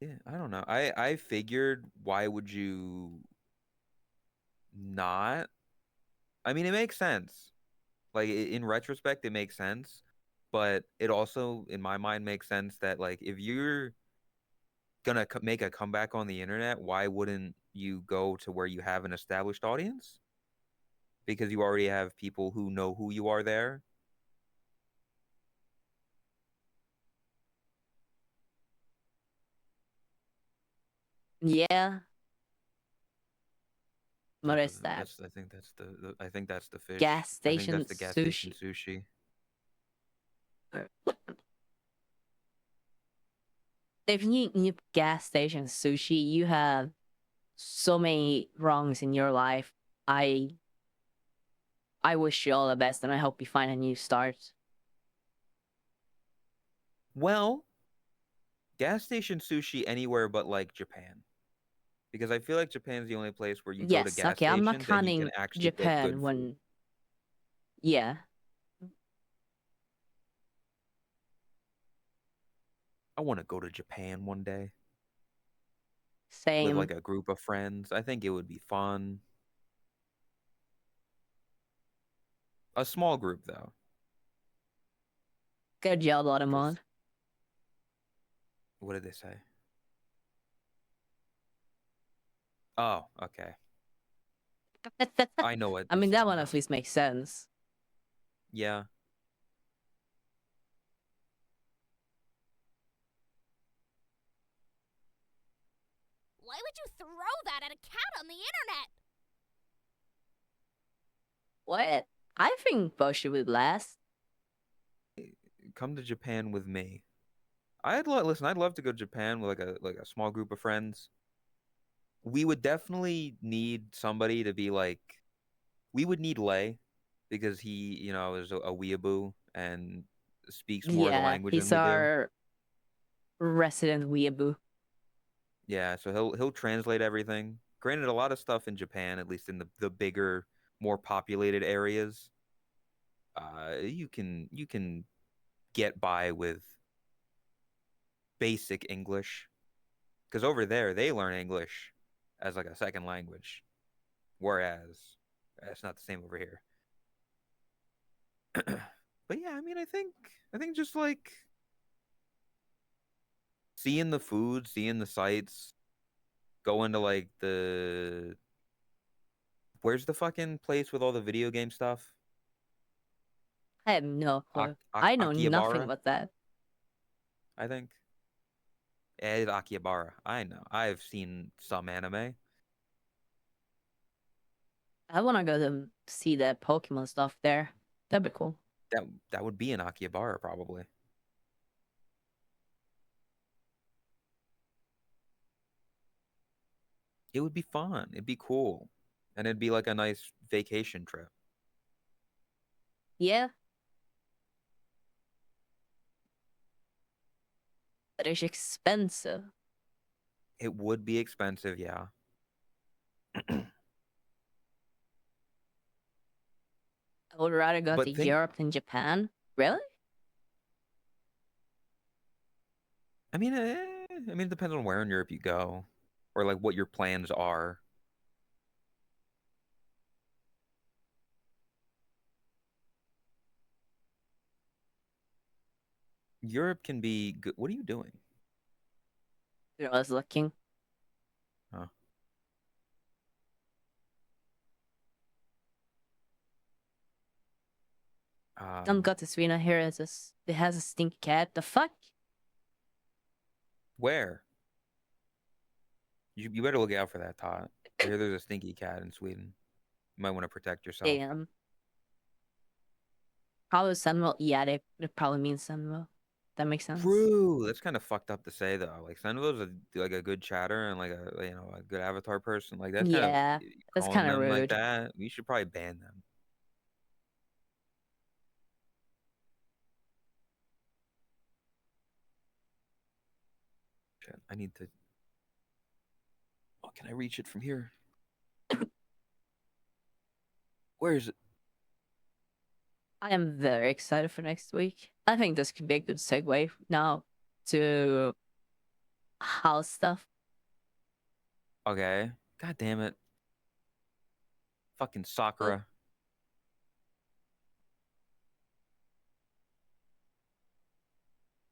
[SPEAKER 1] Yeah, I don't know. I figured why would you not? I mean, it makes sense. Like in retrospect, it makes sense, but it also, in my mind, makes sense that like if you're gonna make a comeback on the internet, why wouldn't you go to where you have an established audience? Because you already have people who know who you are there.
[SPEAKER 2] Yeah,
[SPEAKER 1] Is
[SPEAKER 2] what
[SPEAKER 1] that the
[SPEAKER 2] is that?
[SPEAKER 1] that's I think that's I think that's the fish.
[SPEAKER 2] Gas
[SPEAKER 1] I think
[SPEAKER 2] station
[SPEAKER 1] that's the gas station
[SPEAKER 2] sushi.
[SPEAKER 1] sushi.
[SPEAKER 2] If you eat gas station sushi, you have so many wrongs in your life. I I wish you all the best, and I hope you find a new start.
[SPEAKER 1] Well, gas station sushi anywhere but like Japan. Because I feel like Japan's the only place where you go to
[SPEAKER 2] Yes,
[SPEAKER 1] gas
[SPEAKER 2] okay, I'm not
[SPEAKER 1] stations and you can
[SPEAKER 2] counting
[SPEAKER 1] actually get
[SPEAKER 2] Japan
[SPEAKER 1] good food.
[SPEAKER 2] when, yeah,
[SPEAKER 1] I want to go to Japan one day with like
[SPEAKER 2] same.
[SPEAKER 1] a group of friends. I think it would be fun. A small group though,
[SPEAKER 2] Good job,
[SPEAKER 1] because
[SPEAKER 2] Automon.
[SPEAKER 1] what did they say? Oh, okay. I know what
[SPEAKER 2] I
[SPEAKER 1] they
[SPEAKER 2] mean,
[SPEAKER 1] said
[SPEAKER 2] that one
[SPEAKER 1] now.
[SPEAKER 2] at least makes sense.
[SPEAKER 1] Yeah.
[SPEAKER 3] Why would you throw that at a cat on the internet?
[SPEAKER 2] What? I think Boshi would last.
[SPEAKER 1] Come to Japan with me. listen. I'd love to go to Japan with like a small group of friends. We would definitely need somebody to be like. We would need Lei because he, is a weeaboo and speaks more of the
[SPEAKER 2] Yeah,
[SPEAKER 1] language than
[SPEAKER 2] he's
[SPEAKER 1] we do.
[SPEAKER 2] our resident weeaboo.
[SPEAKER 1] Yeah, so he'll translate everything. Granted, a lot of stuff in Japan, at least in the bigger, more populated areas, you can get by with basic English. Because over there, they learn English as like a second language, whereas it's not the same over here. But yeah, I mean, I think just like seeing the food, seeing the sights, going to like where's the fucking place with all the video game stuff?
[SPEAKER 2] I have no clue.
[SPEAKER 1] Ak
[SPEAKER 2] I know nothing
[SPEAKER 1] Akihabara,
[SPEAKER 2] about that.
[SPEAKER 1] I think. It's Akihabara. I know. I've seen some anime.
[SPEAKER 2] I want to go to see the Pokemon stuff there. That'd be cool.
[SPEAKER 1] That would be in Akihabara probably. It would be fun. It'd be cool. And it'd be like a nice vacation trip.
[SPEAKER 2] Yeah, but it's expensive.
[SPEAKER 1] It would be expensive, yeah.
[SPEAKER 2] I would rather go to
[SPEAKER 1] But think,
[SPEAKER 2] Europe than Japan. Really?
[SPEAKER 1] it depends on where in Europe you go or like what your plans are. Europe can be good. What are you doing?
[SPEAKER 2] I was looking.
[SPEAKER 1] Huh.
[SPEAKER 2] Don't go to Sweden. Here is this. It has a stinky cat. The fuck?
[SPEAKER 1] Where? You better look out for that, Todd. I hear there's a stinky cat in Sweden. You might want to protect yourself.
[SPEAKER 2] Damn. Probably Sunwell. Yeah, they probably mean Sunwell. That makes sense.
[SPEAKER 1] True. That's kind of fucked up to say though. Like Senvo's like a good chatter and like a good avatar person. Like that's kind of
[SPEAKER 2] Yeah, that's
[SPEAKER 1] calling
[SPEAKER 2] kind of
[SPEAKER 1] them like
[SPEAKER 2] rude.
[SPEAKER 1] that. We should probably ban them. Shit, I need to. Oh, can I reach it from here? Where is it?
[SPEAKER 2] I am very excited for next week. I think this could be a good segue now to house stuff.
[SPEAKER 1] Okay. God damn it. Fucking Sakura.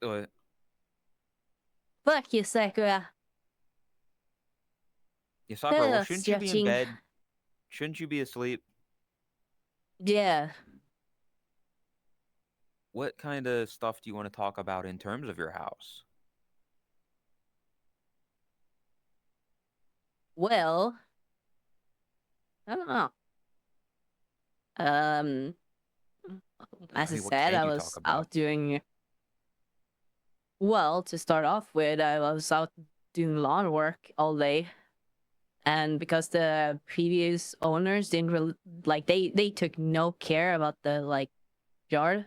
[SPEAKER 1] What?
[SPEAKER 2] Fuck you, Sakura.
[SPEAKER 1] Yeah, Sakura, well,
[SPEAKER 2] Ugh,
[SPEAKER 1] shouldn't you be in
[SPEAKER 2] stretching.
[SPEAKER 1] bed? Shouldn't you be asleep?
[SPEAKER 2] Yeah.
[SPEAKER 1] What kind of stuff do you want to talk about in terms of your house?
[SPEAKER 2] Well, I don't know. Um, as
[SPEAKER 1] I
[SPEAKER 2] I
[SPEAKER 1] mean, what
[SPEAKER 2] said,
[SPEAKER 1] can
[SPEAKER 2] I
[SPEAKER 1] you talk
[SPEAKER 2] was
[SPEAKER 1] about?
[SPEAKER 2] out doing well. To start off with, I was out doing lawn work all day, and because the previous owners didn't really like, they took no care about the like yard,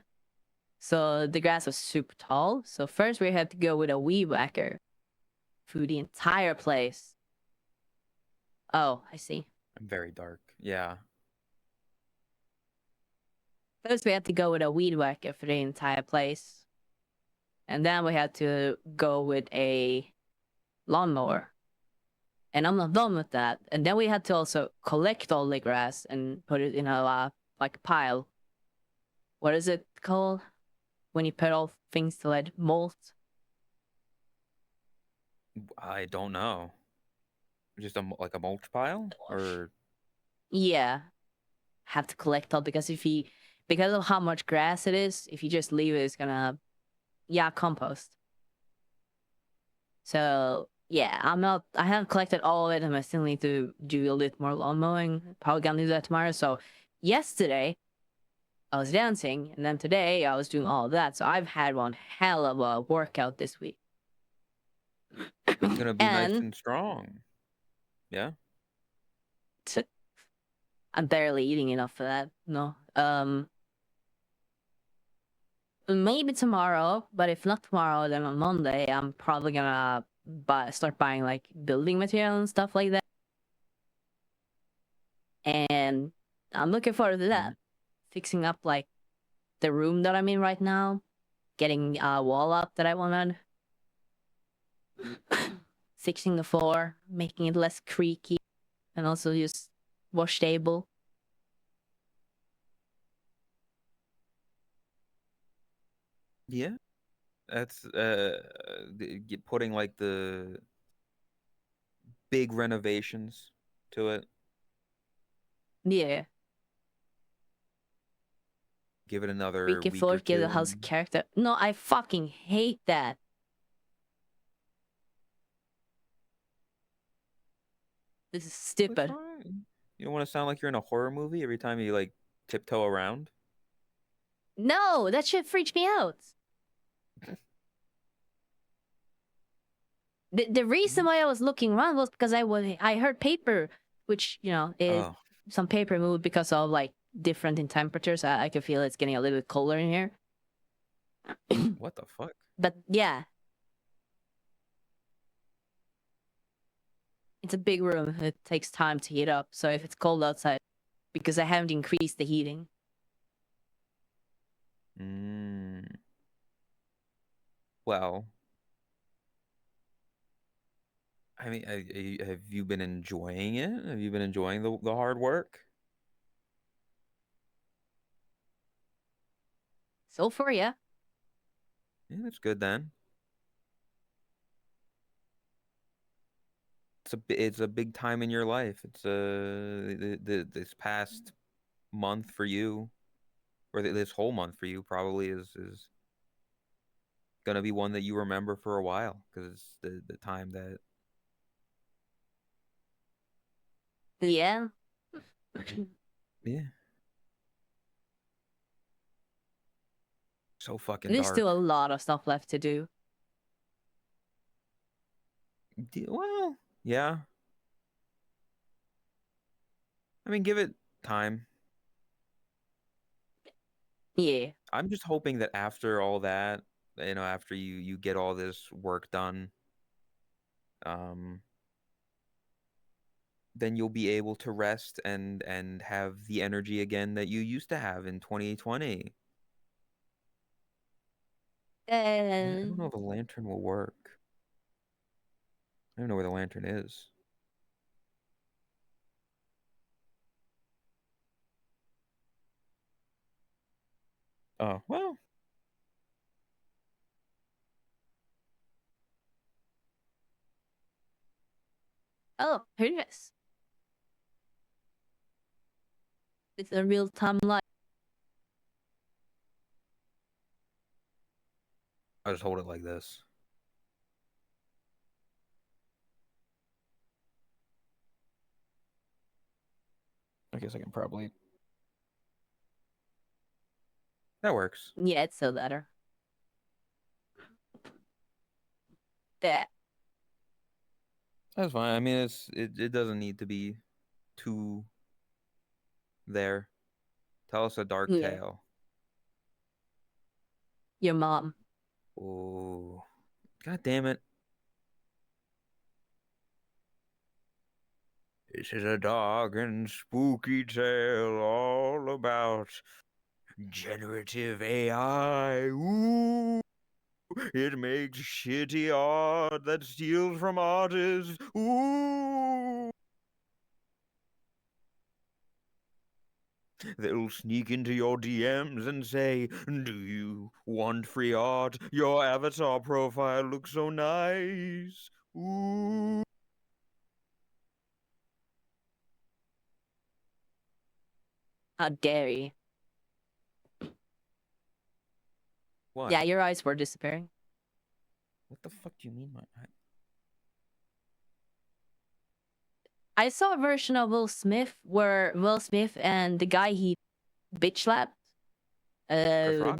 [SPEAKER 2] so the grass was super tall. So first we had to go with a weed whacker through the entire place. Oh, I see.
[SPEAKER 1] Very dark. Yeah.
[SPEAKER 2] First we had to go with a weed whacker for the entire place, and then we had to go with a lawnmower. And I'm not done with that. And then we had to also collect all the grass and put it in a like pile. What is it called when you put all things to let molt?
[SPEAKER 1] I don't know. Just like a mulch pile? Or
[SPEAKER 2] Yeah, have to collect all because because of how much grass it is, if you just leave it, it's gonna compost. So yeah, I haven't collected all of it, and I still need to do a little more lawn mowing. Probably gonna do that tomorrow. So yesterday I was dancing, and then today I was doing all of that. So I've had one hell of a workout this week.
[SPEAKER 1] it's gonna be nice
[SPEAKER 2] And
[SPEAKER 1] and strong. Yeah.
[SPEAKER 2] I'm barely eating enough for that. No. Maybe tomorrow, but if not tomorrow, then on Monday I'm probably gonna start buying like building material and stuff like that. And I'm looking forward to that. Fixing up like the room that I'm in right now, getting a wall up that I wanted, fixing the floor, making it less creaky, and also just wash table.
[SPEAKER 1] Yeah. That's putting like the big renovations to it.
[SPEAKER 2] Yeah,
[SPEAKER 1] Give it another
[SPEAKER 2] creaky
[SPEAKER 1] week
[SPEAKER 2] floor,
[SPEAKER 1] or
[SPEAKER 2] give the
[SPEAKER 1] two
[SPEAKER 2] house
[SPEAKER 1] and
[SPEAKER 2] character. No, I fucking hate that. This is
[SPEAKER 1] it's
[SPEAKER 2] stupid.
[SPEAKER 1] fine. You don't want to sound like you're in a horror movie every time you like tiptoe around.
[SPEAKER 2] No, that shit freaks me out. The reason why I was looking around was because I heard paper, which is
[SPEAKER 1] Oh,
[SPEAKER 2] some paper moved because of like different in temperatures. I could feel it's getting a little bit colder in here.
[SPEAKER 1] what the fuck?
[SPEAKER 2] But yeah, it's a big room. It takes time to heat up. So if it's cold outside, because I haven't increased the heating.
[SPEAKER 1] Mm. Well, I mean, have you been enjoying it? Have you been enjoying the hard work?
[SPEAKER 2] So far, yeah.
[SPEAKER 1] Yeah, that's good then. It's a big time in your life. It's this past month for you, or this whole month for you, probably is gonna be one that you remember for a while because it's the time that
[SPEAKER 2] Yeah.
[SPEAKER 1] yeah, so fucking
[SPEAKER 2] There's still a
[SPEAKER 1] dark.
[SPEAKER 2] lot of stuff left to do.
[SPEAKER 1] Well, yeah. I mean, give it time.
[SPEAKER 2] Yeah.
[SPEAKER 1] I'm just hoping that after all that, after you get all this work done, um, then you'll be able to rest and have the energy again that you used to have in 2020. I don't know
[SPEAKER 2] Uh,
[SPEAKER 1] if a lantern will work. I don't know where the lantern is. Oh, well.
[SPEAKER 2] Oh, here it is. It's a real-time light.
[SPEAKER 1] I'll just hold it like this. I guess I can probably... That works.
[SPEAKER 2] Yeah, it's still better. There.
[SPEAKER 1] That's fine. I mean, it doesn't need to be too there. Tell us a dark
[SPEAKER 2] Yeah.
[SPEAKER 1] tale.
[SPEAKER 2] Your mom.
[SPEAKER 1] Oh, God damn it. This is a dark and spooky tale all about generative AI. Ooh, it makes shitty art that steals from artists. Ooh. They'll sneak into your DMs and say, "Do you want free art? Your avatar profile looks so nice." Ooh.
[SPEAKER 2] How dare you?
[SPEAKER 1] What?
[SPEAKER 2] Yeah, your eyes were disappearing.
[SPEAKER 1] What the fuck do you mean,
[SPEAKER 2] I saw a version of Will Smith where Will Smith and the guy he bitch slapped,
[SPEAKER 1] Rock?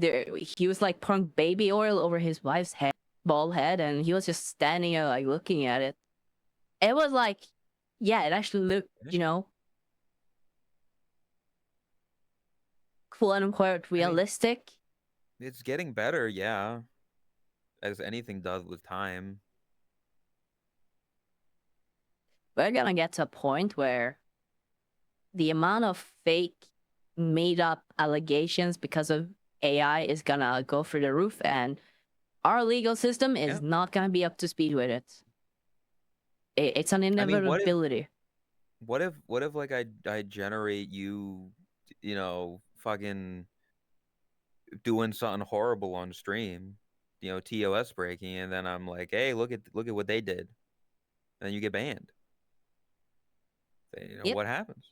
[SPEAKER 2] he was like pouring baby oil over his wife's head, bald head, and he was just standing there like looking at it. It was like, yeah, it actually looked, quote unquote realistic.
[SPEAKER 1] It's getting better, yeah. As anything does with time.
[SPEAKER 2] We're gonna get to a point where the amount of fake, made up allegations because of AI is gonna go through the roof, and our legal system is not gonna be up to speed with it. It's an inevitability.
[SPEAKER 1] What if like I generate you, fucking doing something horrible on stream, TOS breaking, and then I'm like, hey, look at what they did, and then you get banned.
[SPEAKER 2] Yep.
[SPEAKER 1] What happens?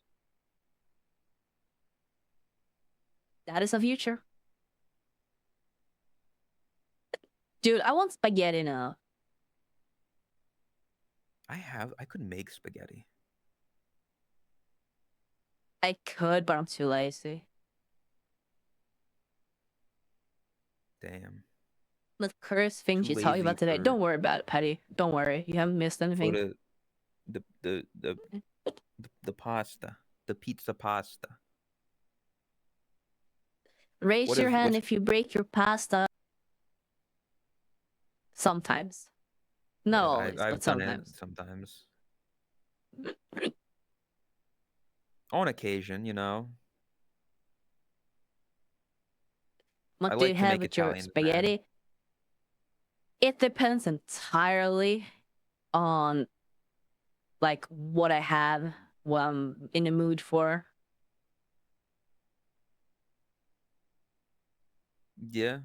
[SPEAKER 2] That is the future. Dude, I want spaghetti now.
[SPEAKER 1] I could make spaghetti.
[SPEAKER 2] I could, but I'm too lazy.
[SPEAKER 1] Damn.
[SPEAKER 2] The cursed thing
[SPEAKER 1] Too
[SPEAKER 2] she taught you about
[SPEAKER 1] lazy
[SPEAKER 2] today.
[SPEAKER 1] for-
[SPEAKER 2] Don't worry about it, Patty. Don't worry. You haven't missed
[SPEAKER 1] For
[SPEAKER 2] anything.
[SPEAKER 1] the pasta, the pizza pasta.
[SPEAKER 2] Raise
[SPEAKER 1] What
[SPEAKER 2] your
[SPEAKER 1] if-
[SPEAKER 2] hand
[SPEAKER 1] what's-
[SPEAKER 2] if you break your pasta. Sometimes. Not
[SPEAKER 1] Yeah,
[SPEAKER 2] always,
[SPEAKER 1] I've
[SPEAKER 2] but
[SPEAKER 1] done it
[SPEAKER 2] sometimes.
[SPEAKER 1] sometimes. On occasion,
[SPEAKER 2] What
[SPEAKER 1] I
[SPEAKER 2] do you
[SPEAKER 1] like to
[SPEAKER 2] have
[SPEAKER 1] make
[SPEAKER 2] with your
[SPEAKER 1] Italians mad.
[SPEAKER 2] spaghetti? It depends entirely on like what I have, what I'm in the mood for.
[SPEAKER 1] Yeah.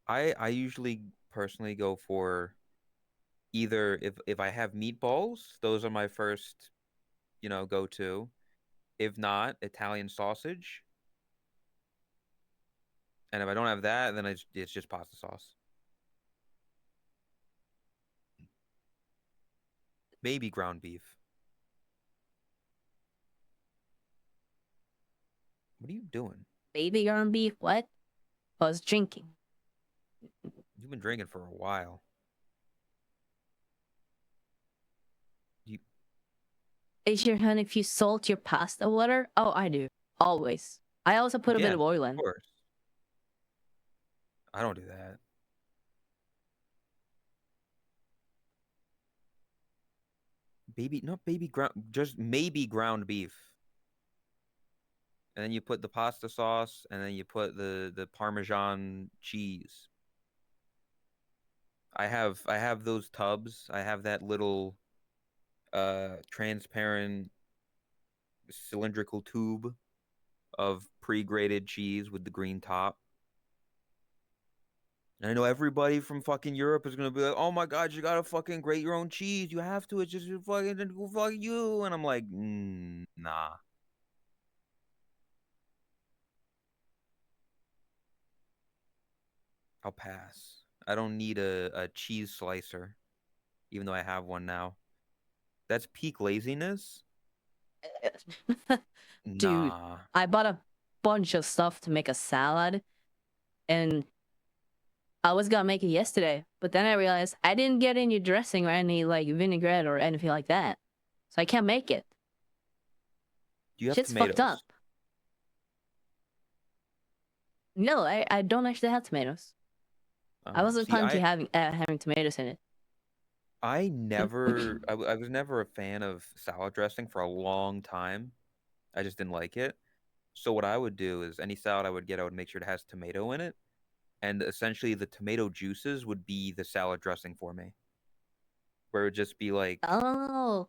[SPEAKER 1] I usually personally go for either if I have meatballs, those are my first, go to. If not, Italian sausage. And if I don't have that, then it's just pasta sauce. Maybe ground beef. What are you doing?
[SPEAKER 2] Baby ground beef, what? I was drinking.
[SPEAKER 1] You've been drinking for a while.
[SPEAKER 2] Is your hand if you salt your pasta water? Oh, I do. Always. I also put a bit of oil in.
[SPEAKER 1] Of course. I don't do that. Just maybe ground beef. And then you put the pasta sauce, and then you put the Parmesan cheese. I have those tubs. I have that little transparent cylindrical tube of pre-grated cheese with the green top. And I know everybody from fucking Europe is gonna be like, "Oh my God, you gotta fucking grate your own cheese. You have to. It's just fucking fuck you." And I'm like, nah. I'll pass. I don't need a cheese slicer, even though I have one now. That's peak laziness.
[SPEAKER 2] Dude,
[SPEAKER 1] Nah.
[SPEAKER 2] I bought a bunch of stuff to make a salad, and I was gonna make it yesterday, but then I realized I didn't get any dressing or any like vinaigrette or anything like that, so I can't make it.
[SPEAKER 1] Do you have
[SPEAKER 2] Shit's fucked
[SPEAKER 1] tomatoes?
[SPEAKER 2] up. No, I don't actually have tomatoes. I wasn't
[SPEAKER 1] See,
[SPEAKER 2] planning to having tomatoes in it.
[SPEAKER 1] I was never a fan of salad dressing for a long time. I just didn't like it. So what I would do is any salad I would get, I would make sure it has tomato in it, and essentially the tomato juices would be the salad dressing for me. Where it would just be like
[SPEAKER 2] Oh,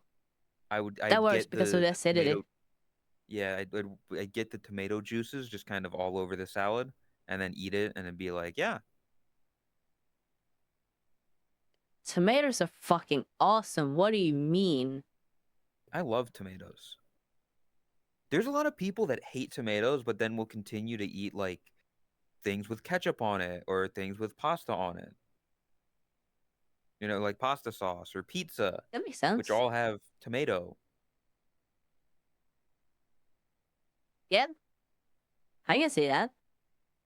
[SPEAKER 2] that
[SPEAKER 1] I'd
[SPEAKER 2] works
[SPEAKER 1] get
[SPEAKER 2] because of the
[SPEAKER 1] the tomato,
[SPEAKER 2] acidity.
[SPEAKER 1] yeah, I'd get the tomato juices just kind of all over the salad, and then eat it, and then be like, yeah,
[SPEAKER 2] Tomatoes are fucking awesome. What do you mean?
[SPEAKER 1] I love tomatoes. There's a lot of people that hate tomatoes, but then will continue to eat like things with ketchup on it or things with pasta on it. You know, like pasta sauce or pizza,
[SPEAKER 2] That makes
[SPEAKER 1] which
[SPEAKER 2] sense.
[SPEAKER 1] all have tomato.
[SPEAKER 2] Yeah, I can see that.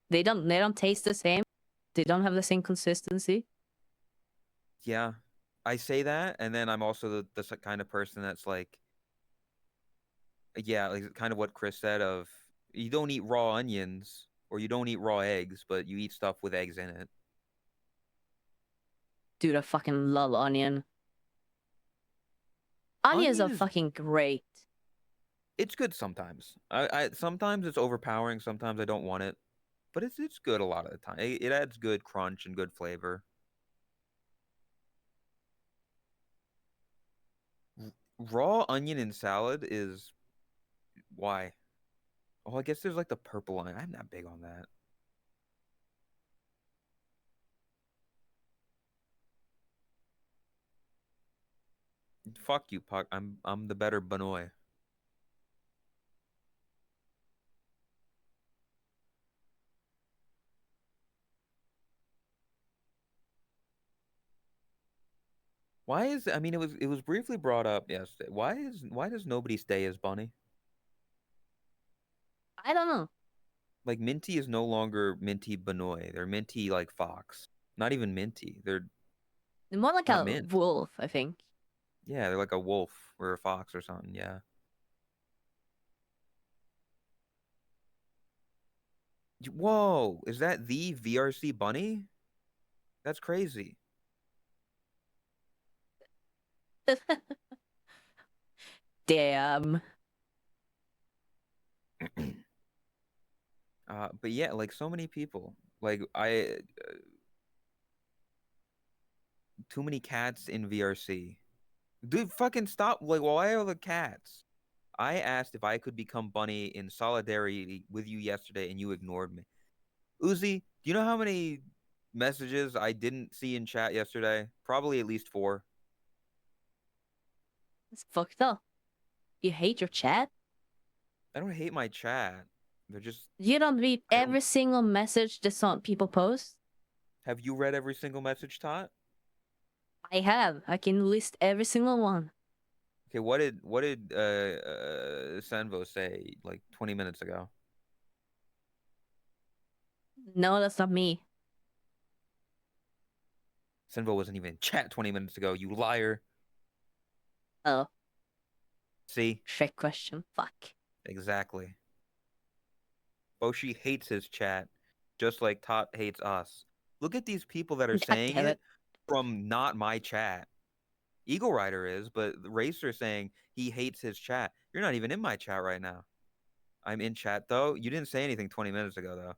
[SPEAKER 2] They don't taste the same. They don't have the same consistency.
[SPEAKER 1] Yeah, I say that, and then I'm also the kind of person that's like, yeah, like kind of what Chris said of you don't eat raw onions or you don't eat raw eggs, but you eat stuff with eggs in it.
[SPEAKER 2] Dude, I fucking love onion. Onions
[SPEAKER 1] Onion
[SPEAKER 2] are
[SPEAKER 1] is
[SPEAKER 2] fucking great.
[SPEAKER 1] it's good sometimes. I sometimes it's overpowering. Sometimes I don't want it, but it's good a lot of the time. It adds good crunch and good flavor. Raw onion in salad is why. Oh, I guess there's like the purple onion. I'm not big on that. Fuck you, Puck. I'm the better Benoit. Why is I mean it was briefly brought up yesterday. Why does nobody stay as Bunny?
[SPEAKER 2] I don't know.
[SPEAKER 1] Like Minty is no longer Minty Benoit. They're Minty like Fox. Not even Minty. They're
[SPEAKER 2] They're more like
[SPEAKER 1] not
[SPEAKER 2] a
[SPEAKER 1] mint.
[SPEAKER 2] wolf, I think.
[SPEAKER 1] Yeah, they're like a wolf or a fox or something. Yeah. Whoa, is that the VRC Bunny? That's crazy.
[SPEAKER 2] Damn.
[SPEAKER 1] But yeah, like so many people. Like too many cats in VRC. Dude, fucking stop. Like, why are the cats? I asked if I could become Bunny in solidarity with you yesterday, and you ignored me. Uzi, do you know how many messages I didn't see in chat yesterday? Probably at least 4.
[SPEAKER 2] It's fucked up. You hate your chat?
[SPEAKER 1] I don't hate my chat. They're just
[SPEAKER 2] You don't read
[SPEAKER 1] I don't.
[SPEAKER 2] every single message that some people post?
[SPEAKER 1] Have you read every single message, Tot?
[SPEAKER 2] I have. I can list every single one.
[SPEAKER 1] Okay, what did Sanvo say like 20 minutes ago?
[SPEAKER 2] No, that's not me.
[SPEAKER 1] Sanvo wasn't even in chat 20 minutes ago. You liar.
[SPEAKER 2] Oh,
[SPEAKER 1] See,
[SPEAKER 2] trick question. Fuck.
[SPEAKER 1] exactly. Boshi hates his chat, just like Tot hates us. Look at these people that are
[SPEAKER 2] God
[SPEAKER 1] saying
[SPEAKER 2] damn
[SPEAKER 1] it
[SPEAKER 2] it.
[SPEAKER 1] from not my chat. Eagle Rider is, but Racer saying he hates his chat. You're not even in my chat right now. I'm in chat though. You didn't say anything 20 minutes ago though.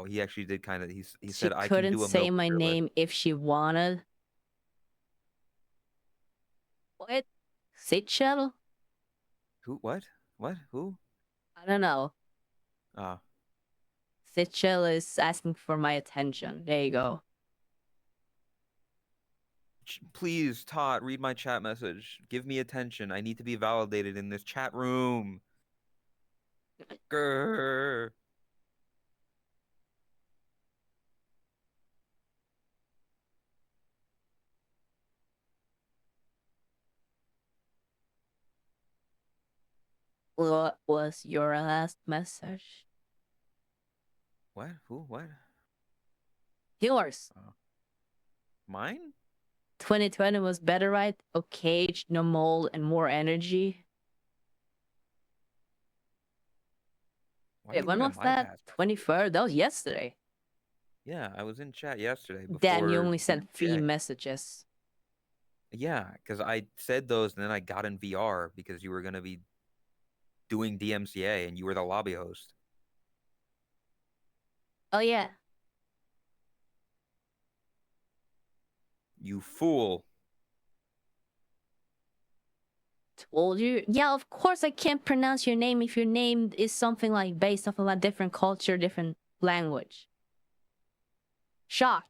[SPEAKER 1] Oh, he actually did kind of. He
[SPEAKER 2] She
[SPEAKER 1] said I can
[SPEAKER 2] couldn't
[SPEAKER 1] do a
[SPEAKER 2] say
[SPEAKER 1] milk
[SPEAKER 2] my
[SPEAKER 1] thriller.
[SPEAKER 2] name if she wanted. What? Seychelles?
[SPEAKER 1] Who? What? What? Who?
[SPEAKER 2] I don't know.
[SPEAKER 1] Ah.
[SPEAKER 2] Seychelles is asking for my attention. There you go.
[SPEAKER 1] Please, Tot, read my chat message. Give me attention. I need to be validated in this chat room. Grr.
[SPEAKER 2] What was your last message?
[SPEAKER 1] What? Who? What?
[SPEAKER 2] Yours.
[SPEAKER 1] Mine?
[SPEAKER 2] 2020 was better, right? Okay, no mold and more energy.
[SPEAKER 1] Why
[SPEAKER 2] Wait,
[SPEAKER 1] do you
[SPEAKER 2] when
[SPEAKER 1] look
[SPEAKER 2] was
[SPEAKER 1] at my
[SPEAKER 2] that?
[SPEAKER 1] past?
[SPEAKER 2] 23rd? That was yesterday.
[SPEAKER 1] Yeah, I was in chat yesterday before.
[SPEAKER 2] Dan, you only sent
[SPEAKER 1] you
[SPEAKER 2] 3
[SPEAKER 1] checked.
[SPEAKER 2] messages.
[SPEAKER 1] Yeah, because I said those and then I got in VR because you were gonna be doing DMCA and you were the lobby host.
[SPEAKER 2] Oh, yeah.
[SPEAKER 1] You fool.
[SPEAKER 2] Told you. Yeah, of course I can't pronounce your name if your name is something like based off of a different culture, different language. Shock.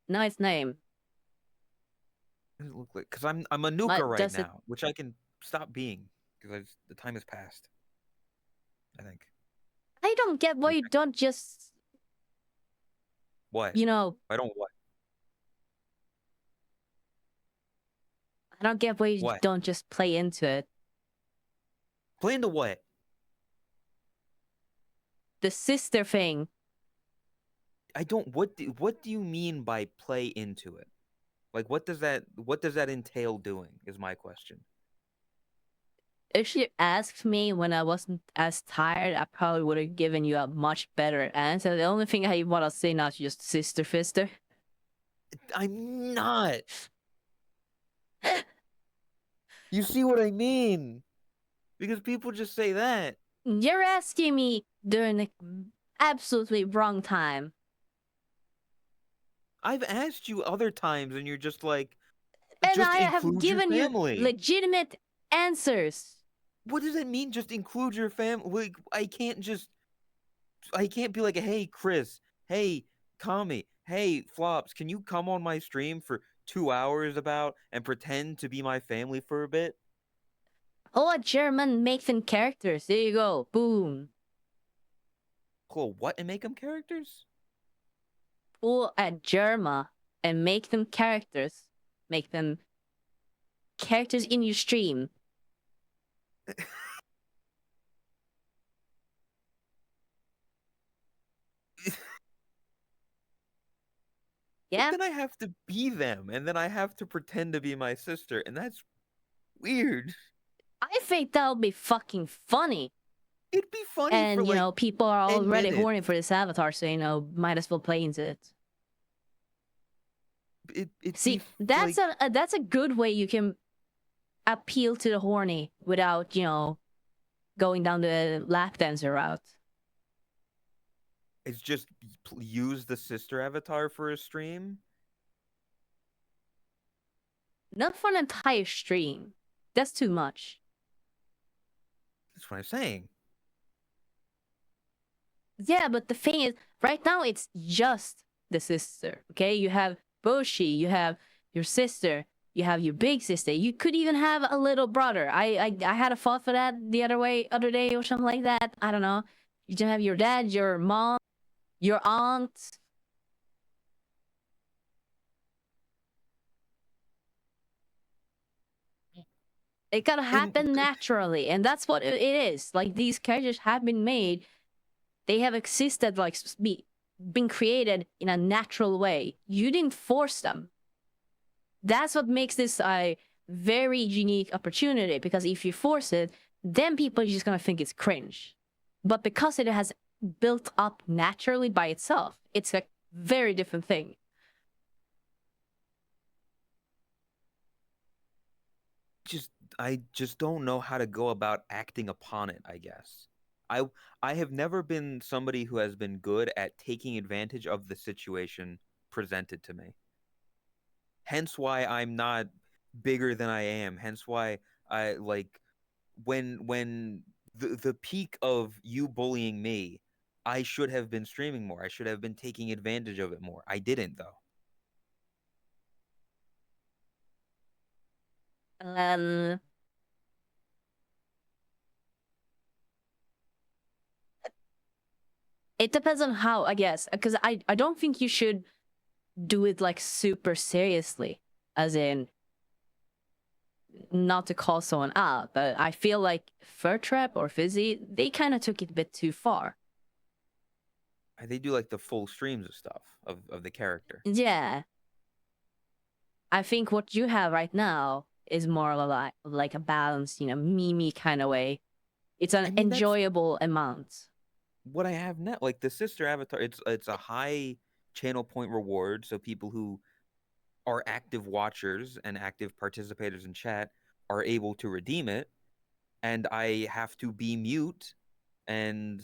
[SPEAKER 2] Nice name.
[SPEAKER 1] What does it look like? Because I'm a nuka right
[SPEAKER 2] does it-
[SPEAKER 1] now, which I can stop being because the time has passed. I think.
[SPEAKER 2] I don't get why you don't just,
[SPEAKER 1] What?
[SPEAKER 2] you know,
[SPEAKER 1] I don't what?
[SPEAKER 2] I don't get why you
[SPEAKER 1] What?
[SPEAKER 2] don't just play into it.
[SPEAKER 1] Play into what?
[SPEAKER 2] The sister thing.
[SPEAKER 1] I don't. What do you mean by play into it? Like, what does that entail doing? Is my question.
[SPEAKER 2] If you asked me when I wasn't as tired, I probably would have given you a much better answer. The only thing I want to say now is just sister fister.
[SPEAKER 1] I'm not. You see what I mean? Because people just say that.
[SPEAKER 2] You're asking me during the absolutely wrong time.
[SPEAKER 1] I've asked you other times, and you're just like,
[SPEAKER 2] And
[SPEAKER 1] just
[SPEAKER 2] I have
[SPEAKER 1] include your
[SPEAKER 2] given you
[SPEAKER 1] family.
[SPEAKER 2] legitimate answers.
[SPEAKER 1] What does that mean? Just include your family? Like, I can't be like, hey, Chris, hey, Kami, hey, Flops, can you come on my stream for 2 hours and pretend to be my family for a bit?
[SPEAKER 2] Oh, a German make them characters. There you go. Boom.
[SPEAKER 1] Cool. What, and make them characters?
[SPEAKER 2] Pull a Germa and make them characters. Make them characters in your stream. Yeah.
[SPEAKER 1] But then I have to be them, and then I have to pretend to be my sister, and that's weird.
[SPEAKER 2] I think that would be fucking funny.
[SPEAKER 1] It'd be funny
[SPEAKER 2] And,
[SPEAKER 1] for
[SPEAKER 2] you know, people are
[SPEAKER 1] 10
[SPEAKER 2] already
[SPEAKER 1] minutes.
[SPEAKER 2] horny for this avatar, so, you know, might as well play into it. See, that's a good way you can appeal to the horny without, you know, going down the lap dancer route.
[SPEAKER 1] It's just use the sister avatar for a stream.
[SPEAKER 2] Not for an entire stream. That's too much.
[SPEAKER 1] That's what I'm saying.
[SPEAKER 2] Yeah, but the thing is, right now it's just the sister. Okay, you have Boshi, you have your sister, you have your big sister. You could even have a little brother. I had a thought for that the other day or something like that. I don't know. You can have your dad, your mom, your aunt. It gotta happen naturally, and that's what it is. Like, these characters have been made. They have existed, like, been created in a natural way. You didn't force them. That's what makes this a very unique opportunity, because if you force it, then people are just gonna think it's cringe. But because it has built up naturally by itself, it's a very different thing.
[SPEAKER 1] Just I just don't know how to go about acting upon it, I guess. I I have never been somebody who has been good at taking advantage of the situation presented to me. Hence why I'm not bigger than I am. Hence why I like when the peak of you bullying me, I should have been streaming more. I should have been taking advantage of it more. I didn't though.
[SPEAKER 2] Um, it depends on how, I guess, because I don't think you should do it like super seriously, as in not to call someone out, but I feel like Furtrap or Fizzy, they kind of took it a bit too far.
[SPEAKER 1] They do like the full streams of stuff of the character.
[SPEAKER 2] Yeah. I think what you have right now is more of a like a balanced, meme kind of way. It's an
[SPEAKER 1] I mean, that's
[SPEAKER 2] enjoyable amount.
[SPEAKER 1] what I have now. Like the sister avatar, it's a high channel point reward, so people who are active watchers and active participators in chat are able to redeem it, and I have to be mute and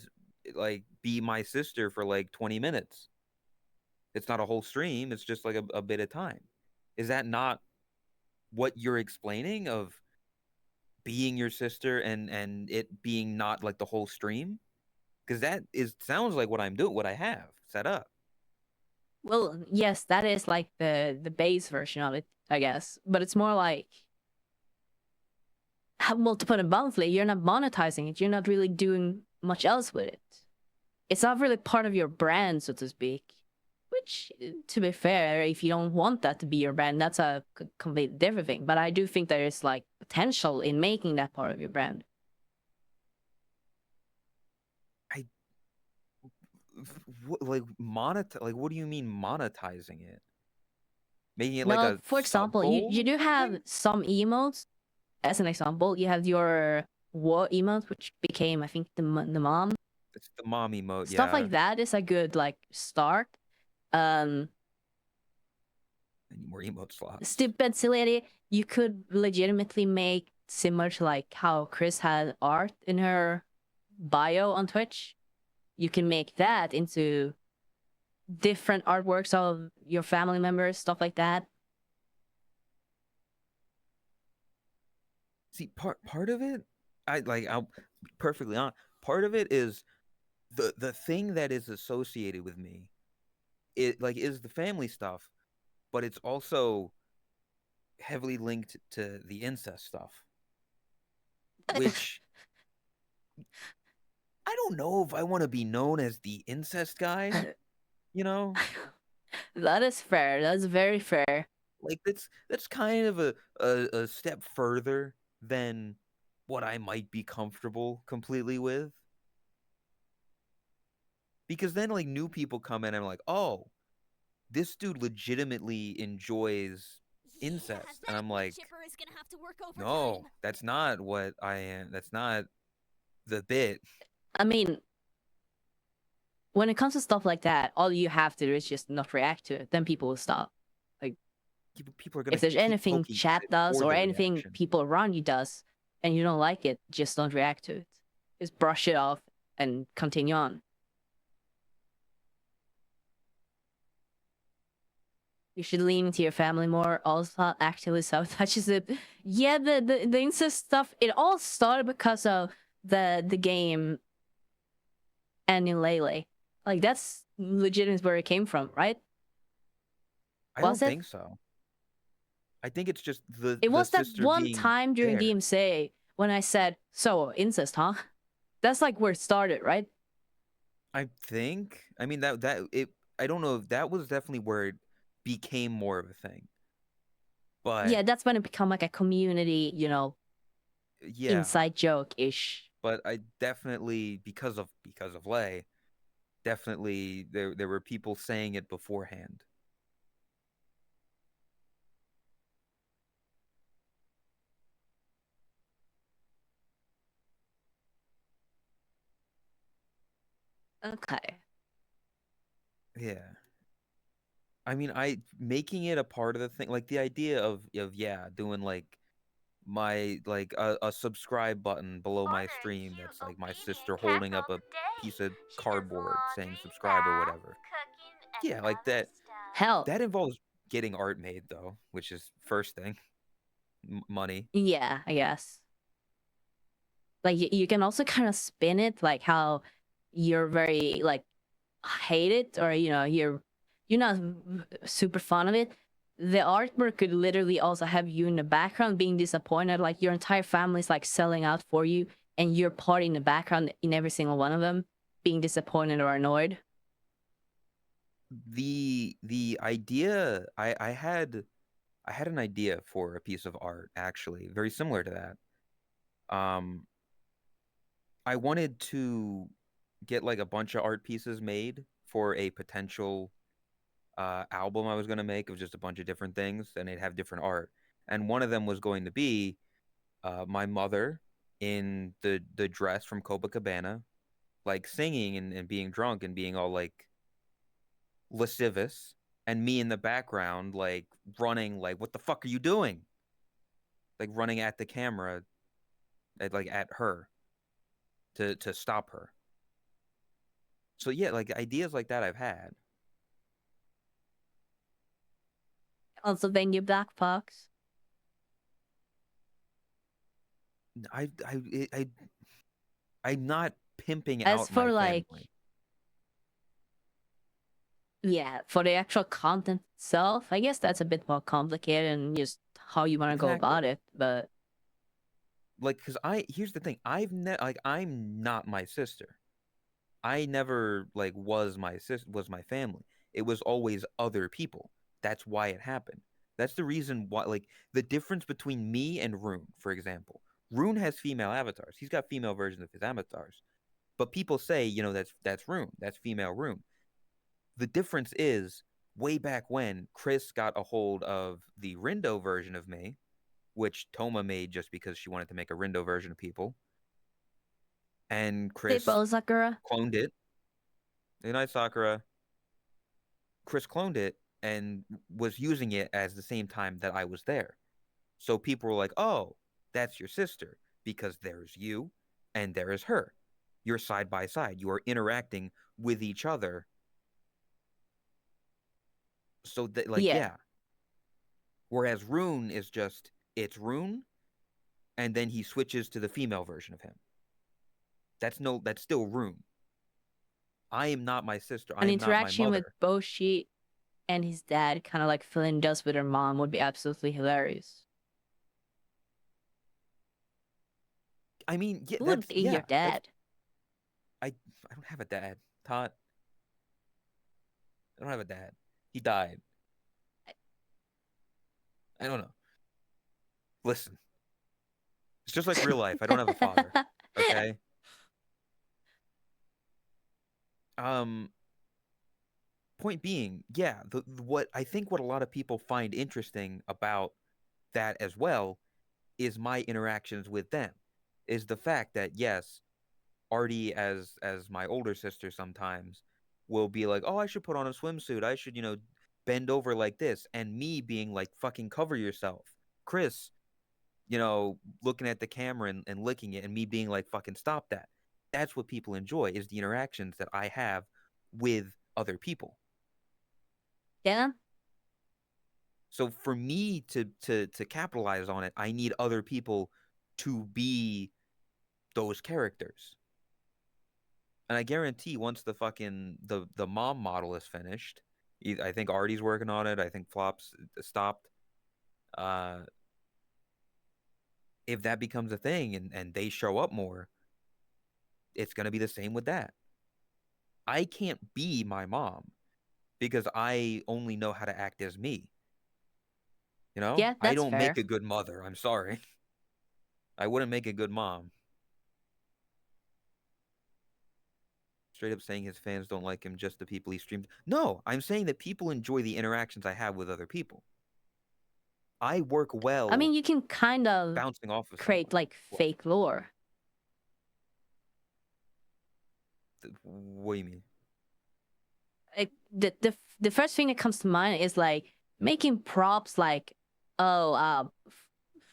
[SPEAKER 1] like be my sister for like 20 minutes. It's not a whole stream, it's just like a bit of time. Is that not what you're explaining of being your sister and it being not like the whole stream? Because that is sounds like what I'm doing, what I have set up.
[SPEAKER 2] Well, yes, that is like the base version of it, I guess. But it's more like, well, to put it bluntly, you're not monetizing it. You're not really doing much else with it. It's not really part of your brand, so to speak. Which, to be fair, if you don't want that to be your brand, that's a completely different thing. But I do think there is like potential in making that part of your brand.
[SPEAKER 1] Like like what do you mean monetizing it? Making it like
[SPEAKER 2] Well,
[SPEAKER 1] a
[SPEAKER 2] for
[SPEAKER 1] sub
[SPEAKER 2] example, you
[SPEAKER 1] goal
[SPEAKER 2] do have
[SPEAKER 1] thing?
[SPEAKER 2] some emotes. As an example, you have your war emote, which became, I think, the mom.
[SPEAKER 1] It's the mom emote,
[SPEAKER 2] Stuff
[SPEAKER 1] yeah.
[SPEAKER 2] like that is a good like start.
[SPEAKER 1] I need more emote slots.
[SPEAKER 2] Stupid silly. You could legitimately make similar to like how Chris had art in her bio on Twitch. You can make that into different artworks of your family members, stuff like that.
[SPEAKER 1] See, part of it, I'll be perfectly honest. Part of it is the thing that is associated with me. It like is the family stuff, but it's also heavily linked to the incest stuff, which I don't know if I want to be known as the incest guy, you know?
[SPEAKER 2] That is fair. That's very fair.
[SPEAKER 1] Like that's kind of a step further than what I might be comfortable completely with. Because then like new people come in and I'm like, "Oh, this dude legitimately enjoys incest." And
[SPEAKER 3] That
[SPEAKER 1] I'm like,
[SPEAKER 3] chipper is gonna have to work overtime.
[SPEAKER 1] "No, that's not what I am. That's not the bit."
[SPEAKER 2] I mean, when it comes to stuff like that, all you have to do is just not react to it. Then people will stop. Like,
[SPEAKER 1] People are
[SPEAKER 2] if
[SPEAKER 1] gonna
[SPEAKER 2] there's
[SPEAKER 1] keep
[SPEAKER 2] anything
[SPEAKER 1] poking
[SPEAKER 2] chat
[SPEAKER 1] at it
[SPEAKER 2] does
[SPEAKER 1] for
[SPEAKER 2] or
[SPEAKER 1] the
[SPEAKER 2] anything
[SPEAKER 1] reaction.
[SPEAKER 2] people around you does, and you don't like it, just don't react to it. Just brush it off and continue on. You should lean into your family more. Also, actively sabotages it. Yeah, the incest stuff. It all started because of the game Lele. Like that's legitimate where it came from, right?
[SPEAKER 1] I
[SPEAKER 2] Was
[SPEAKER 1] don't
[SPEAKER 2] it?
[SPEAKER 1] think so. I think it's just
[SPEAKER 2] It
[SPEAKER 1] the
[SPEAKER 2] was that
[SPEAKER 1] sister
[SPEAKER 2] one
[SPEAKER 1] being
[SPEAKER 2] time during
[SPEAKER 1] there.
[SPEAKER 2] DMCA when I said, "So incest, huh?" That's like where it started, right?
[SPEAKER 1] I think. I mean that it. I don't know if that was definitely where it became more of a thing. But
[SPEAKER 2] Yeah, that's when it become like a community,
[SPEAKER 1] yeah,
[SPEAKER 2] inside joke ish.
[SPEAKER 1] but I definitely because of Lay, definitely there were people saying it beforehand.
[SPEAKER 2] Okay.
[SPEAKER 1] Yeah. I mean, I making it a part of the thing, like the idea of yeah, doing like my like a subscribe button below my stream that's like my sister holding up a piece of cardboard saying subscribe or whatever. Yeah, like that.
[SPEAKER 2] Hell,
[SPEAKER 1] That involves getting art made though, which is first thing. Money.
[SPEAKER 2] yeah, I guess. Like you can also kind of spin it like how you're very like hate it, or you're not super fond of it. The artwork could literally also have you in the background being disappointed, like your entire family's like selling out for you and you're part in the background in every single one of them being disappointed or annoyed.
[SPEAKER 1] The idea I had an idea for a piece of art actually very similar to that. I wanted to get like a bunch of art pieces made for a potential album I was going to make of just a bunch of different things, and they'd have different art. And one of them was going to be my mother in the dress from Copacabana, like singing and being drunk and being all like lascivious, and me in the background like running, like what the fuck are you doing? Like running at the camera, at her to stop her. So yeah, like ideas like that I've had.
[SPEAKER 2] Also, then you Black Fox.
[SPEAKER 1] I'm not pimping
[SPEAKER 2] As
[SPEAKER 1] out my
[SPEAKER 2] for like,
[SPEAKER 1] family.
[SPEAKER 2] yeah, for the actual content itself, I guess that's a bit more complicated and just how you want to go about it. But
[SPEAKER 1] like, because here's the thing, I'm not my sister. I never like was my family. It was always other people. That's why it happened. That's the reason why, like, the difference between me and Rune, for example. Rune has female avatars. He's got female versions of his avatars. But people say, that's Rune. That's female Rune. The difference is way back when Chris got a hold of the Rindo version of me, which Toma made just because she wanted to make a Rindo version of people. And Chris
[SPEAKER 2] Sakura
[SPEAKER 1] cloned it. Good night, Sakura. Chris cloned it and was using it as the same time that I was there. So people were like, oh, that's your sister, because there's you and there is her. You're side by side. You are interacting with each other. So that, like, yeah. Whereas Rune is just, it's Rune, and then he switches to the female version of him. That's still Rune. I am not my sister. I
[SPEAKER 2] An
[SPEAKER 1] am not my
[SPEAKER 2] interaction with
[SPEAKER 1] mother.
[SPEAKER 2] Boshi and his dad, kind of like Flynn does with her mom, would be absolutely hilarious.
[SPEAKER 1] I mean, yeah,
[SPEAKER 2] Who would be your dad?
[SPEAKER 1] I don't have a dad, Todd. I don't have a dad. He died. I don't know. Listen, it's just like real life. I don't have a father. Okay. Point being, yeah, what I think what a lot of people find interesting about that as well is my interactions with them. Is the fact that yes, Artie as my older sister sometimes will be like, "Oh, I should put on a swimsuit. I should, bend over like this." And me being like, "Fucking cover yourself." Chris, looking at the camera and licking it, and me being like, "Fucking stop that." That's what people enjoy, is the interactions that I have with other people.
[SPEAKER 2] Yeah.
[SPEAKER 1] So for me to capitalize on it, I need other people to be those characters. And I guarantee once the mom model is finished, I think Artie's working on it. I think Flops stopped. If that becomes a thing and they show up more, it's gonna be the same with that. I can't be my mom because I only know how to act as me.
[SPEAKER 2] Yeah,
[SPEAKER 1] I
[SPEAKER 2] that's
[SPEAKER 1] don't
[SPEAKER 2] fair.
[SPEAKER 1] make a good mother. I'm sorry. I wouldn't make a good mom. Straight up saying his fans don't like him, just the people he streams. No, I'm saying that people enjoy the interactions I have with other people. I work well.
[SPEAKER 2] I mean, you can kind of
[SPEAKER 1] bouncing off of
[SPEAKER 2] create
[SPEAKER 1] someone.
[SPEAKER 2] like fake lore.
[SPEAKER 1] What do you mean?
[SPEAKER 2] Like the first thing that comes to mind is like making props like, oh,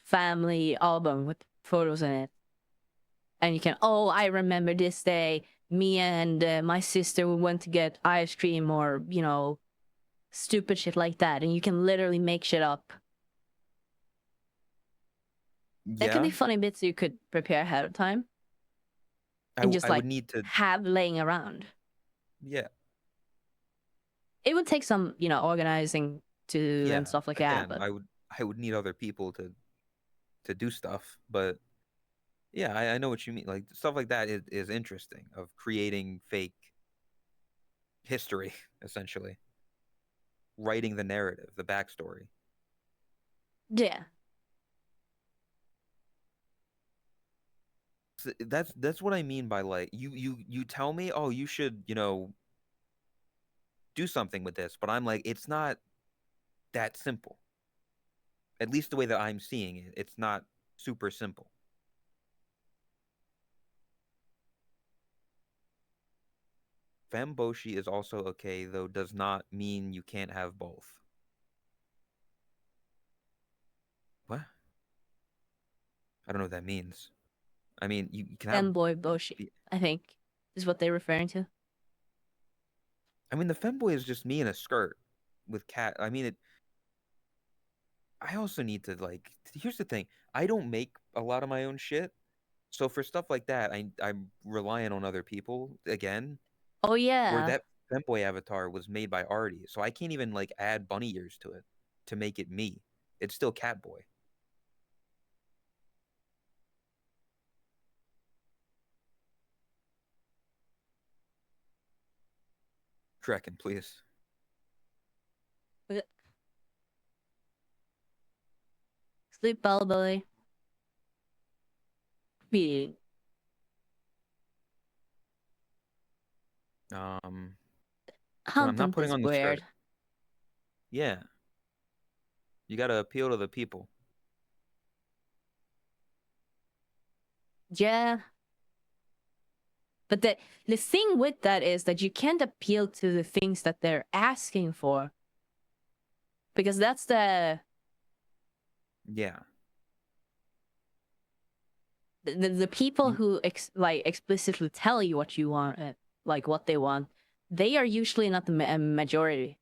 [SPEAKER 2] family album with photos in it. And you can, oh, I remember this day, me and my sister we went to get ice cream, or, you know, stupid shit like that. And you can literally make shit up. There can be
[SPEAKER 1] Yeah,
[SPEAKER 2] funny bits you could prepare ahead of time and just
[SPEAKER 1] I
[SPEAKER 2] like
[SPEAKER 1] would need to.
[SPEAKER 2] have laying around.
[SPEAKER 1] Yeah,
[SPEAKER 2] It would take some, you know, organizing to and
[SPEAKER 1] yeah.
[SPEAKER 2] stuff like that,
[SPEAKER 1] Again,
[SPEAKER 2] but
[SPEAKER 1] I would need other people to do stuff, but yeah, I know what you mean. Like stuff like that is interesting, of creating fake history, essentially. Writing the narrative, the backstory.
[SPEAKER 2] yeah.
[SPEAKER 1] That's what I mean by, like, you tell me, oh, you should, you know, do something with this, but I'm like, it's not that simple. At least the way that I'm seeing it, it's not super simple. Femboshi is also okay, though does not mean you can't have both. What? I don't know what that means. I mean, you can have.
[SPEAKER 2] Femboy Boshi, I think, is what they're referring to.
[SPEAKER 1] I mean, the femboy is just me in a skirt with cat. I mean, it. I also need to, like. Here's the thing. I don't make a lot of my own shit, so for stuff like that, I'm relying on other people again.
[SPEAKER 2] Oh
[SPEAKER 1] Where
[SPEAKER 2] yeah.
[SPEAKER 1] that femboy avatar was made by Artie, so I can't even like add bunny ears to it to make it me. It's still Catboy. Kraken, please.
[SPEAKER 2] Sleep Bellbelly. Be
[SPEAKER 1] Um, I'm not
[SPEAKER 2] Content
[SPEAKER 1] putting
[SPEAKER 2] is
[SPEAKER 1] on the
[SPEAKER 2] weird.
[SPEAKER 1] skirt. Yeah, you gotta appeal to the people.
[SPEAKER 2] Yeah. But the thing with that is that you can't appeal to the things that they're asking for. Because that's the
[SPEAKER 1] Yeah,
[SPEAKER 2] people
[SPEAKER 1] you
[SPEAKER 2] who like explicitly tell you what you want, like what they want, they are usually not the majority.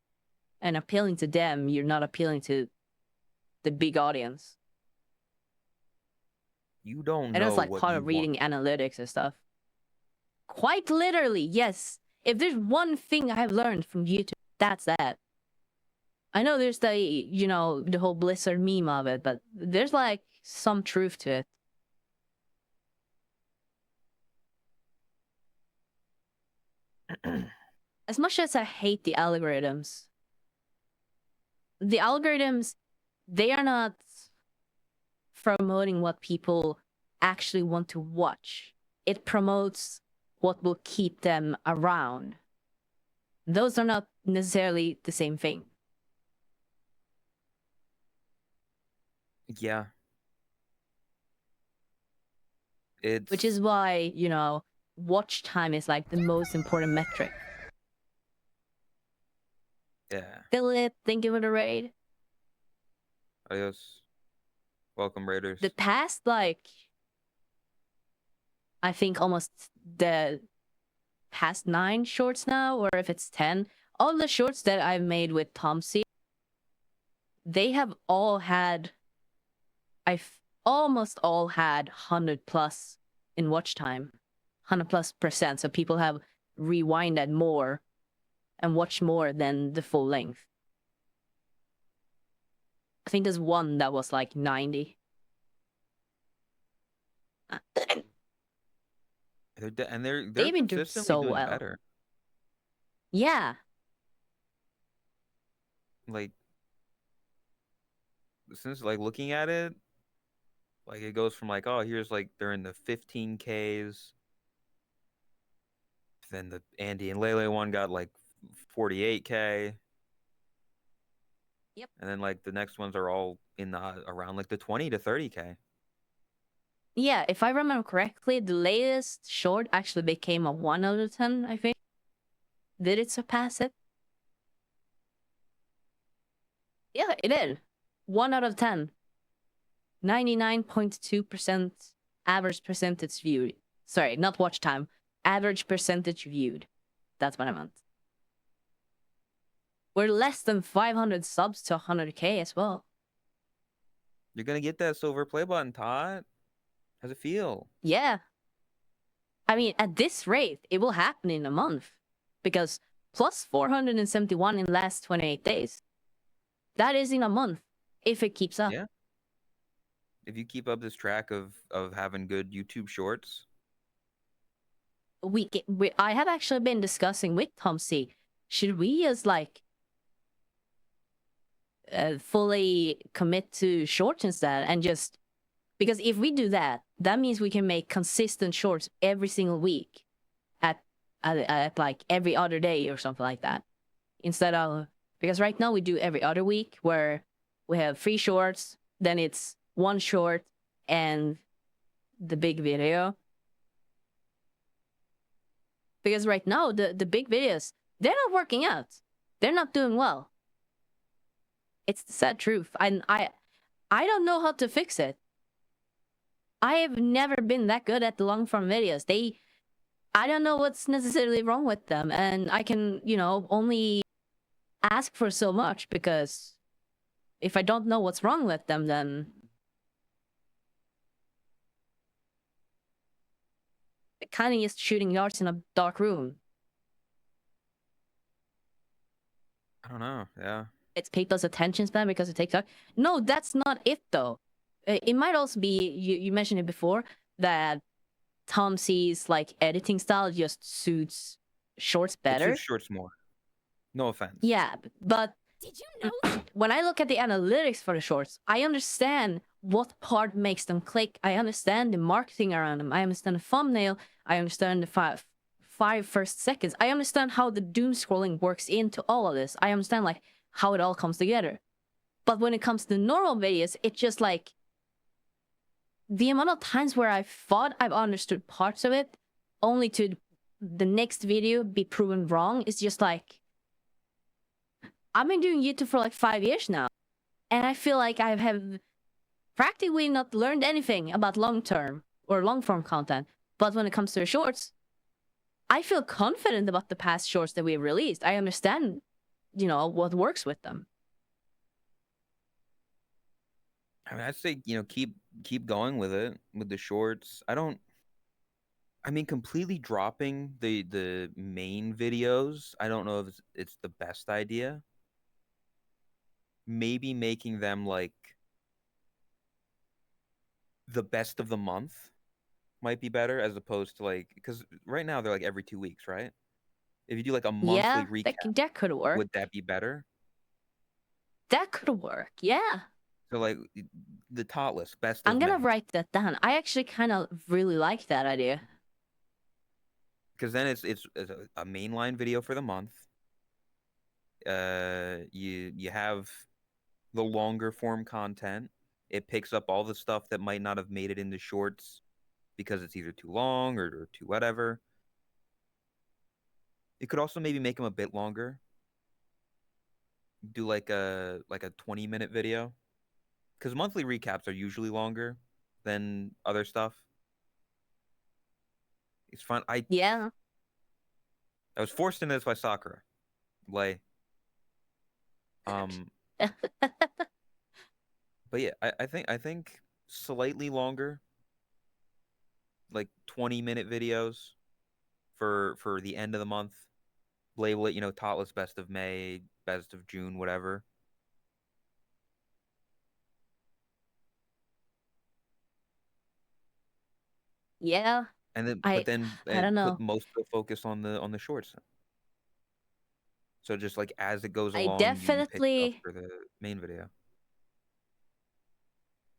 [SPEAKER 2] And appealing to them, you're not appealing to the big audience.
[SPEAKER 1] you don't
[SPEAKER 2] And that's
[SPEAKER 1] know
[SPEAKER 2] like
[SPEAKER 1] what
[SPEAKER 2] part
[SPEAKER 1] you
[SPEAKER 2] of
[SPEAKER 1] want.
[SPEAKER 2] reading analytics and stuff. Quite literally, yes. If there's one thing I've learned from YouTube, that's that. I know there's the, you know, the whole Blizzard meme of it, but there's like some truth to it. As much as I hate the algorithms, they are not promoting what people actually want to watch. It promotes what will keep them around. Those are not necessarily the same thing.
[SPEAKER 1] Yeah, it's
[SPEAKER 2] Which is why, you know, watch time is like the most important metric.
[SPEAKER 1] yeah.
[SPEAKER 2] Philip, thank you for the raid.
[SPEAKER 1] Adios. Welcome, Raiders.
[SPEAKER 2] The past, like, I think almost the past 9 shorts now, or if it's 10, all the shorts that I've made with Tomsy, they have all had, I've almost all had 100 plus in watch time, 100+%. So people have rewinded more and watched more than the full length. I think there's one that was like 90.
[SPEAKER 1] They're
[SPEAKER 2] They've been doing
[SPEAKER 1] consistently
[SPEAKER 2] so
[SPEAKER 1] doing
[SPEAKER 2] well.
[SPEAKER 1] better.
[SPEAKER 2] Yeah.
[SPEAKER 1] Like, since like looking at it, like it goes from like, oh, here's like they're in the 15Ks. Then the Andy and Lele one got like 48K.
[SPEAKER 2] Yep.
[SPEAKER 1] And then like the next ones are all in the around like the 20 to 30K.
[SPEAKER 2] Yeah, if I remember correctly, the latest short actually became a 1 out of 10, I think. Did it surpass it? Yeah, it did. 1 out of 10. 99.2% average percentage viewed. Sorry, not watch time. Average percentage viewed. That's what I meant. We're less than 500 subs to 100K as well.
[SPEAKER 1] You're gonna get that silver play button, Todd. How's it feel?
[SPEAKER 2] Yeah. I mean, at this rate, it will happen in a month. Because plus 471 in the last 28 days. That is in a month, if it keeps up.
[SPEAKER 1] Yeah. If you keep up this track of having good YouTube shorts.
[SPEAKER 2] I have actually been discussing with Tom C. Should we just like fully commit to shorts instead and just because if we do that, that means we can make consistent shorts every single week at like every other day or something like that. Instead of because right now we do every other week where we have 3 shorts, then it's 1 short and the big video. Because right now the big videos, they're not working out. They're not doing well. It's the sad truth. And I don't know how to fix it. I have never been that good at the long form videos. I don't know what's necessarily wrong with them, and I can, only ask for so much because if I don't know what's wrong with them, then it kind of just shooting darts in a dark room.
[SPEAKER 1] I don't know. Yeah.
[SPEAKER 2] It's people's attention span because of TikTok. No, that's not it though. It might also be you mentioned it before that Tom C's like editing style just suits shorts better.
[SPEAKER 1] It suits shorts more. No offense.
[SPEAKER 2] Yeah, but
[SPEAKER 3] Did you know?
[SPEAKER 2] when I look at the analytics for the shorts, I understand what part makes them click. I understand the marketing around them. I understand the thumbnail. I understand the five first seconds. I understand how the doom scrolling works into all of this. I understand like how it all comes together. But when it comes to normal videos, it's just like the amount of times where I thought I've understood parts of it, only to the next video be proven wrong, is just like I've been doing YouTube for like 5 years now, and I feel like I have practically not learned anything about long-term or long-form content. But when it comes to the shorts, I feel confident about the past shorts that we've released. I understand, what works with them.
[SPEAKER 1] I mean, I'd say, keep going with it, with the shorts. Completely dropping the main videos, I don't know if it's the best idea. Maybe making them like the best of the month might be better as opposed to like, because right now they're like every 2 weeks, right? If you do like a monthly recap,
[SPEAKER 2] that could work.
[SPEAKER 1] would that be better?
[SPEAKER 2] That could work, yeah.
[SPEAKER 1] So like the Totless best of
[SPEAKER 2] I'm gonna
[SPEAKER 1] May.
[SPEAKER 2] write that down. I actually kind of really like that idea.
[SPEAKER 1] Because then it's a mainline video for the month. You have the longer form content. It picks up all the stuff that might not have made it into shorts because it's either too long or too whatever. It could also maybe make them a bit longer. Do like a 20-minute video. Because monthly recaps are usually longer than other stuff. It's fun.
[SPEAKER 2] Yeah.
[SPEAKER 1] I was forced into this by Sakura. But yeah, I think slightly longer, like 20-minute videos for the end of the month. Label it, Totless best of May, best of June, whatever.
[SPEAKER 2] Yeah.
[SPEAKER 1] And then
[SPEAKER 2] I don't know.
[SPEAKER 1] put most of the focus on the shorts. So just like as it goes
[SPEAKER 2] I
[SPEAKER 1] along, you pick it up
[SPEAKER 2] definitely
[SPEAKER 1] for the main video.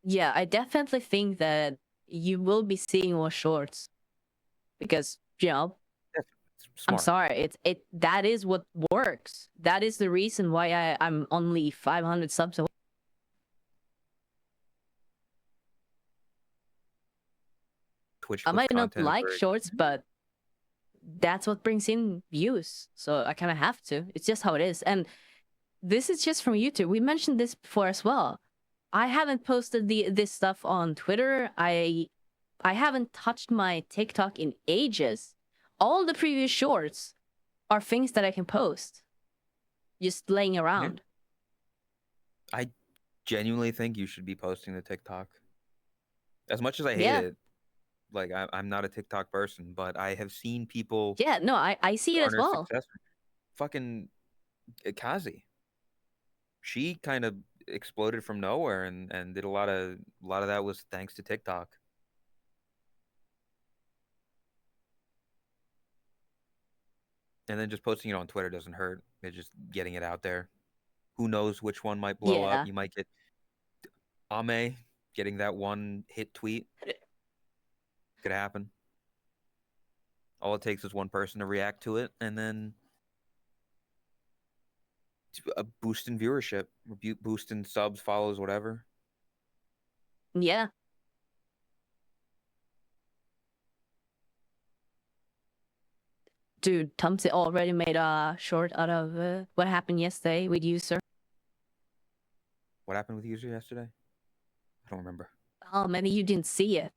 [SPEAKER 2] Yeah, I definitely think that you will be seeing more shorts. Because, I'm
[SPEAKER 1] Smart.
[SPEAKER 2] sorry, that is what works. That is the reason why I'm only 500 subs away.
[SPEAKER 1] Twitch
[SPEAKER 2] I
[SPEAKER 1] puts
[SPEAKER 2] might not
[SPEAKER 1] content
[SPEAKER 2] like
[SPEAKER 1] where-
[SPEAKER 2] shorts, but that's what brings in views. So I kind of have to. It's just how it is. And this is just from YouTube. We mentioned this before as well. I haven't posted this stuff on Twitter. I haven't touched my TikTok in ages. All the previous shorts are things that I can post, just laying around.
[SPEAKER 1] I genuinely think you should be posting the TikTok. As much as I hate
[SPEAKER 2] Yeah.
[SPEAKER 1] it, like I'm not a TikTok person, but I have seen people
[SPEAKER 2] Yeah, no, I see it as
[SPEAKER 1] garner
[SPEAKER 2] well.
[SPEAKER 1] success. Fucking Kazi. She kind of exploded from nowhere and did a lot of that was thanks to TikTok. And then just posting it on Twitter doesn't hurt. It's just getting it out there. Who knows which one might blow up?
[SPEAKER 2] Yeah.
[SPEAKER 1] You might get Ame getting that one hit tweet. Could happen. All it takes is one person to react to it, and then a boost in viewership, boost in subs, follows, whatever.
[SPEAKER 2] Yeah. Dude, Tumsy already made a short out of what happened yesterday with user.
[SPEAKER 1] What happened with user yesterday? I don't remember.
[SPEAKER 2] Oh, maybe you didn't see it.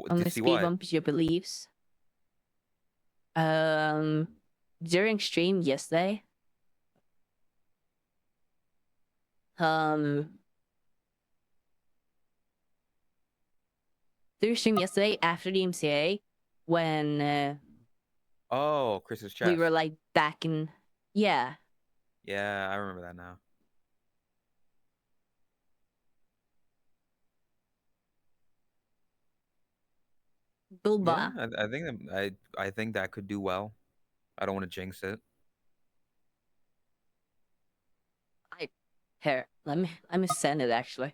[SPEAKER 2] On
[SPEAKER 1] To
[SPEAKER 2] the
[SPEAKER 1] see
[SPEAKER 2] speed
[SPEAKER 1] what?
[SPEAKER 2] bump your beliefs. During stream yesterday. During stream yesterday after the MCA, when
[SPEAKER 1] Oh, Chris's chest.
[SPEAKER 2] we were like back in, yeah.
[SPEAKER 1] Yeah, I remember that now.
[SPEAKER 2] Bulba.
[SPEAKER 1] Yeah, I think I think that could do well. I don't want to jinx it.
[SPEAKER 2] Here, let me send it actually.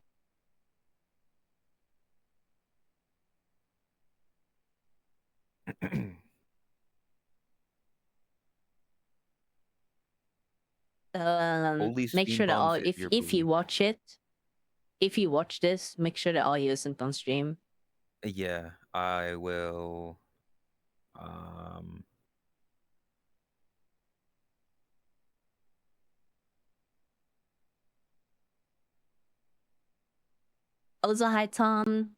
[SPEAKER 1] Holy
[SPEAKER 2] Make
[SPEAKER 1] speed
[SPEAKER 2] sure that all
[SPEAKER 1] bumps
[SPEAKER 2] if
[SPEAKER 1] your
[SPEAKER 2] you
[SPEAKER 1] booty.
[SPEAKER 2] watch it, if you watch this, make sure that audio isn't on stream.
[SPEAKER 1] Yeah, I will. Um,
[SPEAKER 2] Also, hi Tom.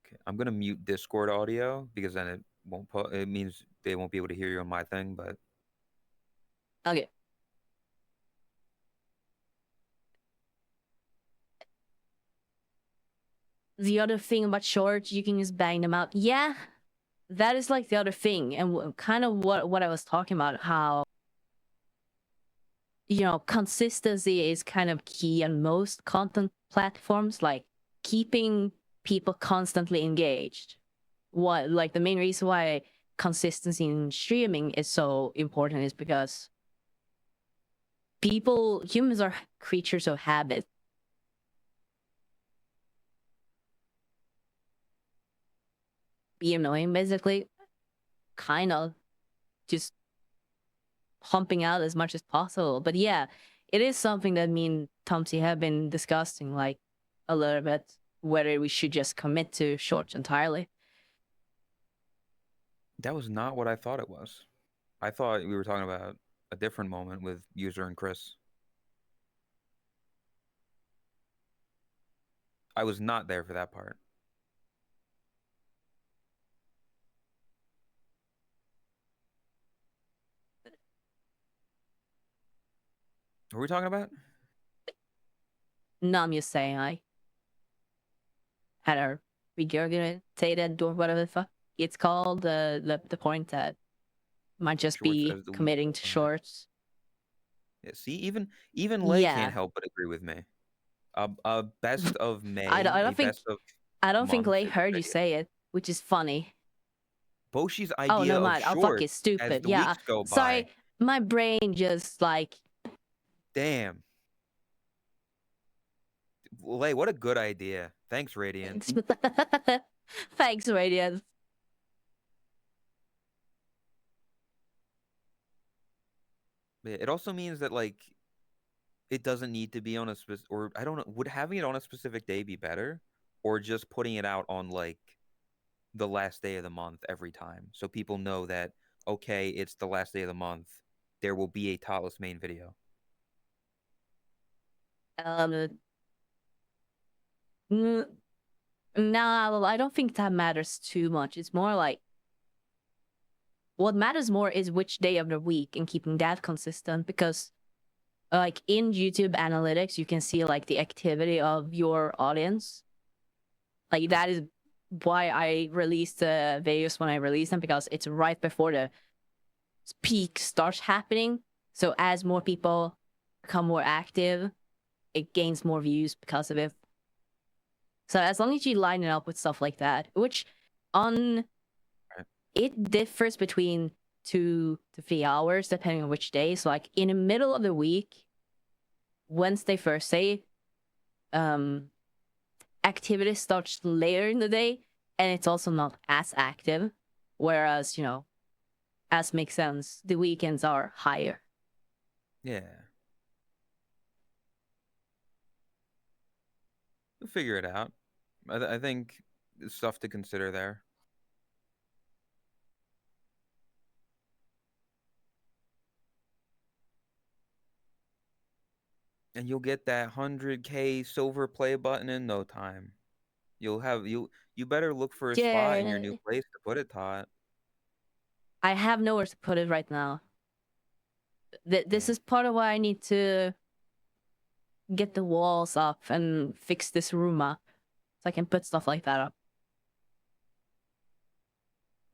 [SPEAKER 1] okay, I'm gonna mute Discord audio because then it won't. It means they won't be able to hear you on my thing. But
[SPEAKER 2] Okay. The other thing about shorts, you can just bang them out. Yeah, that is like the other thing, and kind of what I was talking about. How consistency is kind of key on most content platforms, like keeping people constantly engaged. What like the main reason why consistency in streaming is so important is because humans are creatures of habit. Be annoying, basically. Kind of just pumping out as much as possible. But yeah, it is something that me and Tomsy have been discussing, like a little bit, whether we should just commit to shorts entirely.
[SPEAKER 1] that was not what I thought it was. I thought we were talking about a different moment with user and Chris. I was not there for that part. What were we talking about?
[SPEAKER 2] No, I'm just saying I had our regurgitated or whatever the fuck it's called. The point that might just
[SPEAKER 1] Shorts
[SPEAKER 2] be
[SPEAKER 1] as the week
[SPEAKER 2] committing
[SPEAKER 1] goes
[SPEAKER 2] to
[SPEAKER 1] by.
[SPEAKER 2] shorts.
[SPEAKER 1] Yeah, see, even Lay
[SPEAKER 2] Yeah.
[SPEAKER 1] can't help but agree with me. A best of May,
[SPEAKER 2] I don't
[SPEAKER 1] a
[SPEAKER 2] think
[SPEAKER 1] best of
[SPEAKER 2] I don't think
[SPEAKER 1] month
[SPEAKER 2] Lay
[SPEAKER 1] is
[SPEAKER 2] heard you
[SPEAKER 1] video.
[SPEAKER 2] say it, which is funny.
[SPEAKER 1] Boshi's
[SPEAKER 2] Oh,
[SPEAKER 1] idea
[SPEAKER 2] no,
[SPEAKER 1] of
[SPEAKER 2] mind. Oh, fuck,
[SPEAKER 1] shorts
[SPEAKER 2] it's
[SPEAKER 1] as
[SPEAKER 2] stupid.
[SPEAKER 1] the
[SPEAKER 2] Yeah,
[SPEAKER 1] weeks go
[SPEAKER 2] sorry,
[SPEAKER 1] by.
[SPEAKER 2] my brain just like.
[SPEAKER 1] Damn. Lay, what a good idea. Thanks, Radiant.
[SPEAKER 2] Thanks, Radiant.
[SPEAKER 1] It also means that like it doesn't need to be on a or I don't know, would having it on a specific day be better, or just putting it out on like the last day of the month every time so people know that okay, it's the last day of the month. There will be a Totless main video.
[SPEAKER 2] n- no, I don't think that matters too much. It's more like what matters more is which day of the week and keeping that consistent, because like in YouTube analytics, you can see like the activity of your audience. Like that is why I release the videos when I release them, because it's right before the peak starts happening. So as more people become more active, it gains more views because of it. So as long as you line it up with stuff like that, which on it differs between 2 to 3 hours depending on which day. So like in the middle of the week, Wednesday, Thursday, activity starts later in the day, and it's also not as active. Whereas, as makes sense, the weekends are higher.
[SPEAKER 1] Yeah. We'll figure it out. I think there's stuff to consider there. And you'll get that 100K silver play button in no time. You better look for a spot in your new
[SPEAKER 2] Yeah,
[SPEAKER 1] place to put it, Tot.
[SPEAKER 2] I have nowhere to put it right now. This
[SPEAKER 1] Yeah.
[SPEAKER 2] is part of why I need to get the walls up and fix this room up, so I can put stuff like that up.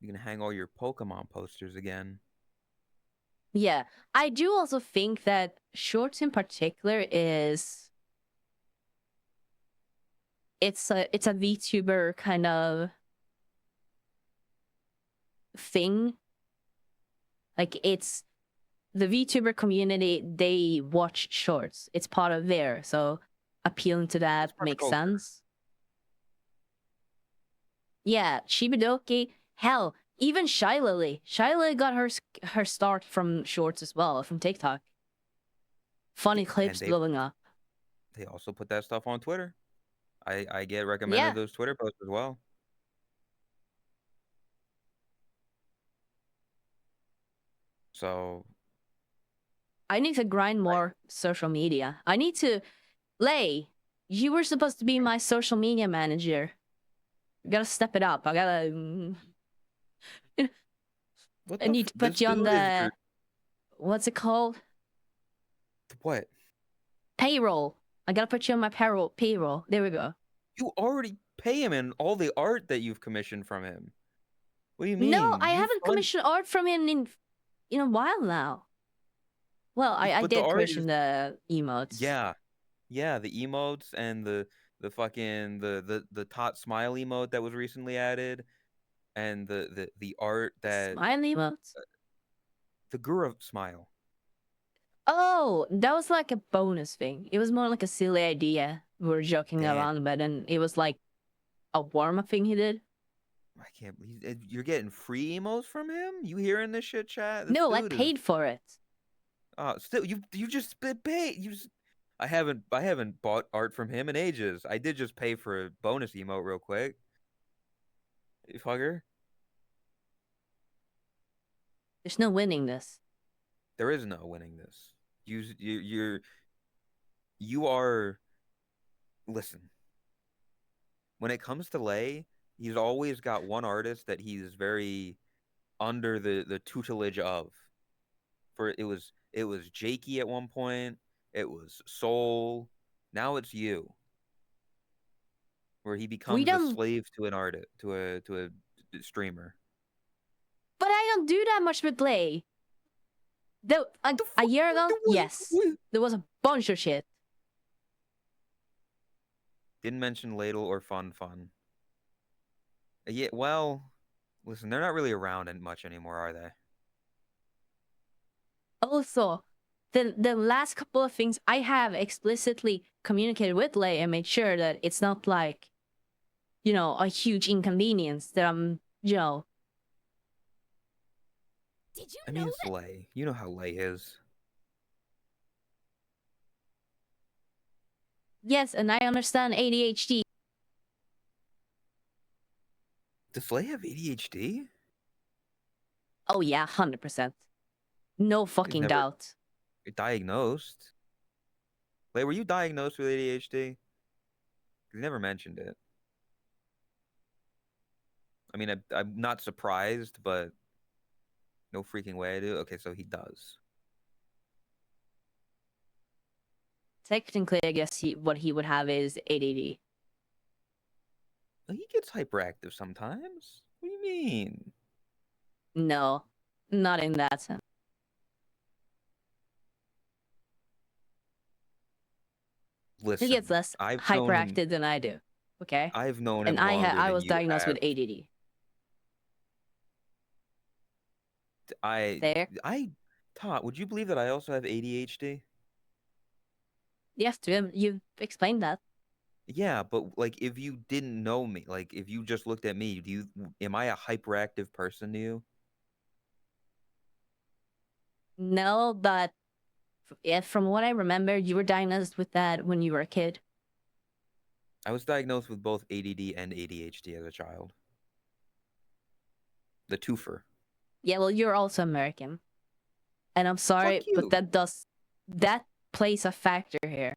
[SPEAKER 1] You can hang all your Pokemon posters again.
[SPEAKER 2] Yeah, I do also think that shorts in particular is it's a VTuber kind of thing. Like it's the VTuber community, they watch shorts. It's part of there, so appealing to that
[SPEAKER 1] It's part of the
[SPEAKER 2] makes
[SPEAKER 1] culture.
[SPEAKER 2] sense. Yeah, Shibidoki, hell, even Shy Lily. Shy Lily got her start from shorts as well, from TikTok. Funny
[SPEAKER 1] Yeah,
[SPEAKER 2] clips
[SPEAKER 1] and
[SPEAKER 2] blowing up.
[SPEAKER 1] they also put that stuff on Twitter. I get recommended
[SPEAKER 2] Yeah,
[SPEAKER 1] those Twitter posts as well. So
[SPEAKER 2] I need to grind more social media. I need to Lay, you were supposed to be my social media manager. You gotta step it up.
[SPEAKER 1] what
[SPEAKER 2] I need to put
[SPEAKER 1] this
[SPEAKER 2] you on
[SPEAKER 1] dude is
[SPEAKER 2] the
[SPEAKER 1] your
[SPEAKER 2] what's it called?
[SPEAKER 1] what?
[SPEAKER 2] Payroll. I gotta put you on my payroll. There we go.
[SPEAKER 1] You already pay him in all the art that you've commissioned from him. What do you
[SPEAKER 2] No,
[SPEAKER 1] mean?
[SPEAKER 2] I
[SPEAKER 1] You
[SPEAKER 2] haven't
[SPEAKER 1] fund
[SPEAKER 2] commissioned art from him in a while now. Well, I
[SPEAKER 1] but the
[SPEAKER 2] did
[SPEAKER 1] art
[SPEAKER 2] commission
[SPEAKER 1] is
[SPEAKER 2] the emotes.
[SPEAKER 1] yeah, the emotes and the fucking the tot smile emote that was recently added, and the art that
[SPEAKER 2] Smiley emotes.
[SPEAKER 1] the Gura smile.
[SPEAKER 2] Oh, that was like a bonus thing. It was more like a silly idea. We were joking
[SPEAKER 1] Damn,
[SPEAKER 2] around, but then it was like a warm-up thing he did.
[SPEAKER 1] I can't believe you're getting free emotes from him. You hearing this shit, chat? This
[SPEAKER 2] No, I
[SPEAKER 1] dude is
[SPEAKER 2] paid for it.
[SPEAKER 1] still you just pay you. I haven't bought art from him in ages. I did just pay for a bonus emote real quick. You fucker.
[SPEAKER 2] There's no winning this.
[SPEAKER 1] There is no winning this. You are. Listen. When it comes to Lay, he's always got one artist that he's very under the tutelage of. For it was Jakey at one point. It was Soul. Now it's you. Where he becomes a
[SPEAKER 2] Freedom,
[SPEAKER 1] slave to an artist, to a streamer.
[SPEAKER 2] but I don't do that much with Lay. A year ago, yes, there was a bunch of shit.
[SPEAKER 1] Didn't mention Ladle or Fun Fun. Yeah, well, listen, they're not really around much anymore, are they?
[SPEAKER 2] Also, the last couple of things I have explicitly communicated with Lay and made sure that it's not like, a huge inconvenience that I'm,
[SPEAKER 3] Did you
[SPEAKER 1] I
[SPEAKER 3] know
[SPEAKER 1] mean, it's
[SPEAKER 3] that?
[SPEAKER 1] Lay. You know how Lay is.
[SPEAKER 2] Yes, and I understand ADHD.
[SPEAKER 1] Does Lay have ADHD?
[SPEAKER 2] Oh yeah, 100%. No
[SPEAKER 1] He's
[SPEAKER 2] fucking
[SPEAKER 1] never
[SPEAKER 2] doubt.
[SPEAKER 1] diagnosed. Lay, were you diagnosed with ADHD? You never mentioned it. I mean, I'm not surprised, but no freaking way I do. Okay, so he does.
[SPEAKER 2] Technically, I guess what he would have is ADD.
[SPEAKER 1] He gets hyperactive sometimes. What do you mean?
[SPEAKER 2] No, not in that sense. He
[SPEAKER 1] Listen,
[SPEAKER 2] gets less
[SPEAKER 1] I've known him.
[SPEAKER 2] hyperactive than I do. Okay,
[SPEAKER 1] I've known
[SPEAKER 2] and
[SPEAKER 1] him longer
[SPEAKER 2] I
[SPEAKER 1] than
[SPEAKER 2] was
[SPEAKER 1] you
[SPEAKER 2] diagnosed with
[SPEAKER 1] have.
[SPEAKER 2] ADD.
[SPEAKER 1] I,
[SPEAKER 2] There,
[SPEAKER 1] I, Todd, would you believe that I also have ADHD?
[SPEAKER 2] yes, to him, you've explained that.
[SPEAKER 1] Yeah, but like if you didn't know me, like if you just looked at me, am I a hyperactive person to you?
[SPEAKER 2] No, but yeah, from what I remember, you were diagnosed with that when you were a kid.
[SPEAKER 1] I was diagnosed with both ADD and ADHD as a child. The twofer.
[SPEAKER 2] Yeah, well, you're also American, and I'm
[SPEAKER 1] Fuck
[SPEAKER 2] sorry, but
[SPEAKER 1] you.
[SPEAKER 2] that plays a factor here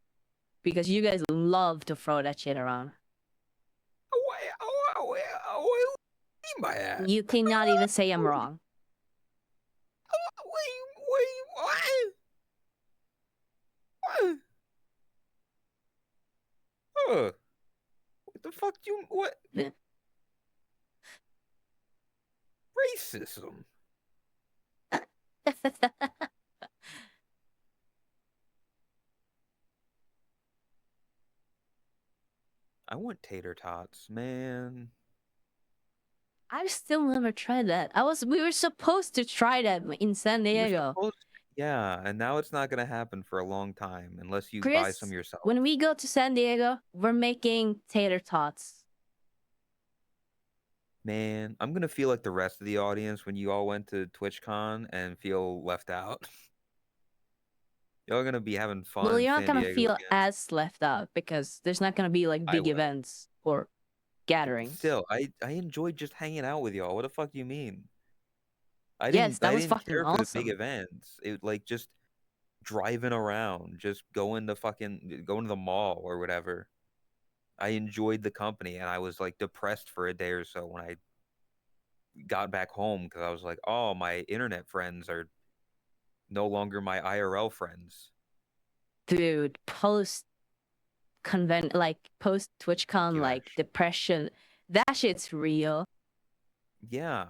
[SPEAKER 2] because you guys love to throw that shit around.
[SPEAKER 1] What do you mean by that?
[SPEAKER 2] You cannot even say I'm wrong.
[SPEAKER 1] What? What the fuck do you, what? Racism. I want tater tots, man.
[SPEAKER 2] I've still never tried that. We were supposed to try that in San
[SPEAKER 1] You were
[SPEAKER 2] Diego.
[SPEAKER 1] supposed to, yeah, and now it's not gonna happen for a long time unless you buy some
[SPEAKER 2] Chris,
[SPEAKER 1] yourself.
[SPEAKER 2] when we go to San Diego, we're making tater tots.
[SPEAKER 1] Man, I'm gonna feel like the rest of the audience when you all went to TwitchCon and feel left out. Y'all gonna be having fun
[SPEAKER 2] Well,
[SPEAKER 1] in
[SPEAKER 2] you're not
[SPEAKER 1] San
[SPEAKER 2] gonna
[SPEAKER 1] Diego
[SPEAKER 2] feel
[SPEAKER 1] again.
[SPEAKER 2] as left out because there's not gonna be like
[SPEAKER 1] I
[SPEAKER 2] big
[SPEAKER 1] will.
[SPEAKER 2] events or gatherings.
[SPEAKER 1] Still, I enjoyed just hanging out with y'all. What the fuck do you mean?
[SPEAKER 2] Yes, that
[SPEAKER 1] I
[SPEAKER 2] was
[SPEAKER 1] didn't
[SPEAKER 2] fucking
[SPEAKER 1] care for the big
[SPEAKER 2] awesome.
[SPEAKER 1] events. It like just driving around, just going to the mall or whatever. I enjoyed the company and I was like depressed for a day or so when I got back home because I was like, oh, my internet friends are no longer my IRL friends.
[SPEAKER 2] Dude, post TwitchCon, like
[SPEAKER 1] Gosh.
[SPEAKER 2] depression, that shit's real.
[SPEAKER 1] Yeah.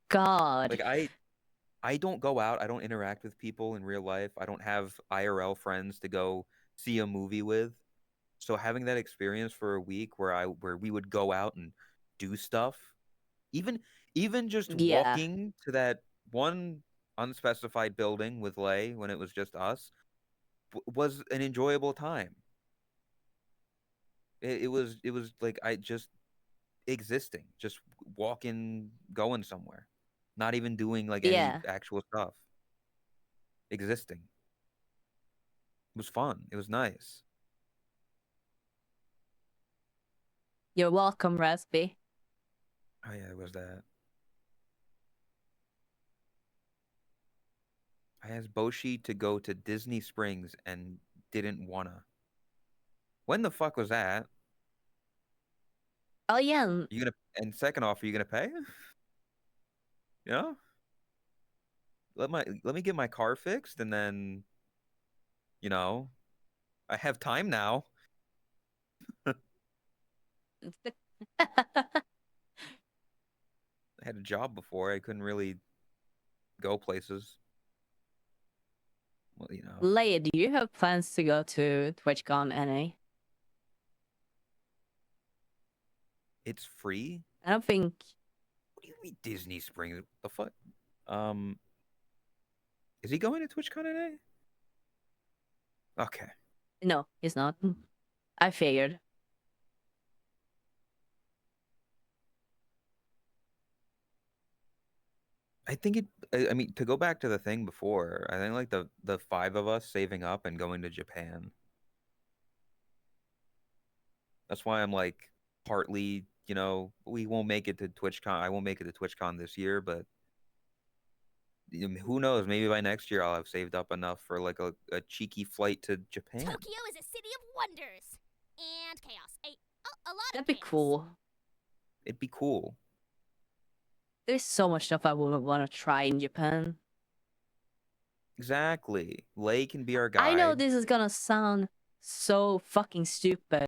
[SPEAKER 2] God.
[SPEAKER 1] Like I don't go out, I don't interact with people in real life. I don't have IRL friends to go see a movie with. So having that experience for a week where we would go out and do stuff, even just
[SPEAKER 2] Yeah.
[SPEAKER 1] walking to that one unspecified building with Lay when it was just us was an enjoyable time. It was like I just existing, just walking, going somewhere, not even doing like any
[SPEAKER 2] Yeah.
[SPEAKER 1] actual stuff. Existing. It was fun. It was nice.
[SPEAKER 2] You're welcome, Raspy.
[SPEAKER 1] Oh yeah, it was that. I asked Boshi to go to Disney Springs and didn't wanna. When the fuck was that?
[SPEAKER 2] Oh yeah.
[SPEAKER 1] You gonna and second off, are you gonna pay? You know? Let me get my car fixed and then, you know, I have time now. I had a job before. I couldn't really go places. Well, you know.
[SPEAKER 2] Leia, do you have plans to go to TwitchCon NA?
[SPEAKER 1] It's free?
[SPEAKER 2] I don't think.
[SPEAKER 1] What do you mean Disney Springs? The fuck? Um, is he going to TwitchCon today? Okay.
[SPEAKER 2] No, he's not. I figured.
[SPEAKER 1] I think it. I mean, to go back to the thing before, I think like the five of us saving up and going to Japan. That's why I'm like partly, you know, we won't make it to TwitchCon. I won't make it to TwitchCon this year, but who knows? Maybe by next year I'll have saved up enough for like a cheeky flight to Japan.
[SPEAKER 3] Tokyo is a city of wonders and chaos. A lot
[SPEAKER 2] That'd
[SPEAKER 3] of
[SPEAKER 2] be
[SPEAKER 3] chaos.
[SPEAKER 2] cool.
[SPEAKER 1] It'd be cool.
[SPEAKER 2] There's so much stuff I would want to try in Japan.
[SPEAKER 1] Exactly. Lei can be our guide.
[SPEAKER 2] I know this is gonna sound so fucking stupid,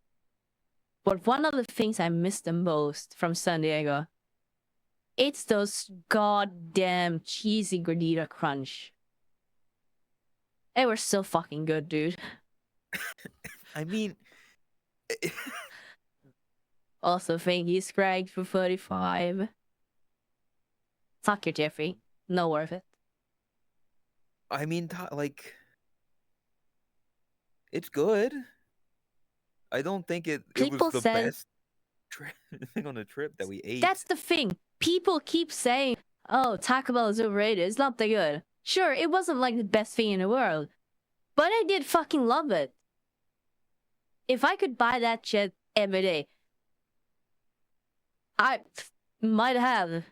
[SPEAKER 2] but one of the things I miss the most from San Diego, it's those goddamn cheesy gordita crunch. They were so fucking good, dude.
[SPEAKER 1] I mean,
[SPEAKER 2] Also, thank you, Scrag, for 35. Suck your Jeffrey. No worth it.
[SPEAKER 1] like, it's good. I don't think it
[SPEAKER 2] People
[SPEAKER 1] was the
[SPEAKER 2] said-
[SPEAKER 1] best thing on the trip that we ate.
[SPEAKER 2] That's the thing. People keep saying, oh, Taco Bell is overrated. It's not that good. Sure, it wasn't like the best thing in the world, but I did fucking love it. If I could buy that shit every day, I might have.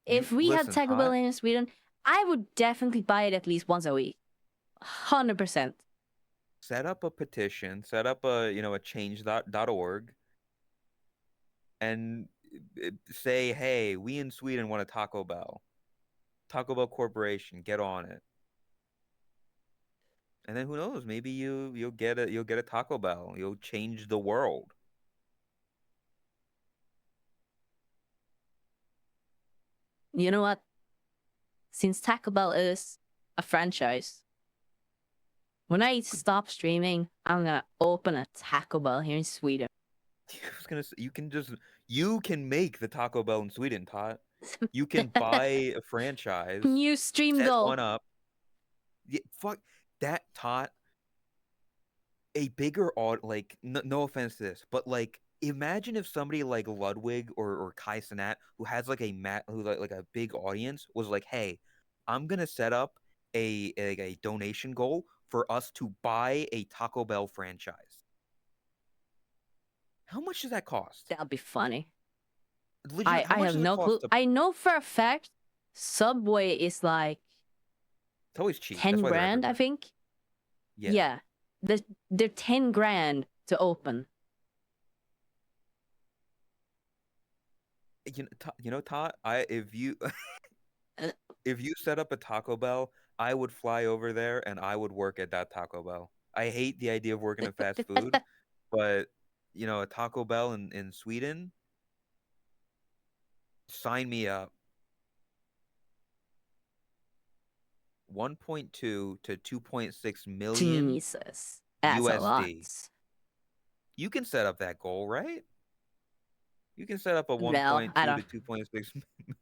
[SPEAKER 2] If we had
[SPEAKER 1] Listen,
[SPEAKER 2] Taco Bell
[SPEAKER 1] Todd.
[SPEAKER 2] in Sweden, I would definitely buy it at least once a week. 100%.
[SPEAKER 1] Set up a petition, set up a change.org, and say, hey, we in Sweden want a Taco Bell. Taco Bell Corporation, get on it. And then who knows? Maybe you'll get a Taco Bell. You'll change the world.
[SPEAKER 2] You know what? Since Taco Bell is a franchise, when I stop streaming, I'm gonna open a Taco Bell here in Sweden.
[SPEAKER 1] I was gonna say you can make the Taco Bell in Sweden, Todd. You can buy a franchise,
[SPEAKER 2] New stream
[SPEAKER 1] set
[SPEAKER 2] goal.
[SPEAKER 1] one up. Yeah, fuck that, Todd. A bigger like no offense to this, but like imagine if somebody like Ludwig or Kai Cenat, who has like like a big audience, was like, hey, I'm gonna set up a donation goal for us to buy a Taco Bell franchise. How much does that cost?
[SPEAKER 2] That'd be funny.
[SPEAKER 1] Legit,
[SPEAKER 2] I
[SPEAKER 1] how much
[SPEAKER 2] have
[SPEAKER 1] does it
[SPEAKER 2] no clue.
[SPEAKER 1] cost to-
[SPEAKER 2] I know for a fact Subway is like
[SPEAKER 1] It's always cheap.
[SPEAKER 2] 10
[SPEAKER 1] That's why they're
[SPEAKER 2] grand, I
[SPEAKER 1] everywhere.
[SPEAKER 2] think.
[SPEAKER 1] Yeah.
[SPEAKER 2] Yeah. They're 10 grand to open.
[SPEAKER 1] Todd, if you
[SPEAKER 2] Uh.
[SPEAKER 1] if you set up a Taco Bell, I would fly over there and I would work at that Taco Bell. I hate the idea of working at fast food, but a Taco Bell in Sweden, sign me up. 1.2 to 2.6 million
[SPEAKER 2] Jesus. That's a lot.
[SPEAKER 1] USD. You can set up that goal, right? You can set up a
[SPEAKER 2] Well,
[SPEAKER 1] 1.2
[SPEAKER 2] I
[SPEAKER 1] to
[SPEAKER 2] don't-
[SPEAKER 1] 2.6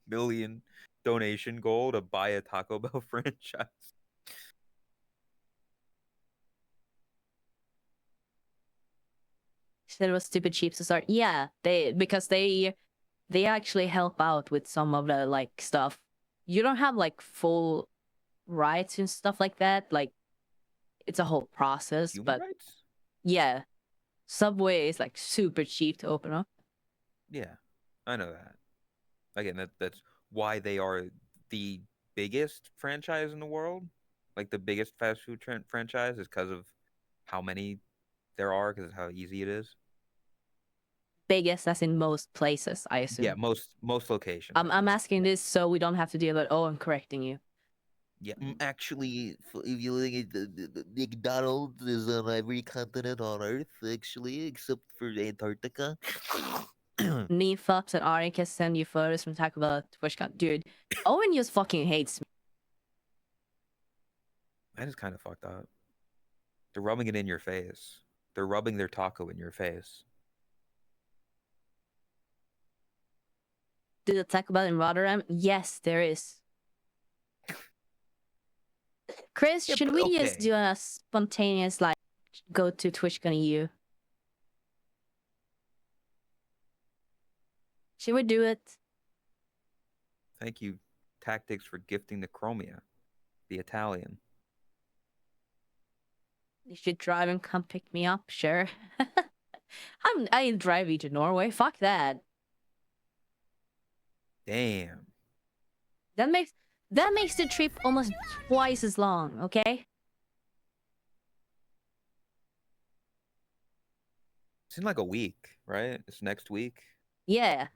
[SPEAKER 1] million donation goal to buy a Taco Bell franchise.
[SPEAKER 2] Said it was stupid cheap to start. Yeah, because they actually help out with some of the like stuff. You don't have like full rights and stuff like that. Like it's a whole process,
[SPEAKER 1] Human
[SPEAKER 2] but
[SPEAKER 1] rights?
[SPEAKER 2] yeah, Subway is like super cheap to open up.
[SPEAKER 1] Yeah, I know that. Again, that's why they are the biggest franchise in the world. Like the biggest fast food franchise is because of how many there are, because of how easy it is.
[SPEAKER 2] Biggest as in most places, I assume.
[SPEAKER 1] Yeah, most locations.
[SPEAKER 2] I'm asking this so we don't have to deal with. Oh, I'm correcting you.
[SPEAKER 1] Yeah, actually, if you look at the McDonald's is on every continent on Earth, actually, except for Antarctica.
[SPEAKER 2] Nefups and Ari can send you photos from Taco Bell to Twitchcon. Dude, Owen just fucking hates me.
[SPEAKER 1] That is kind of fucked up. They're rubbing it in your face. They're rubbing their taco in your face.
[SPEAKER 2] Do the Taco Bell in Rotterdam? Yes, there is. Chris,
[SPEAKER 1] Yeah,
[SPEAKER 2] should
[SPEAKER 1] but
[SPEAKER 2] we just
[SPEAKER 1] okay.
[SPEAKER 2] do a spontaneous like go to TwitchCon EU? Should we do it?
[SPEAKER 1] Thank you, Tactics, for gifting the Chromia, the Italian.
[SPEAKER 2] You should drive and come pick me up, sure. I drive you to Norway. Fuck that.
[SPEAKER 1] Damn.
[SPEAKER 2] That That makes the trip almost twice as long, okay?
[SPEAKER 1] It's in like a week, right? It's next week.
[SPEAKER 2] Yeah.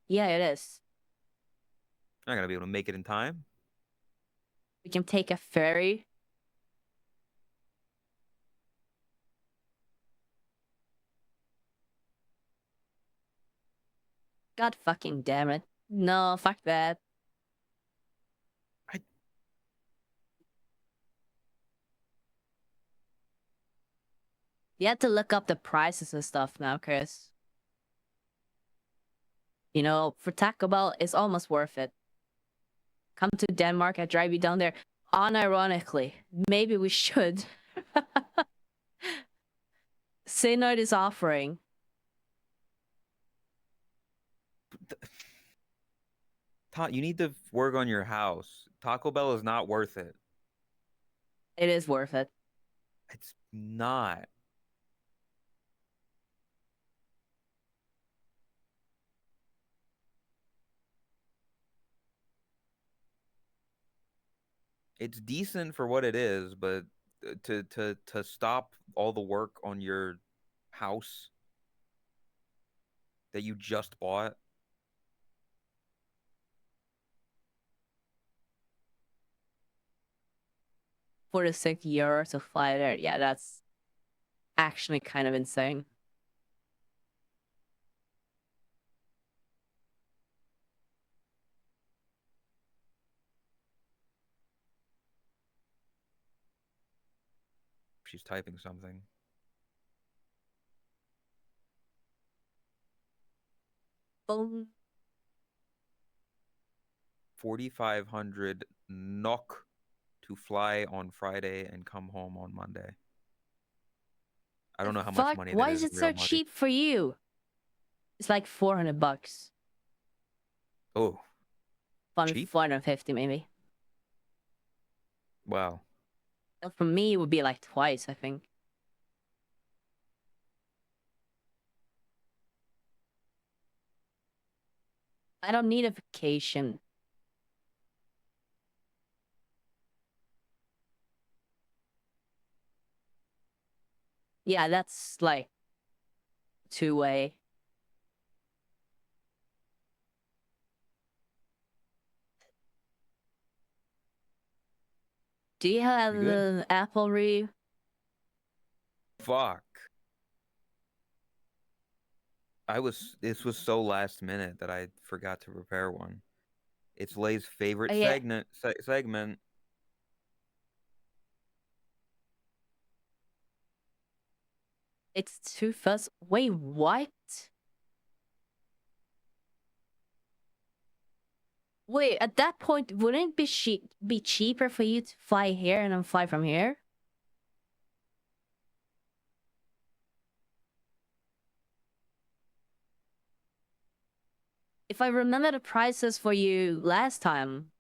[SPEAKER 2] Yeah, it is.
[SPEAKER 1] I'm not gonna be able to make it in time.
[SPEAKER 2] We can take a ferry. God fucking damn it. No, fuck that.
[SPEAKER 1] I-
[SPEAKER 2] You have to look up the prices and stuff now, Chris. You know, for Taco Bell, it's almost worth it. Come to Denmark, I drive you down there. Unironically, maybe we should. Synod is offering.
[SPEAKER 1] You need to work on your house. Taco Bell is not worth it.
[SPEAKER 2] It is worth it.
[SPEAKER 1] It's not. It's decent for what it is, but to stop all the work on your house that you just bought.
[SPEAKER 2] For the 6 years to fly there. Yeah, that's actually kind of insane.
[SPEAKER 1] She's typing something.
[SPEAKER 2] Boom.
[SPEAKER 1] 4,500 NOK to fly on Friday and come home on Monday. I don't know how much
[SPEAKER 2] Fuck,
[SPEAKER 1] money
[SPEAKER 2] why
[SPEAKER 1] that
[SPEAKER 2] is
[SPEAKER 1] is
[SPEAKER 2] it
[SPEAKER 1] in
[SPEAKER 2] so
[SPEAKER 1] real money.
[SPEAKER 2] cheap for you? It's like $400.
[SPEAKER 1] Oh, cheap?
[SPEAKER 2] 450 maybe.
[SPEAKER 1] Wow.
[SPEAKER 2] And for me, it would be like twice, I think. I don't need a vacation. Yeah, that's like two-way. Do you have
[SPEAKER 1] You good?
[SPEAKER 2] the Apple Re?
[SPEAKER 1] Fuck. This was so last minute that I forgot to prepare one. It's Lay's favorite
[SPEAKER 2] Oh, yeah.
[SPEAKER 1] segment.
[SPEAKER 2] It's too fast. Wait, what? Wait, at that point, wouldn't it be cheaper for you to fly here and then fly from here? If I remember the prices for you last time,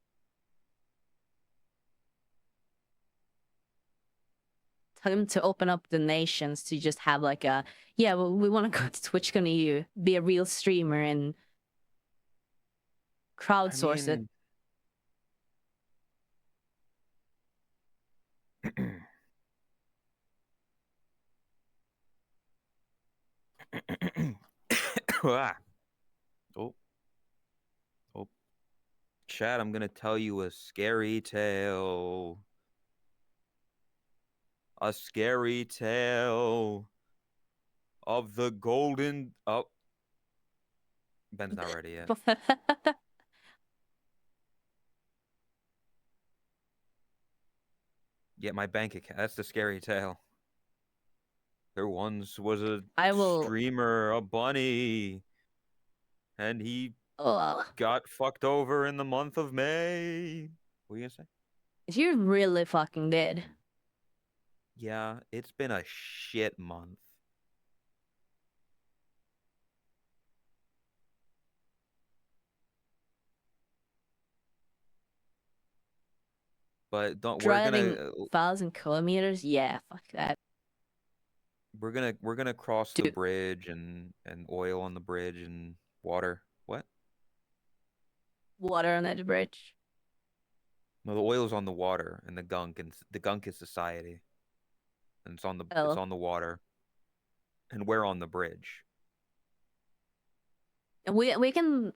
[SPEAKER 2] time to open up the nations to just have like a, yeah, well, we want to go to Twitch, gonna you be a real streamer and crowdsource it.
[SPEAKER 1] Ah. Oh. Oh. Chad, I'm gonna tell you a scary tale. A scary tale of the golden. Oh. Ben's not ready yet. Yeah, my bank account. That's the scary tale. There once was a
[SPEAKER 2] I will.
[SPEAKER 1] streamer, a bunny, and he
[SPEAKER 2] Oh,
[SPEAKER 1] got fucked over in the month of May. What are you gonna say?
[SPEAKER 2] you really fucking did.
[SPEAKER 1] Yeah, it's been a shit month. But don't
[SPEAKER 2] Driving 1,000 kilometers? Yeah, fuck that.
[SPEAKER 1] we're gonna cross the
[SPEAKER 2] Dude.
[SPEAKER 1] bridge and oil on the bridge and water. What?
[SPEAKER 2] Water under the bridge.
[SPEAKER 1] Well, the oil's on the water, and the gunk is society, and it's
[SPEAKER 2] Well,
[SPEAKER 1] on the water, and we're on the bridge.
[SPEAKER 2] we can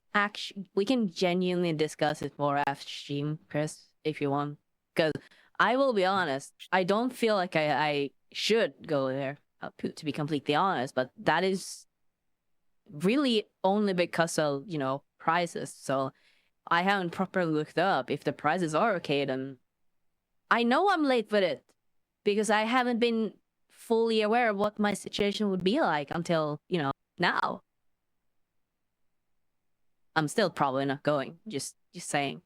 [SPEAKER 2] genuinely discuss it more after stream, Chris, if you want. Because I will be honest, I don't feel like I should go there, to be completely honest. But that is really only because of prices. So I haven't properly looked up if the prices are okay. Then I know I'm late with it because I haven't been fully aware of what my situation would be like until now. I'm still probably not going. Just saying.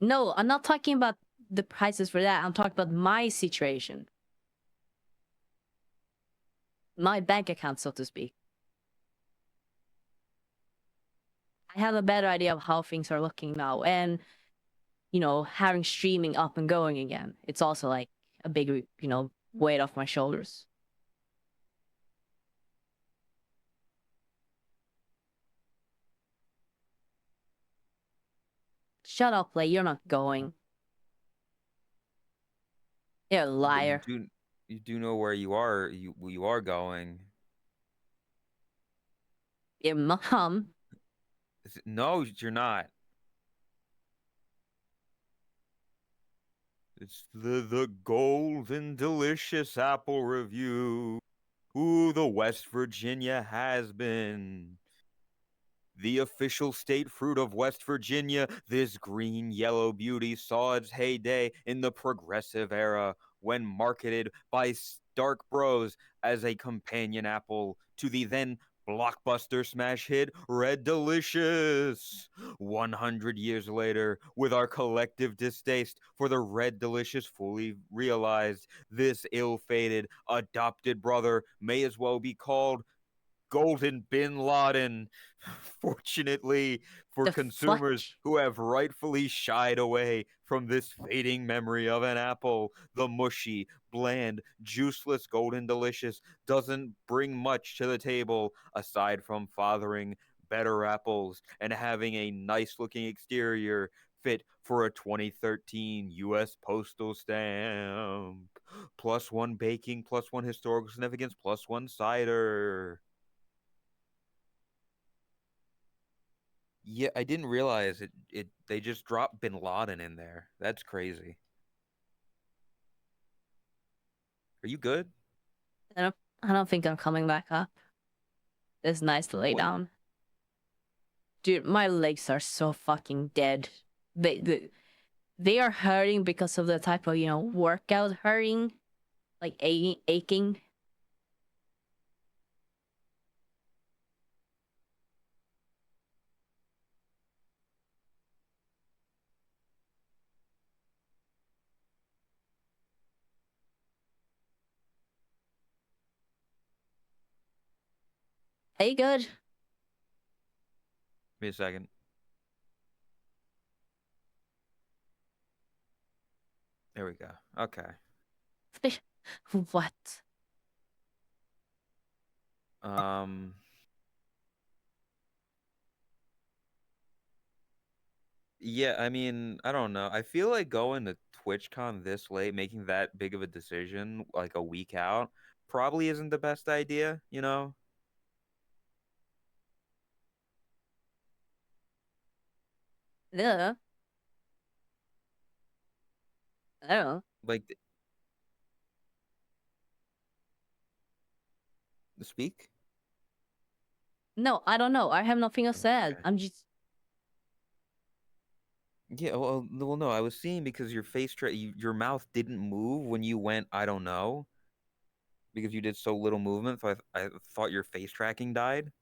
[SPEAKER 2] No, I'm not talking about the prices for that. I'm talking about my situation. My bank account, so to speak. I have a better idea of how things are looking now. And, having streaming up and going again, it's also like a big, weight off my shoulders. Shut up, Play. You're not going. You're a
[SPEAKER 1] But
[SPEAKER 2] liar.
[SPEAKER 1] you do know where you are going.
[SPEAKER 2] Your mom.
[SPEAKER 1] No, you're not. It's the golden delicious apple review. Ooh, the West Virginia has been. The official state fruit of West Virginia, this green yellow beauty saw its heyday in the progressive era when marketed by Stark Bros as a companion apple to the then blockbuster smash hit Red Delicious. 100 years later, with our collective distaste for the Red Delicious fully realized, this ill-fated adopted brother may as well be called Golden Bin Laden. Fortunately for
[SPEAKER 2] The
[SPEAKER 1] consumers
[SPEAKER 2] fudge.
[SPEAKER 1] who have rightfully shied away from this fading memory of an apple, the mushy, bland, juiceless Golden Delicious doesn't bring much to the table aside from fathering better apples and having a nice looking exterior fit for a 2013 U.S. postal stamp. +1 baking, +1 historical significance, +1 cider. Yeah, I didn't realize it they just dropped Bin Laden in there. That's crazy. Are you good?
[SPEAKER 2] I don't think I'm coming back up. It's nice to lay
[SPEAKER 1] What?
[SPEAKER 2] down. Dude, my legs are so fucking dead. They are hurting because of the type of, workout hurting, like aching. Are you good?
[SPEAKER 1] Give me a second. There we go. Okay.
[SPEAKER 2] What?
[SPEAKER 1] Um, yeah, I mean, I don't know. I feel like going to TwitchCon this late, making that big of a decision like a week out, probably isn't the best idea, you know?
[SPEAKER 2] Yeah. I don't know.
[SPEAKER 1] Like speak?
[SPEAKER 2] No, I don't know. I have nothing else said.
[SPEAKER 1] Okay.
[SPEAKER 2] I'm just.
[SPEAKER 1] Yeah, well, no, I was seeing because your mouth didn't move when you went, I don't know, because you did so little movement, so I thought your face tracking died.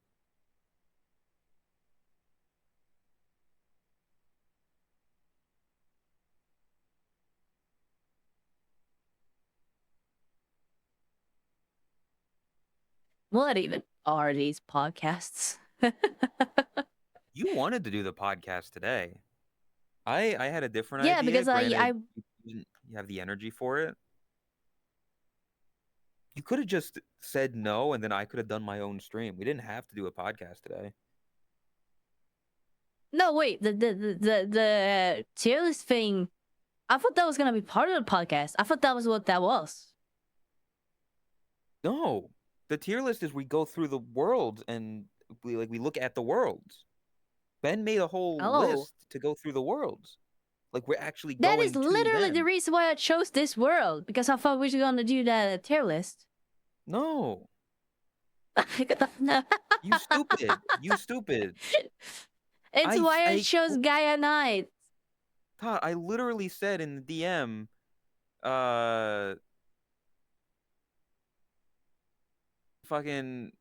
[SPEAKER 2] What even are these podcasts?
[SPEAKER 1] You wanted to do the podcast today. I had a different
[SPEAKER 2] Yeah,
[SPEAKER 1] idea.
[SPEAKER 2] because
[SPEAKER 1] Granted, you didn't have the energy for it. You could have just said no, and then I could have done my own stream. We didn't have to do a podcast today.
[SPEAKER 2] No, wait. The tier list thing. I thought that was gonna be part of the podcast. I thought that was what that was.
[SPEAKER 1] No, the tier list is we go through the worlds and we look at the worlds. Ben made a whole
[SPEAKER 2] Oh,
[SPEAKER 1] list to go through the worlds. Like we're actually
[SPEAKER 2] that is
[SPEAKER 1] going to
[SPEAKER 2] literally the
[SPEAKER 1] them.
[SPEAKER 2] reason why I chose this world, because I thought we were gonna do that tier list.
[SPEAKER 1] No,
[SPEAKER 2] No.
[SPEAKER 1] you stupid. You stupid.
[SPEAKER 2] It's why I chose
[SPEAKER 1] Todd,
[SPEAKER 2] Gaia Knight.
[SPEAKER 1] I literally said in the DM, uh, fucking,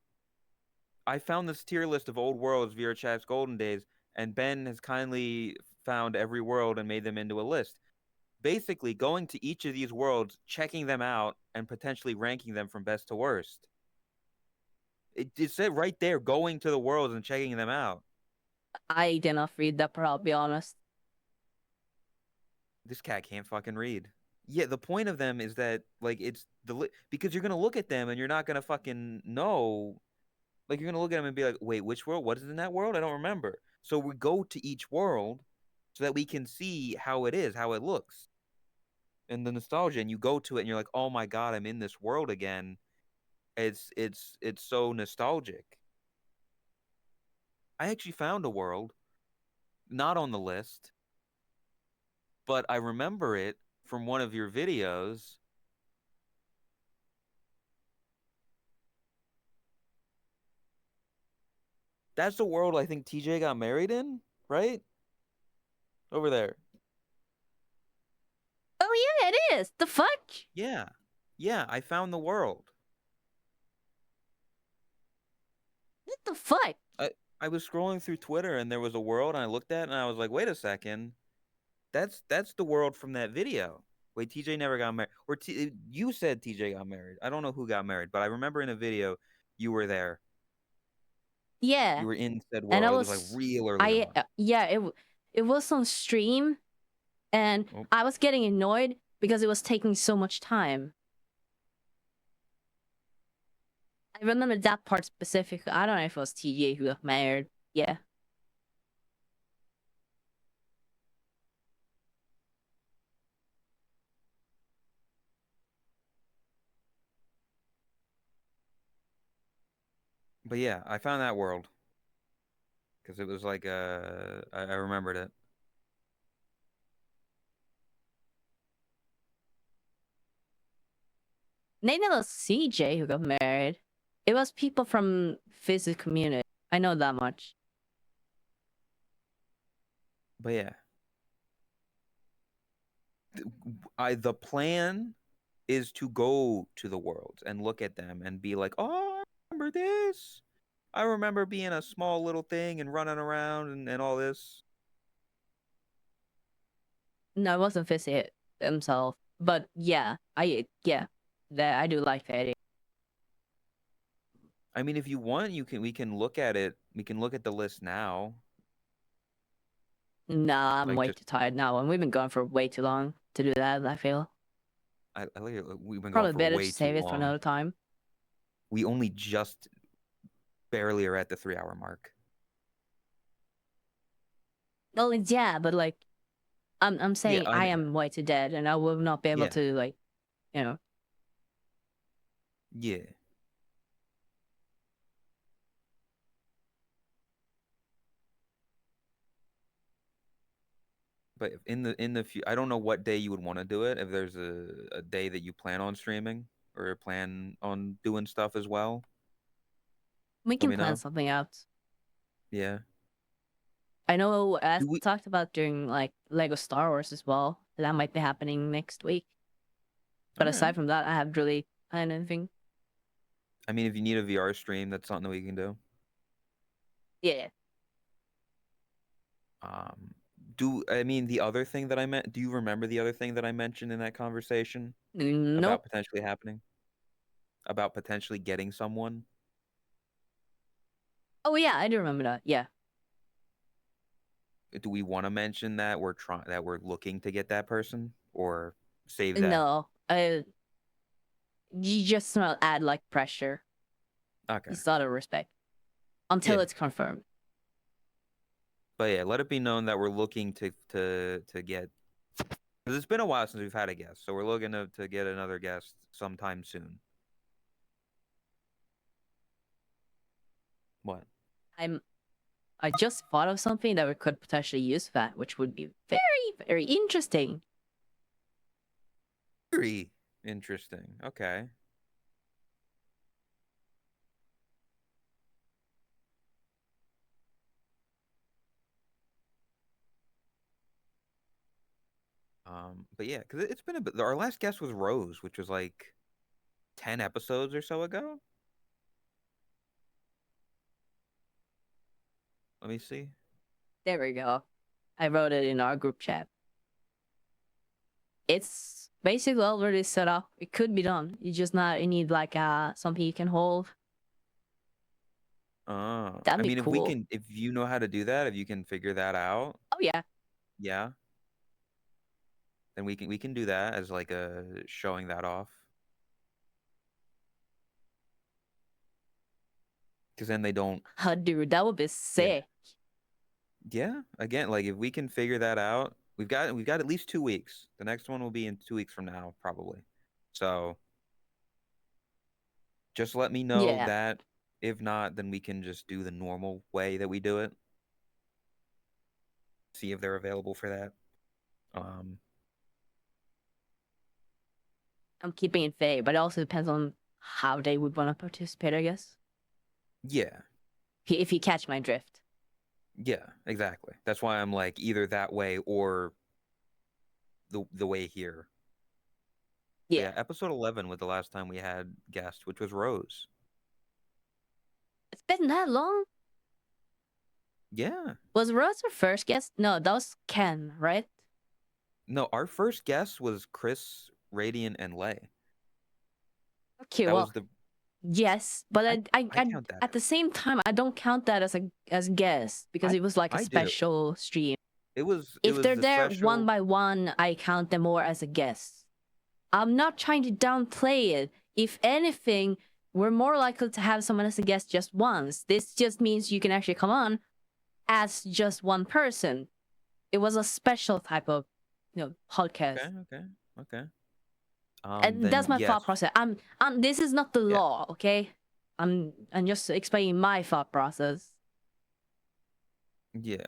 [SPEAKER 1] I found this tier list of old worlds via chat's golden days, and Ben has kindly found every world and made them into a list. Basically, going to each of these worlds, checking them out, and potentially ranking them from best to worst. It said right there, going to the worlds and checking them out.
[SPEAKER 2] I did not read that part, I'll be honest.
[SPEAKER 1] This cat can't fucking read. Yeah, the point of them is that like it's because you're gonna look at them and you're not gonna fucking know. Like you're gonna look at them and be like, wait, which world? What is in that world? I don't remember. So we go to each world so that we can see how it is, how it looks, and the nostalgia. And you go to it and you're like, oh my god, I'm in this world again. It's so nostalgic. I actually found a world, not on the list, but I remember it from one of your videos. That's the world I think TJ got married in, right? Over there.
[SPEAKER 2] Oh yeah, it is. The fuck?
[SPEAKER 1] Yeah. Yeah, I found the world.
[SPEAKER 2] What the fuck?
[SPEAKER 1] I was scrolling through Twitter and there was a world and I looked at it and I was like, wait a second. That's the world from that video. Wait, TJ never got married. Or you said TJ got married. I don't know who got married, but I remember in a video you were there.
[SPEAKER 2] Yeah.
[SPEAKER 1] You were in said
[SPEAKER 2] And
[SPEAKER 1] world.
[SPEAKER 2] I
[SPEAKER 1] It
[SPEAKER 2] was
[SPEAKER 1] was like real early on.
[SPEAKER 2] yeah, it was on stream, and
[SPEAKER 1] Oh.
[SPEAKER 2] I was getting annoyed because it was taking so much time. I remember that part specifically. I don't know if it was TJ who got married. Yeah.
[SPEAKER 1] But yeah, I found that world because it was like I remembered it.
[SPEAKER 2] Maybe it was CJ who got married. It was people from physics community. I know that much.
[SPEAKER 1] But yeah, the plan is to go to the worlds and look at them and be like, oh, I remember this. I remember being a small little thing and running around and all this.
[SPEAKER 2] No, it wasn't physics himself. But yeah, that I do like that idea.
[SPEAKER 1] I mean, if you want, we can look at it. We can look at the list now.
[SPEAKER 2] Nah, I'm
[SPEAKER 1] Like
[SPEAKER 2] way
[SPEAKER 1] just
[SPEAKER 2] too tired now, and we've been going for way too long to do that, I feel.
[SPEAKER 1] we've been
[SPEAKER 2] Probably
[SPEAKER 1] going for
[SPEAKER 2] better
[SPEAKER 1] way
[SPEAKER 2] to
[SPEAKER 1] too
[SPEAKER 2] save it for
[SPEAKER 1] long.
[SPEAKER 2] another time.
[SPEAKER 1] We only just barely are at the 3 hour mark.
[SPEAKER 2] Well, yeah, but like, I'm saying
[SPEAKER 1] I
[SPEAKER 2] I
[SPEAKER 1] know.
[SPEAKER 2] am way too dead, and I will not be able
[SPEAKER 1] Yeah.
[SPEAKER 2] to like, you know.
[SPEAKER 1] Yeah. But in the few, I don't know what day you would want to do it. If there's a day that you plan on streaming or plan on doing stuff as well,
[SPEAKER 2] We
[SPEAKER 1] let
[SPEAKER 2] can
[SPEAKER 1] me
[SPEAKER 2] plan
[SPEAKER 1] know.
[SPEAKER 2] something out.
[SPEAKER 1] Yeah.
[SPEAKER 2] I know as
[SPEAKER 1] Do we?
[SPEAKER 2] talked about doing like Lego Star Wars as well. That might be happening next week. But
[SPEAKER 1] All
[SPEAKER 2] aside
[SPEAKER 1] right.
[SPEAKER 2] from that, I haven't really planned anything.
[SPEAKER 1] I mean, if you need a VR stream, that's something that we can do.
[SPEAKER 2] Yeah.
[SPEAKER 1] I mean the other thing that I meant? Do you remember the other thing that I mentioned in that conversation
[SPEAKER 2] Nope.
[SPEAKER 1] about potentially happening? About potentially getting someone?
[SPEAKER 2] Oh yeah, I do remember that. Yeah.
[SPEAKER 1] Do we want to mention that we're looking to get that person or save that?
[SPEAKER 2] No. You just not add like pressure.
[SPEAKER 1] Okay.
[SPEAKER 2] It's out of respect. Until
[SPEAKER 1] Yeah.
[SPEAKER 2] it's confirmed.
[SPEAKER 1] But yeah, let it be known that we're looking to get, because it's been a while since we've had a guest, so we're looking to get another guest sometime soon. What?
[SPEAKER 2] I just thought of something that we could potentially use that, which would be very, very interesting.
[SPEAKER 1] Very interesting. Okay. But yeah, because it's been a bit. Our last guest was Rose, which was like 10 episodes or so ago. Let me see.
[SPEAKER 2] There we go. I wrote it in our group chat. It's basically already set up. It could be done. You need like something you can hold. That'd be
[SPEAKER 1] if
[SPEAKER 2] cool.
[SPEAKER 1] we can, if you know how to do that, if you can figure that out,
[SPEAKER 2] Oh yeah.
[SPEAKER 1] yeah, then we can do that as like a showing that off. Because then they don't.
[SPEAKER 2] Dude, that would be sick.
[SPEAKER 1] Yeah, again, like if we can figure that out, we've got at least 2 weeks. The next one will be in 2 weeks from now, probably. So just let me know
[SPEAKER 2] Yeah.
[SPEAKER 1] that. If not, then we can just do the normal way that we do it. See if they're available for that.
[SPEAKER 2] I'm keeping it vague, but it also depends on how they would want to participate, I guess.
[SPEAKER 1] Yeah.
[SPEAKER 2] If you catch my drift.
[SPEAKER 1] Yeah, exactly. That's why I'm like either that way or the way here.
[SPEAKER 2] Yeah.
[SPEAKER 1] Yeah, episode 11 was the last time we had guest, which was Rose.
[SPEAKER 2] It's been that long?
[SPEAKER 1] Yeah.
[SPEAKER 2] Was Rose our first guest? No, that was Ken, right?
[SPEAKER 1] No, our first guest was Chris, Radiant, and Lay.
[SPEAKER 2] Okay,
[SPEAKER 1] That
[SPEAKER 2] well,
[SPEAKER 1] was the
[SPEAKER 2] yes, but I
[SPEAKER 1] count that
[SPEAKER 2] at the same time I don't count that as guest because it was like a
[SPEAKER 1] I do.
[SPEAKER 2] special stream.
[SPEAKER 1] It was
[SPEAKER 2] If they're
[SPEAKER 1] the
[SPEAKER 2] there
[SPEAKER 1] special...
[SPEAKER 2] one by one, I count them more as a guest. I'm not trying to downplay it. If anything, we're more likely to have someone as a guest just once. This just means you can actually come on as just one person. It was a special type of, podcast.
[SPEAKER 1] Okay.
[SPEAKER 2] And that's my thought process. This is not the law, okay? I'm just explaining my thought process.
[SPEAKER 1] Yeah.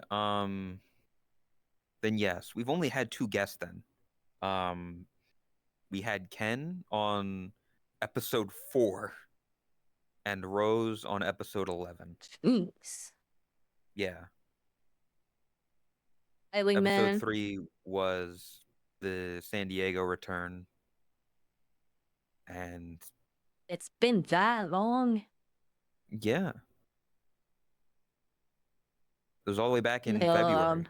[SPEAKER 1] Then yes, we've only had 2 guests then. We had Ken on episode 4 and Rose on episode 11.
[SPEAKER 2] Jeez.
[SPEAKER 1] Yeah.
[SPEAKER 2] Hey, Wingman.
[SPEAKER 1] Episode 3 was the San Diego return. And
[SPEAKER 2] it's been that long.
[SPEAKER 1] Yeah. It was all the way back in February.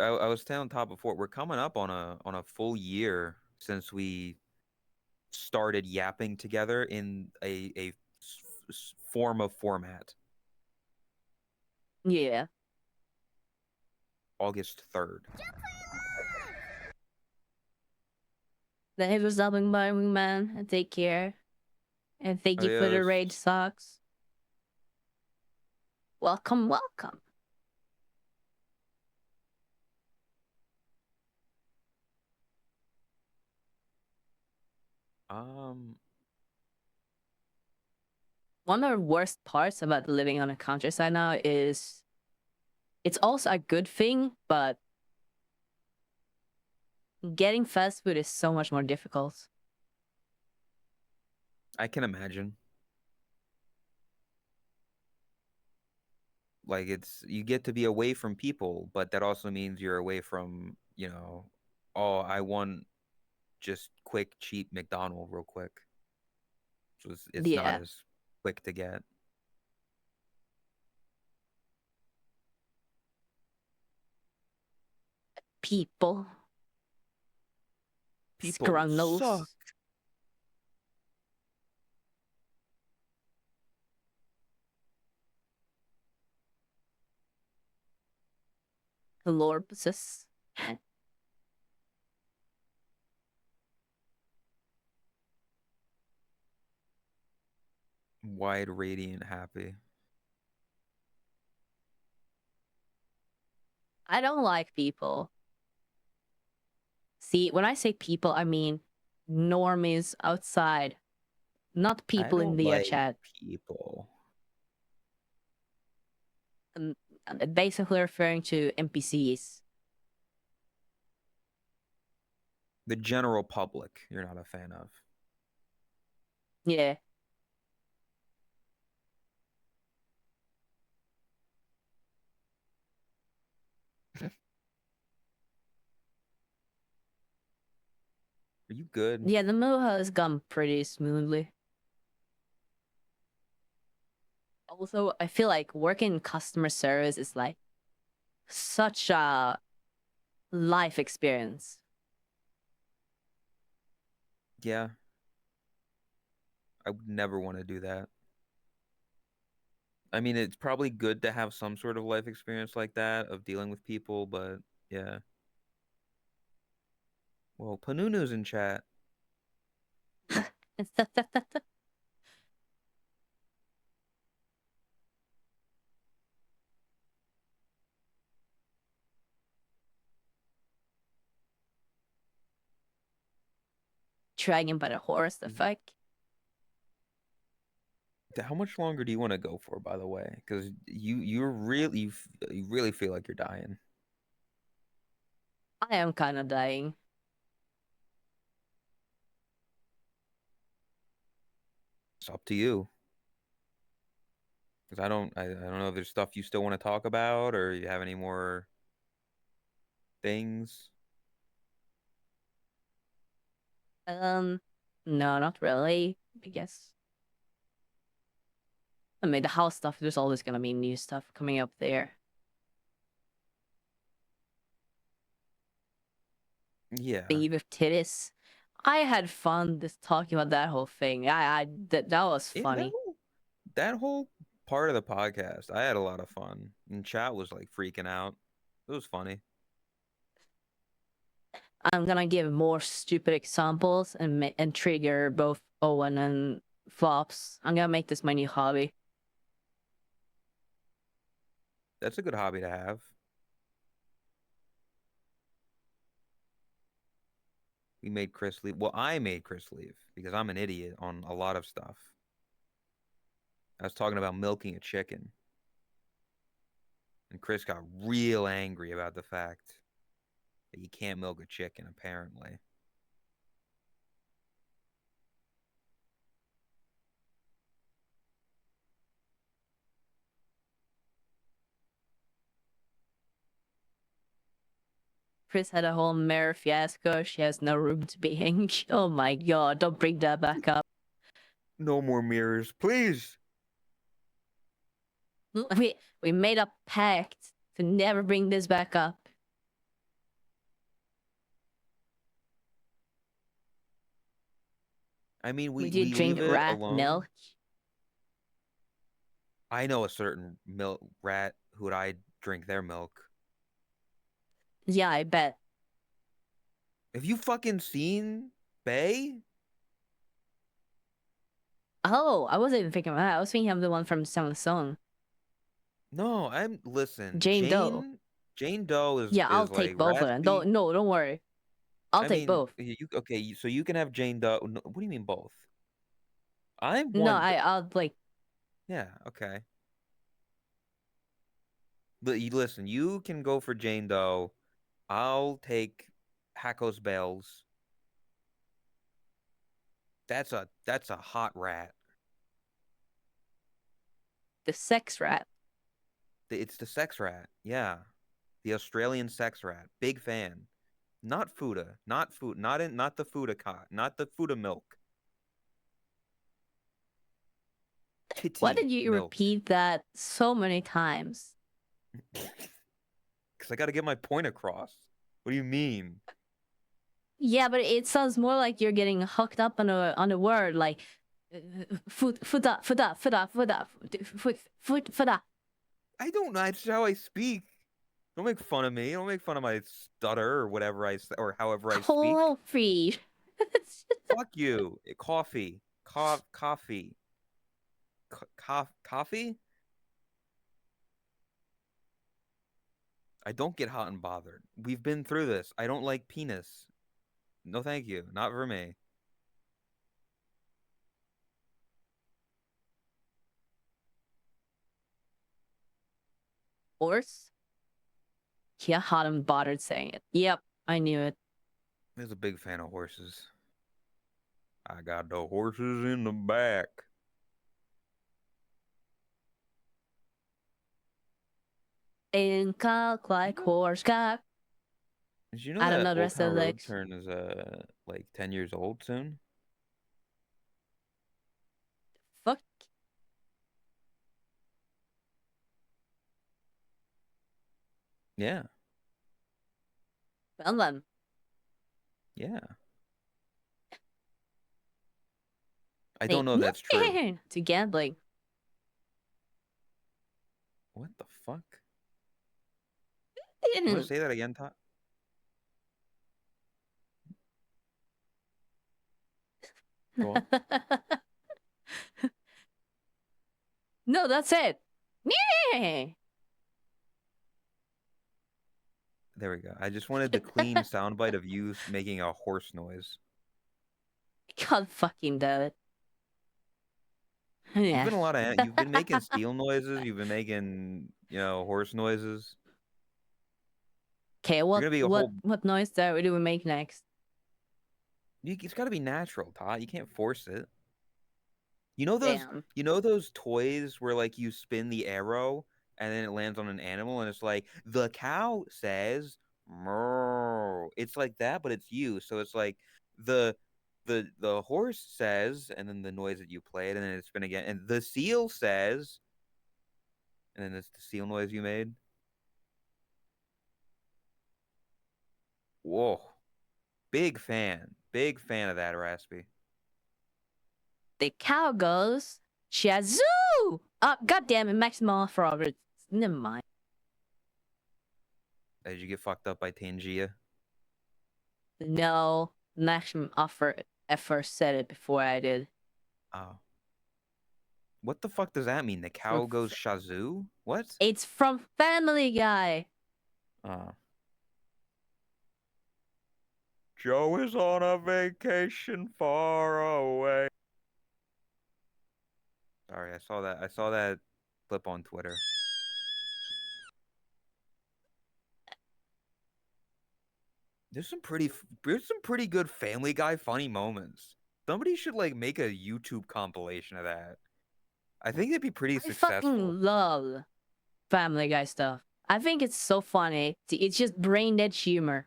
[SPEAKER 1] I was telling Todd before, we're coming up on a full year since we started yapping together in a form of format.
[SPEAKER 2] Yeah.
[SPEAKER 1] August 3rd.
[SPEAKER 2] Thank you for stopping by, Wingman, and take care. And thank you for the raid socks. Welcome. One of the worst parts about living on a countryside now is it's also a good thing, but getting fast food is so much more difficult.
[SPEAKER 1] I can imagine. Like you get to be away from people, but that also means you're away from, oh, I want just quick, cheap McDonald's real quick. So it's not as quick to get.
[SPEAKER 2] People Scrungles.
[SPEAKER 1] Suck.
[SPEAKER 2] Lorpses.
[SPEAKER 1] Wide, radiant, happy.
[SPEAKER 2] I don't like people. See, when I say people, I mean normies outside, not
[SPEAKER 1] I
[SPEAKER 2] people in
[SPEAKER 1] don't
[SPEAKER 2] the
[SPEAKER 1] like
[SPEAKER 2] chat.
[SPEAKER 1] people.
[SPEAKER 2] And basically referring to NPCs.
[SPEAKER 1] The general public, you're not a fan of.
[SPEAKER 2] Yeah.
[SPEAKER 1] Are you good?
[SPEAKER 2] Yeah, the move has gone pretty smoothly. Also, I feel like working in customer service is like such a life experience.
[SPEAKER 1] Yeah. I would never want to do that. I mean, it's probably good to have some sort of life experience like that of dealing with people, but yeah. Well, Panunu's in chat.
[SPEAKER 2] Dragon by the horse, the fuck?
[SPEAKER 1] How much longer do you want to go for, by the way? Because you really feel like you're dying.
[SPEAKER 2] I am kind of dying.
[SPEAKER 1] It's up to you. Because I don't know if there's stuff you still want to talk about or you have any more things.
[SPEAKER 2] No, not really. I guess. I mean, the house stuff. There's always gonna be new stuff coming up there.
[SPEAKER 1] Yeah.
[SPEAKER 2] Thingy with titties. I had fun just talking about that whole thing. That was funny.
[SPEAKER 1] That whole part of the podcast, I had a lot of fun. And chat was like freaking out. It was funny.
[SPEAKER 2] I'm gonna give more stupid examples and trigger both Owen and Flops. I'm gonna make this my new hobby.
[SPEAKER 1] That's a good hobby to have. We made Chris leave. Well, I made Chris leave because I'm an idiot on a lot of stuff. I was talking about milking a chicken. And Chris got real angry about the fact that you can't milk a chicken, apparently.
[SPEAKER 2] Chris had a whole mare fiasco. She has no room to be hinged. Oh my god, don't bring that back up.
[SPEAKER 1] No more mirrors, please.
[SPEAKER 2] We made a pact to never bring this back up.
[SPEAKER 1] I mean,
[SPEAKER 2] We
[SPEAKER 1] we
[SPEAKER 2] did drink
[SPEAKER 1] leave it
[SPEAKER 2] rat
[SPEAKER 1] alone.
[SPEAKER 2] milk.
[SPEAKER 1] I know a certain milk rat who would I drink their milk.
[SPEAKER 2] Yeah, I bet.
[SPEAKER 1] Have you fucking seen Bay?
[SPEAKER 2] Oh, I wasn't even thinking of that. I was thinking of the one from Seventh Song.
[SPEAKER 1] No, listen.
[SPEAKER 2] Jane Doe.
[SPEAKER 1] Jane Doe is
[SPEAKER 2] Yeah, I'll
[SPEAKER 1] like
[SPEAKER 2] take both of them.
[SPEAKER 1] raspy.
[SPEAKER 2] Don't worry. I'll
[SPEAKER 1] I
[SPEAKER 2] take
[SPEAKER 1] mean,
[SPEAKER 2] both.
[SPEAKER 1] okay, so you can have Jane Doe. No, what do you mean both? I'm
[SPEAKER 2] No,
[SPEAKER 1] one.
[SPEAKER 2] I'll like.
[SPEAKER 1] Yeah, okay. But you listen, you can go for Jane Doe. I'll take Hakos Bells. That's a hot rat.
[SPEAKER 2] The sex rat.
[SPEAKER 1] It's the sex rat. Yeah. The Australian sex rat. Big fan. Not Fuda. Not food. Not the Fuda cot. Not the Fuda milk. Titty
[SPEAKER 2] Why did you
[SPEAKER 1] milk.
[SPEAKER 2] repeat that so many times?
[SPEAKER 1] Because I got to get my point across. What do you mean?
[SPEAKER 2] Yeah, but it sounds more like you're getting hooked up on a word like fuda.
[SPEAKER 1] I don't know. That's how I speak. Don't make fun of me. Don't make fun of my stutter or whatever or however I speak.
[SPEAKER 2] Coffee.
[SPEAKER 1] Fuck you. Coffee. Coffee. coffee? I don't get hot and bothered. We've been through this. I don't like penis. No, thank you. Not for me.
[SPEAKER 2] Horse? Yeah, hot and bothered saying it. Yep, I knew it.
[SPEAKER 1] I was a big fan of horses. I got the horses in the back.
[SPEAKER 2] In cock like horse cock.
[SPEAKER 1] Did you know
[SPEAKER 2] I don't
[SPEAKER 1] that
[SPEAKER 2] know the
[SPEAKER 1] Old
[SPEAKER 2] rest of
[SPEAKER 1] Town
[SPEAKER 2] the
[SPEAKER 1] Road
[SPEAKER 2] lyrics.
[SPEAKER 1] Turn is like 10 years old soon?
[SPEAKER 2] Fuck.
[SPEAKER 1] Yeah.
[SPEAKER 2] Well then.
[SPEAKER 1] Yeah. I don't know if that's true.
[SPEAKER 2] To gambling.
[SPEAKER 1] What the fuck? You want to say that again, Todd? Go on.
[SPEAKER 2] No, that's it. Yeah.
[SPEAKER 1] There we go. I just wanted the clean soundbite of you making a horse noise.
[SPEAKER 2] God fucking do it. Yeah.
[SPEAKER 1] You've been making steel noises. You've been making, horse noises.
[SPEAKER 2] Okay, what noise do we make next?
[SPEAKER 1] It's got to be natural, Todd. You can't force it. You know
[SPEAKER 2] Damn.
[SPEAKER 1] those toys where like you spin the arrow and then it lands on an animal and it's like the cow says moo. It's like that, but it's you. So it's like the horse says, and then the noise that you played, and then it's spin again, and the seal says, and then it's the seal noise you made. Whoa. Big fan of that, Raspy.
[SPEAKER 2] The cow goes Shazoo! Oh, goddamn it, Maximum Frogger. Never mind.
[SPEAKER 1] Did you get fucked up by Tangia?
[SPEAKER 2] No, Maximum offer at first said it before I did.
[SPEAKER 1] Oh. What the fuck does that mean? The cow goes Shazoo? What?
[SPEAKER 2] It's from Family Guy.
[SPEAKER 1] Joe is on a vacation far away. Sorry, I saw that clip on Twitter. There's some pretty good Family Guy funny moments. Somebody should like make a YouTube compilation of that. I think it'd be pretty successful.
[SPEAKER 2] I fucking love Family Guy stuff. I think it's so funny. It's just brain dead humor.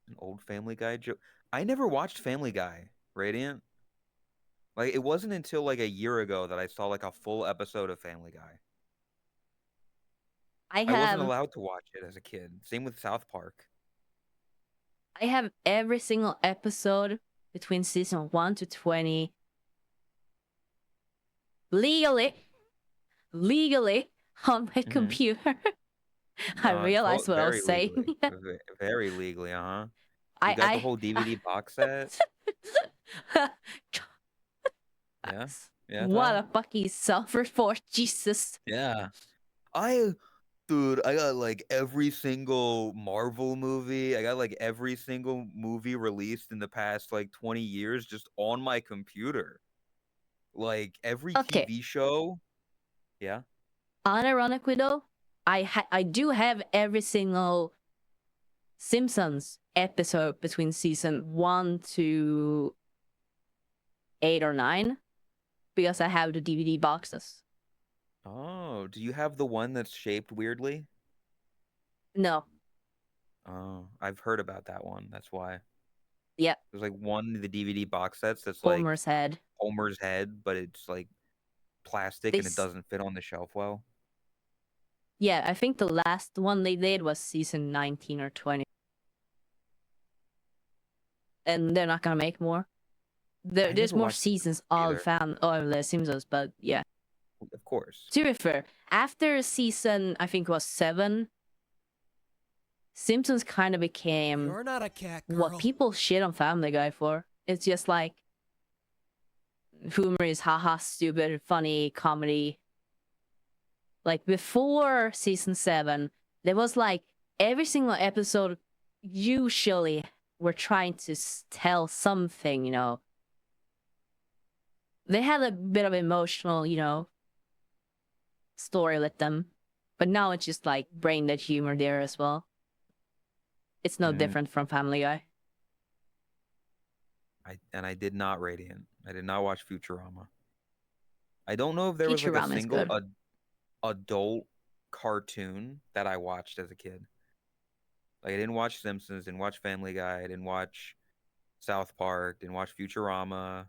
[SPEAKER 1] An old Family Guy joke. I never watched Family Guy, Radiant. Like, it wasn't until like a year ago that I saw like a full episode of Family Guy. I wasn't allowed to watch it as a kid. Same with South Park.
[SPEAKER 2] I have every single episode between season 1 to 20 legally on my computer. I realized what I was saying.
[SPEAKER 1] Very legally, You got the whole DVD box set? Yeah.
[SPEAKER 2] What a fucking self-report, Jesus.
[SPEAKER 1] Yeah. Dude, I got like every single Marvel movie. I got like every single movie released in the past like 20 years just on my computer. Like every TV show. Yeah.
[SPEAKER 2] Unironically though, I do have every single Simpsons episode between season 1 to 8 or 9 because I have the DVD boxes.
[SPEAKER 1] Oh, do you have the one that's shaped weirdly?
[SPEAKER 2] No.
[SPEAKER 1] Oh, I've heard about that one. That's why.
[SPEAKER 2] Yep.
[SPEAKER 1] There's like one of the DVD box sets that's
[SPEAKER 2] Homer's
[SPEAKER 1] head, but it's like plastic and it doesn't fit on the shelf well.
[SPEAKER 2] Yeah, I think the last one they did was season 19 or 20. And they're not gonna make more. There's more seasons of The Simpsons, but yeah.
[SPEAKER 1] Of course.
[SPEAKER 2] To be fair, after season, I think it was 7, Simpsons kind of became
[SPEAKER 5] You're not a cat girl.
[SPEAKER 2] what people shit on Family Guy for. It's just like, humor is haha, stupid, funny, comedy. Like before season 7, there was like every single episode usually were trying to tell something, you know. They had a bit of emotional, you know, story with them. But now it's just like brain dead humor there as well. It's no
[SPEAKER 1] Mm,
[SPEAKER 2] different from Family Guy.
[SPEAKER 1] I did not Radiant. I did not watch Futurama. I don't know if there was like a
[SPEAKER 2] Futurama is
[SPEAKER 1] single
[SPEAKER 2] good.
[SPEAKER 1] adult cartoon that I watched as a kid. Like I didn't watch Simpsons, didn't watch Family Guy, didn't watch South Park, didn't watch Futurama,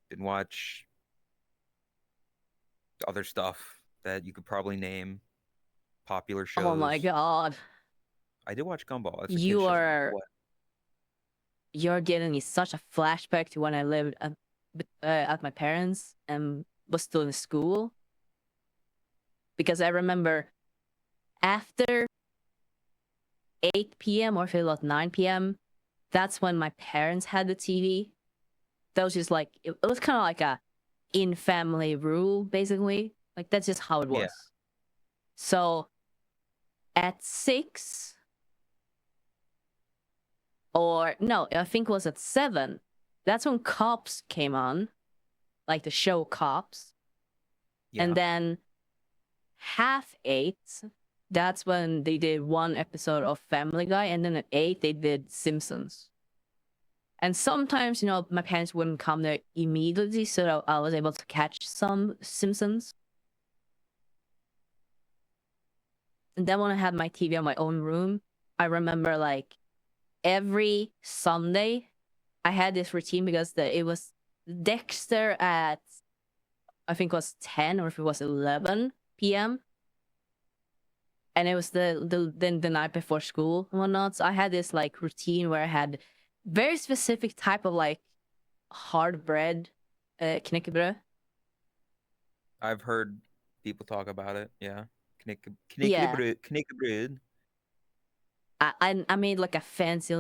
[SPEAKER 1] didn't watch other stuff that you could probably name, popular
[SPEAKER 2] Oh my
[SPEAKER 1] shows.
[SPEAKER 2] god.
[SPEAKER 1] I did watch Gumball. That's a kid
[SPEAKER 2] You
[SPEAKER 1] show.
[SPEAKER 2] are
[SPEAKER 1] What?
[SPEAKER 2] you're getting me such a flashback to when I lived at my parents and was still in school. Because I remember after 8 p.m. or if it was 9 p.m., that's when my parents had the TV. That was just like, it was kind of like a in-family rule, basically. Like, that's just how it was.
[SPEAKER 1] Yeah.
[SPEAKER 2] So, at 6, or no, I think it was at 7, that's when Cops came on, like the show Cops.
[SPEAKER 1] Yeah.
[SPEAKER 2] And then 7:30, that's when they did one episode of Family Guy, and then at 8 they did Simpsons. And sometimes, you know, my parents wouldn't come there immediately, so I was able to catch some Simpsons. And then when I had my TV in my own room, I remember like every Sunday I had this routine because it was Dexter at, I think it was 10 or if it was 11 p.m. And it was the night before school and whatnot. So I had this like routine where I had very specific type of like hard bread, knäckebröd.
[SPEAKER 1] I've heard people talk about it. Yeah.
[SPEAKER 2] Yeah.
[SPEAKER 1] Knäckebröd.
[SPEAKER 2] I made like a fancy.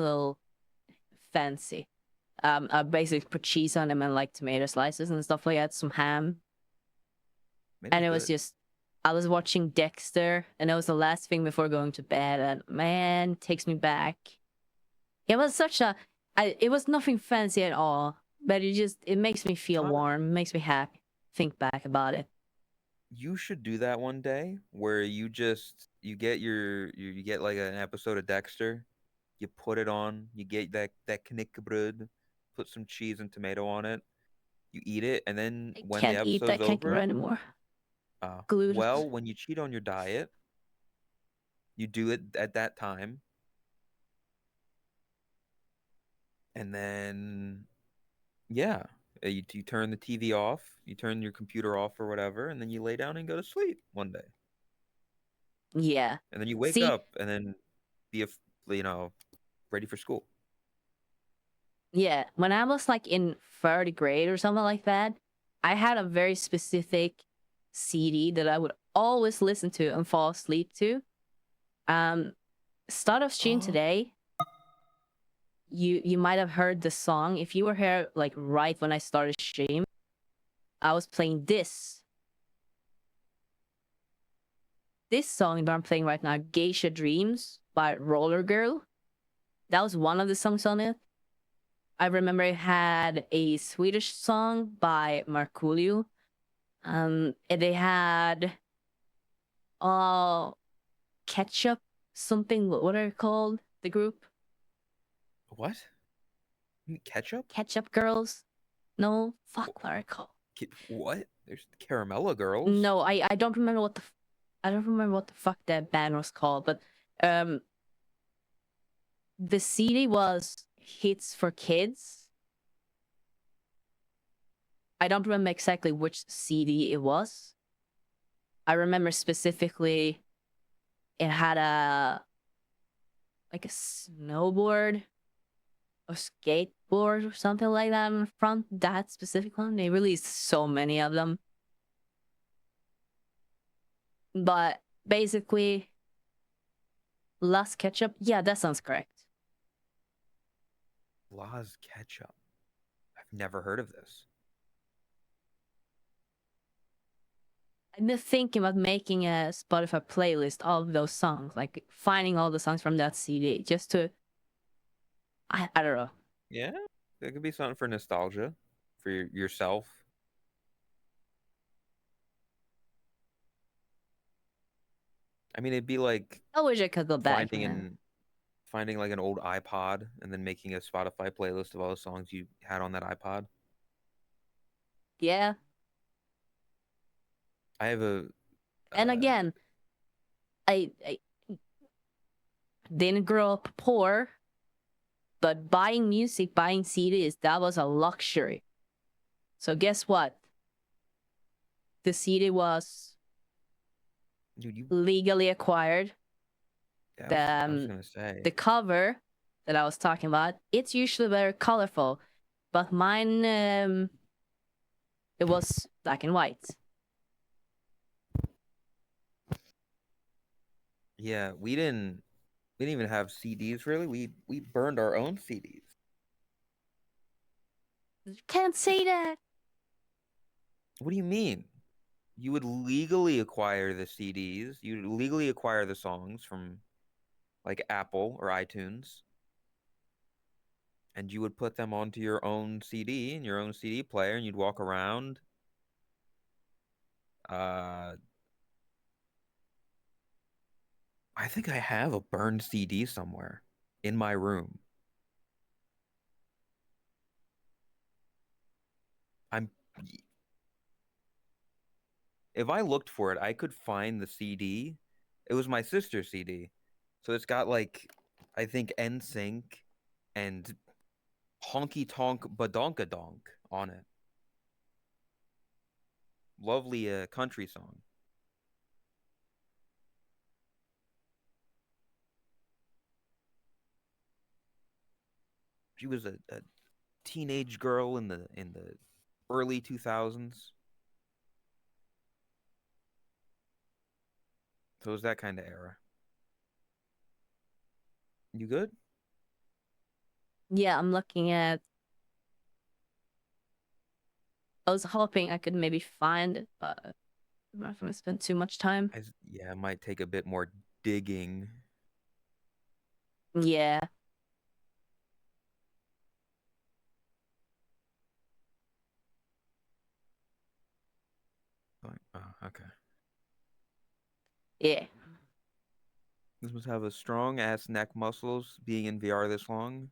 [SPEAKER 2] I basically put cheese on them and like tomato slices and stuff like that, some ham. And it was just, I was watching Dexter, and it was the last thing before going to bed, and man, it takes me back. It was it was nothing fancy at all, but it makes me feel warm, makes me happy. Think back about it.
[SPEAKER 1] You should do that one day where you get you get like an episode of Dexter, you put it on, you get that knäckebröd, put some cheese and tomato on it, you eat it, and then
[SPEAKER 2] I
[SPEAKER 1] when the
[SPEAKER 2] can't eat that
[SPEAKER 1] episode's over,
[SPEAKER 2] knäckebröd anymore. Glued.
[SPEAKER 1] well, when you cheat on your diet, you do it at that time, and then yeah, you turn the TV off, you turn your computer off or whatever, and then you lay down and go to sleep one day.
[SPEAKER 2] Yeah.
[SPEAKER 1] And then you wake
[SPEAKER 2] See,
[SPEAKER 1] up and then be ready for school.
[SPEAKER 2] yeah, when I was like in 3rd grade or something like that, I had a very specific CD that I would always listen to and fall asleep to. Start of stream today, you might have heard the song. If you were here like right when I started stream, I was playing this song that I'm playing right now, Geisha Dreams by Roller Girl. That was one of the songs on it. I remember it had a Swedish song by Markoolio. And they had Ketchup something. What are they called? The group?
[SPEAKER 1] What? Ketchup?
[SPEAKER 2] Ketchup Girls? No, fuck, what are they called?
[SPEAKER 1] What? There's Caramella Girls.
[SPEAKER 2] No, I don't remember what the fuck that band was called, but the CD was Hits for Kids. I don't remember exactly which CD it was. I remember specifically it had a snowboard or skateboard or something like that in front. That specific one. They released so many of them. But basically, Las Ketchup. Yeah, that sounds correct.
[SPEAKER 1] Las Ketchup. I've Never heard of this.
[SPEAKER 2] I've been thinking about making a Spotify playlist of those songs, like finding all the songs from that CD, just to, I don't know.
[SPEAKER 1] Yeah, it could be something for nostalgia, for yourself. I mean, it'd be like
[SPEAKER 2] I wish I could go back,
[SPEAKER 1] finding
[SPEAKER 2] man.
[SPEAKER 1] finding like an old iPod and then making a Spotify playlist of all the songs you had on that iPod.
[SPEAKER 2] Yeah.
[SPEAKER 1] I have a
[SPEAKER 2] And again, I didn't grow up poor, but buying music, buying CDs, that was a luxury. So guess what? The CD was
[SPEAKER 1] dude, you.
[SPEAKER 2] legally acquired.
[SPEAKER 1] Yeah, I was gonna say.
[SPEAKER 2] The cover that I was talking about, it's usually very colorful, but mine, it was black and white.
[SPEAKER 1] Yeah, we didn't even have CDs really. We burned our own CDs.
[SPEAKER 2] Can't say that.
[SPEAKER 1] What do you mean? You would legally acquire the CDs. You'd legally acquire the songs from like Apple or iTunes, and you would put them onto your own CD and your own CD player, and you'd walk around. Uh, I think I have a burned CD somewhere in my room. I'm If I looked for it, I could find the CD. It was my sister's CD. So it's got like I think NSYNC and Honky Tonk Badonkadonk on it. Lovely country song. She was a teenage girl in the early 2000s. So it was that kind of era. You good?
[SPEAKER 2] Yeah, I'm looking at. I was hoping I could maybe find it, but I'm not gonna spend too much time.
[SPEAKER 1] Yeah, it might take a bit more digging.
[SPEAKER 2] Yeah.
[SPEAKER 1] Oh, okay.
[SPEAKER 2] Yeah.
[SPEAKER 1] This must have a strong ass neck muscles being in VR this long.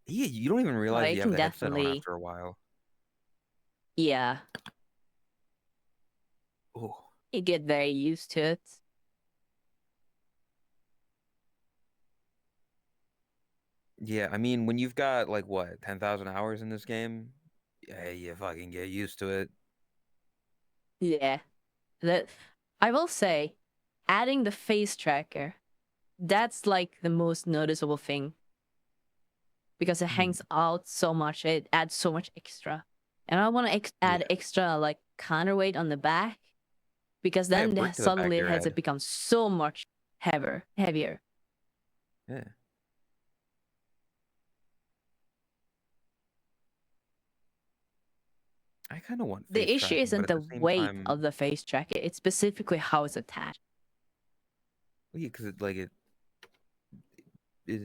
[SPEAKER 1] Yeah, you don't even
[SPEAKER 2] Oh,
[SPEAKER 1] realize
[SPEAKER 2] I
[SPEAKER 1] you have
[SPEAKER 2] can
[SPEAKER 1] the headset on
[SPEAKER 2] definitely.
[SPEAKER 1] after a while.
[SPEAKER 2] Yeah.
[SPEAKER 1] Oh,
[SPEAKER 2] You get very used to it.
[SPEAKER 1] yeah. I mean, when you've got like what, 10,000 hours in this game, yeah, you fucking get used to it.
[SPEAKER 2] Yeah. That I will say, adding the face tracker, that's like the most noticeable thing because it
[SPEAKER 1] Hmm.
[SPEAKER 2] hangs out so much. It adds so much extra, and I want to
[SPEAKER 1] Yeah,
[SPEAKER 2] add extra like counterweight on the back because
[SPEAKER 1] yeah.
[SPEAKER 2] then
[SPEAKER 1] Brick to the back of
[SPEAKER 2] suddenly it
[SPEAKER 1] your
[SPEAKER 2] has
[SPEAKER 1] head.
[SPEAKER 2] it become so much heavier.
[SPEAKER 1] Yeah. I kind of want face
[SPEAKER 2] The issue
[SPEAKER 1] tracking, but
[SPEAKER 2] isn't
[SPEAKER 1] at the
[SPEAKER 2] the
[SPEAKER 1] same
[SPEAKER 2] weight
[SPEAKER 1] time,
[SPEAKER 2] of the face tracker; it's specifically how it's attached.
[SPEAKER 1] yeah, because it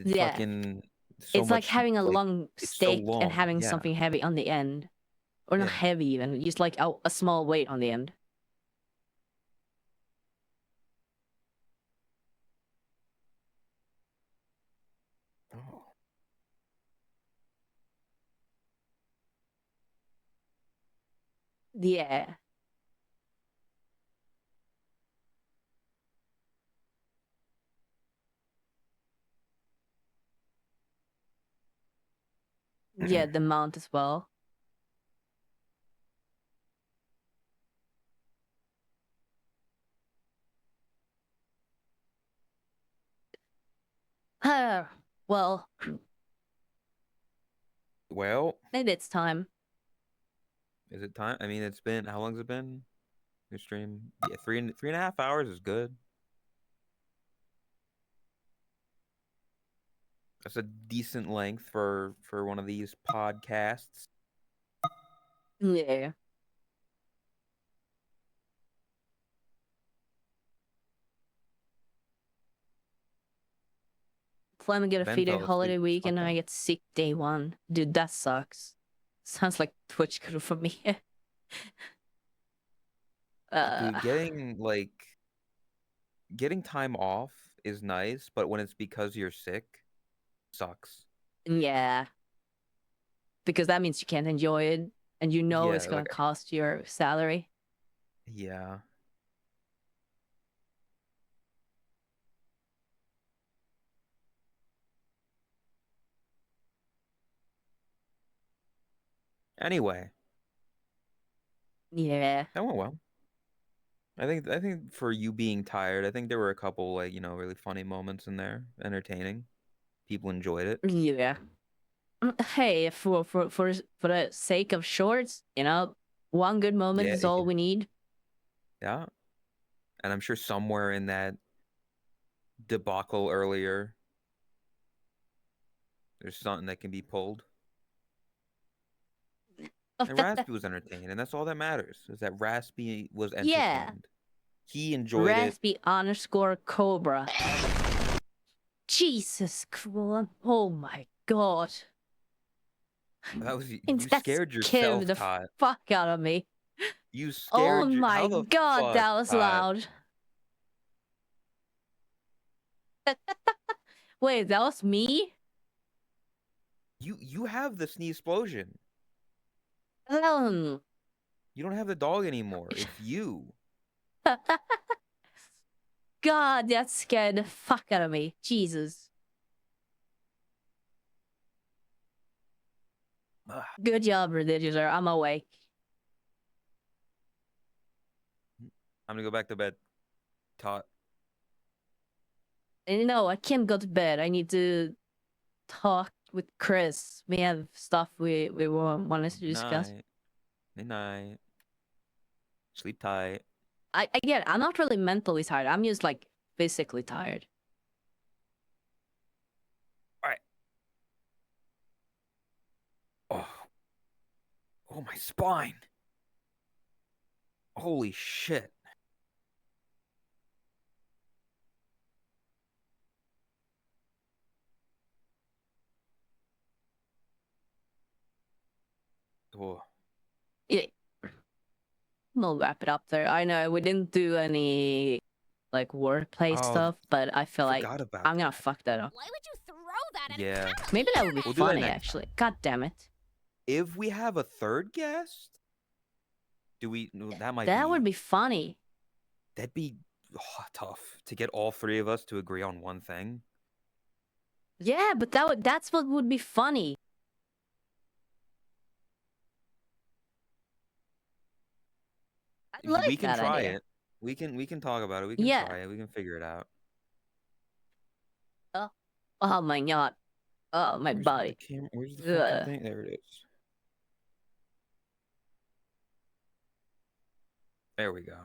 [SPEAKER 2] Yeah,
[SPEAKER 1] fucking so
[SPEAKER 2] it's like
[SPEAKER 1] much
[SPEAKER 2] having a
[SPEAKER 1] like
[SPEAKER 2] long
[SPEAKER 1] it's so
[SPEAKER 2] stick and
[SPEAKER 1] long.
[SPEAKER 2] having
[SPEAKER 1] Yeah,
[SPEAKER 2] something heavy on the end, or not
[SPEAKER 1] yeah.
[SPEAKER 2] heavy even, just like a small weight on the end.
[SPEAKER 1] Oh.
[SPEAKER 2] Yeah. Yeah, the mount as well. Well,
[SPEAKER 1] Well,
[SPEAKER 2] maybe it's time.
[SPEAKER 1] is it time? I mean, it's been how long's it been? Your stream? Yeah, 3.5 hours is good. That's a decent length for one of these podcasts.
[SPEAKER 2] Yeah. Plan to get a
[SPEAKER 1] Ben
[SPEAKER 2] 3-day
[SPEAKER 1] fell asleep.
[SPEAKER 2] holiday week and
[SPEAKER 1] Fuck
[SPEAKER 2] I
[SPEAKER 1] that.
[SPEAKER 2] get sick day one. Dude, that sucks. Sounds like Twitch crew for me.
[SPEAKER 1] Dude, getting time off is nice, but when it's because you're sick, sucks.
[SPEAKER 2] Yeah. Because that means you can't enjoy it and you know it's
[SPEAKER 1] Yeah,
[SPEAKER 2] gonna
[SPEAKER 1] like
[SPEAKER 2] cost your salary.
[SPEAKER 1] yeah. Anyway,
[SPEAKER 2] Yeah.
[SPEAKER 1] that went well. I think for you being tired, I think there were a couple like, really funny moments in there, entertaining. People enjoyed it.
[SPEAKER 2] Yeah. Hey, for the sake of shorts, one good moment
[SPEAKER 1] Yeah,
[SPEAKER 2] is all we need.
[SPEAKER 1] yeah. And I'm sure somewhere in that debacle earlier, there's something that can be pulled. And Raspy was entertained, and that's all that matters, is that Raspy was
[SPEAKER 2] Yeah.
[SPEAKER 1] entertained. He enjoyed it.
[SPEAKER 2] Raspy_Cobra. Jesus Christ. Oh my god.
[SPEAKER 1] That was you
[SPEAKER 2] That
[SPEAKER 1] scared
[SPEAKER 2] scared
[SPEAKER 1] yourself,
[SPEAKER 2] the
[SPEAKER 1] Tot.
[SPEAKER 2] fuck out of me.
[SPEAKER 1] You
[SPEAKER 2] Oh
[SPEAKER 1] scared
[SPEAKER 2] my
[SPEAKER 1] how the
[SPEAKER 2] god,
[SPEAKER 1] fuck,
[SPEAKER 2] that was
[SPEAKER 1] Tot?
[SPEAKER 2] loud. Wait, that was me?
[SPEAKER 1] You have the sneeze explosion.
[SPEAKER 2] Um,
[SPEAKER 1] You don't have the dog anymore. It's you.
[SPEAKER 2] God, that scared the fuck out of me. Jesus.
[SPEAKER 1] Ugh.
[SPEAKER 2] Good job, Redigizer. I'm awake.
[SPEAKER 1] I'm gonna go back to bed. Tot.
[SPEAKER 2] And no, I can't go to bed. I need to talk with Chris. We have stuff we wanted to discuss.
[SPEAKER 1] Night. Good night. Sleep tight.
[SPEAKER 2] Again, I'm not really mentally tired. I'm just like physically tired.
[SPEAKER 1] All right. Oh. Oh, my spine. Holy shit. Oh.
[SPEAKER 2] Yeah. We'll wrap it up there. I know we didn't do any like wordplay
[SPEAKER 1] Oh,
[SPEAKER 2] stuff, but I feel like
[SPEAKER 1] forgot about
[SPEAKER 2] I'm gonna
[SPEAKER 1] that.
[SPEAKER 2] fuck that up.
[SPEAKER 3] Why would you throw that at
[SPEAKER 1] Yeah.
[SPEAKER 3] a cat on
[SPEAKER 2] Maybe
[SPEAKER 3] the
[SPEAKER 2] that would be
[SPEAKER 3] internet?
[SPEAKER 1] We'll do that
[SPEAKER 2] funny
[SPEAKER 1] next
[SPEAKER 2] actually. God damn it.
[SPEAKER 1] If we have a third guest, do we? No, that might
[SPEAKER 2] That
[SPEAKER 1] be.
[SPEAKER 2] would be funny.
[SPEAKER 1] That'd be tough to get all three of us to agree on one thing.
[SPEAKER 2] Yeah, but that's what would be funny. I like
[SPEAKER 1] We can
[SPEAKER 2] that
[SPEAKER 1] try
[SPEAKER 2] idea.
[SPEAKER 1] it. We can talk about it. We can
[SPEAKER 2] Yeah.
[SPEAKER 1] try it. We can figure it out.
[SPEAKER 2] Oh my god. Oh my body.
[SPEAKER 1] Where's the fucking
[SPEAKER 2] Ugh.
[SPEAKER 1] thing? There it is. There we go.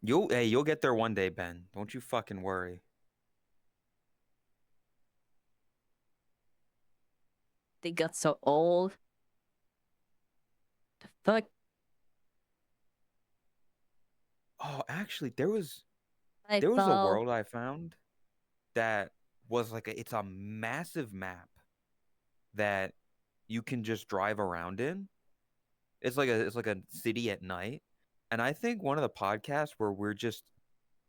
[SPEAKER 1] You'll get there one day, Ben. Don't you fucking worry.
[SPEAKER 2] They got so old. The fuck?
[SPEAKER 1] Oh, actually, there was
[SPEAKER 2] I
[SPEAKER 1] a
[SPEAKER 2] fell.
[SPEAKER 1] world I found that was like it's a massive map that you can just drive around in. It's like a city at night. And I think one of the podcasts where we're just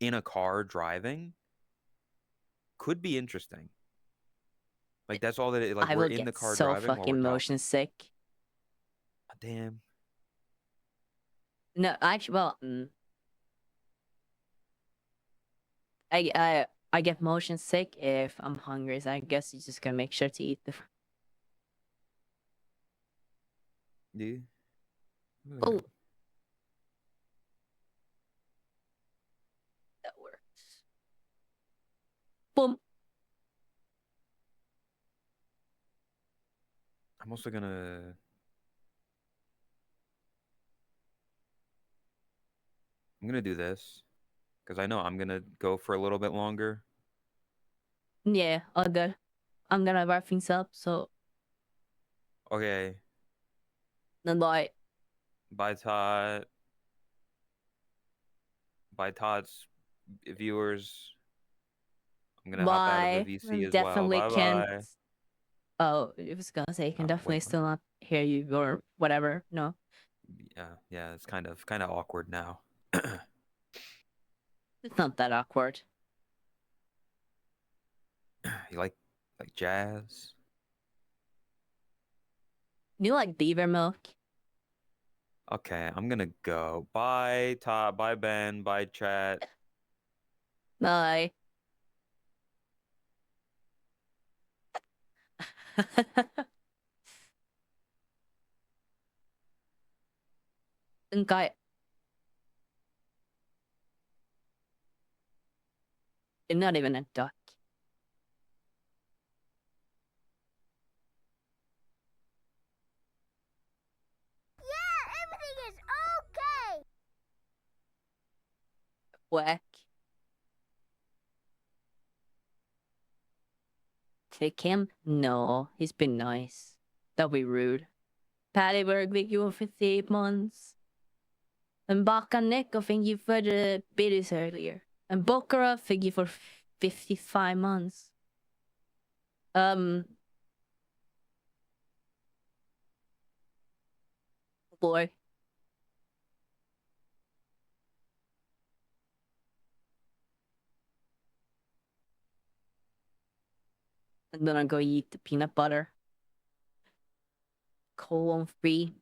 [SPEAKER 1] in a car driving could be interesting. Like that's all that like
[SPEAKER 2] I
[SPEAKER 1] we're
[SPEAKER 2] will
[SPEAKER 1] in the
[SPEAKER 2] get
[SPEAKER 1] car
[SPEAKER 2] so
[SPEAKER 1] driving while we're
[SPEAKER 2] fucking motion
[SPEAKER 1] talking.
[SPEAKER 2] sick.
[SPEAKER 1] Damn.
[SPEAKER 2] No, actually, well, I get motion sick if I'm hungry. So I guess you just gotta make sure to eat the.
[SPEAKER 1] Yeah.
[SPEAKER 2] Oh, that works. Boom.
[SPEAKER 1] I'm also gonna. I'm gonna do this because I know I'm gonna go for a little bit longer.
[SPEAKER 2] Yeah, all good. I'm gonna wrap things up. So,
[SPEAKER 1] Okay,
[SPEAKER 2] then bye.
[SPEAKER 1] bye Todd. Bye Todd's viewers. I'm gonna hop out of the
[SPEAKER 2] Bye.
[SPEAKER 1] VC as well.
[SPEAKER 2] Definitely
[SPEAKER 1] Bye
[SPEAKER 2] can't.
[SPEAKER 1] bye.
[SPEAKER 2] Oh, I was gonna say, can
[SPEAKER 1] Oh,
[SPEAKER 2] definitely
[SPEAKER 1] wait.
[SPEAKER 2] still not hear you or whatever. No.
[SPEAKER 1] Yeah. It's kind of awkward now.
[SPEAKER 2] It's not that awkward.
[SPEAKER 1] You like jazz?
[SPEAKER 2] You like beaver milk?
[SPEAKER 1] Okay, I'm gonna go. Bye Todd. Bye Ben. Bye chat.
[SPEAKER 2] Bye. Guy, you're not even a duck.
[SPEAKER 3] Yeah, everything is okay.
[SPEAKER 2] Whack. Kick him? No, he's been nice. That'd be rude. Pattyberg fick you for 8 months. And Baka Neko thank you for the biddies earlier. And Bokara thank you for 55 months. Boy. I'm gonna go eat the peanut butter. Colon free.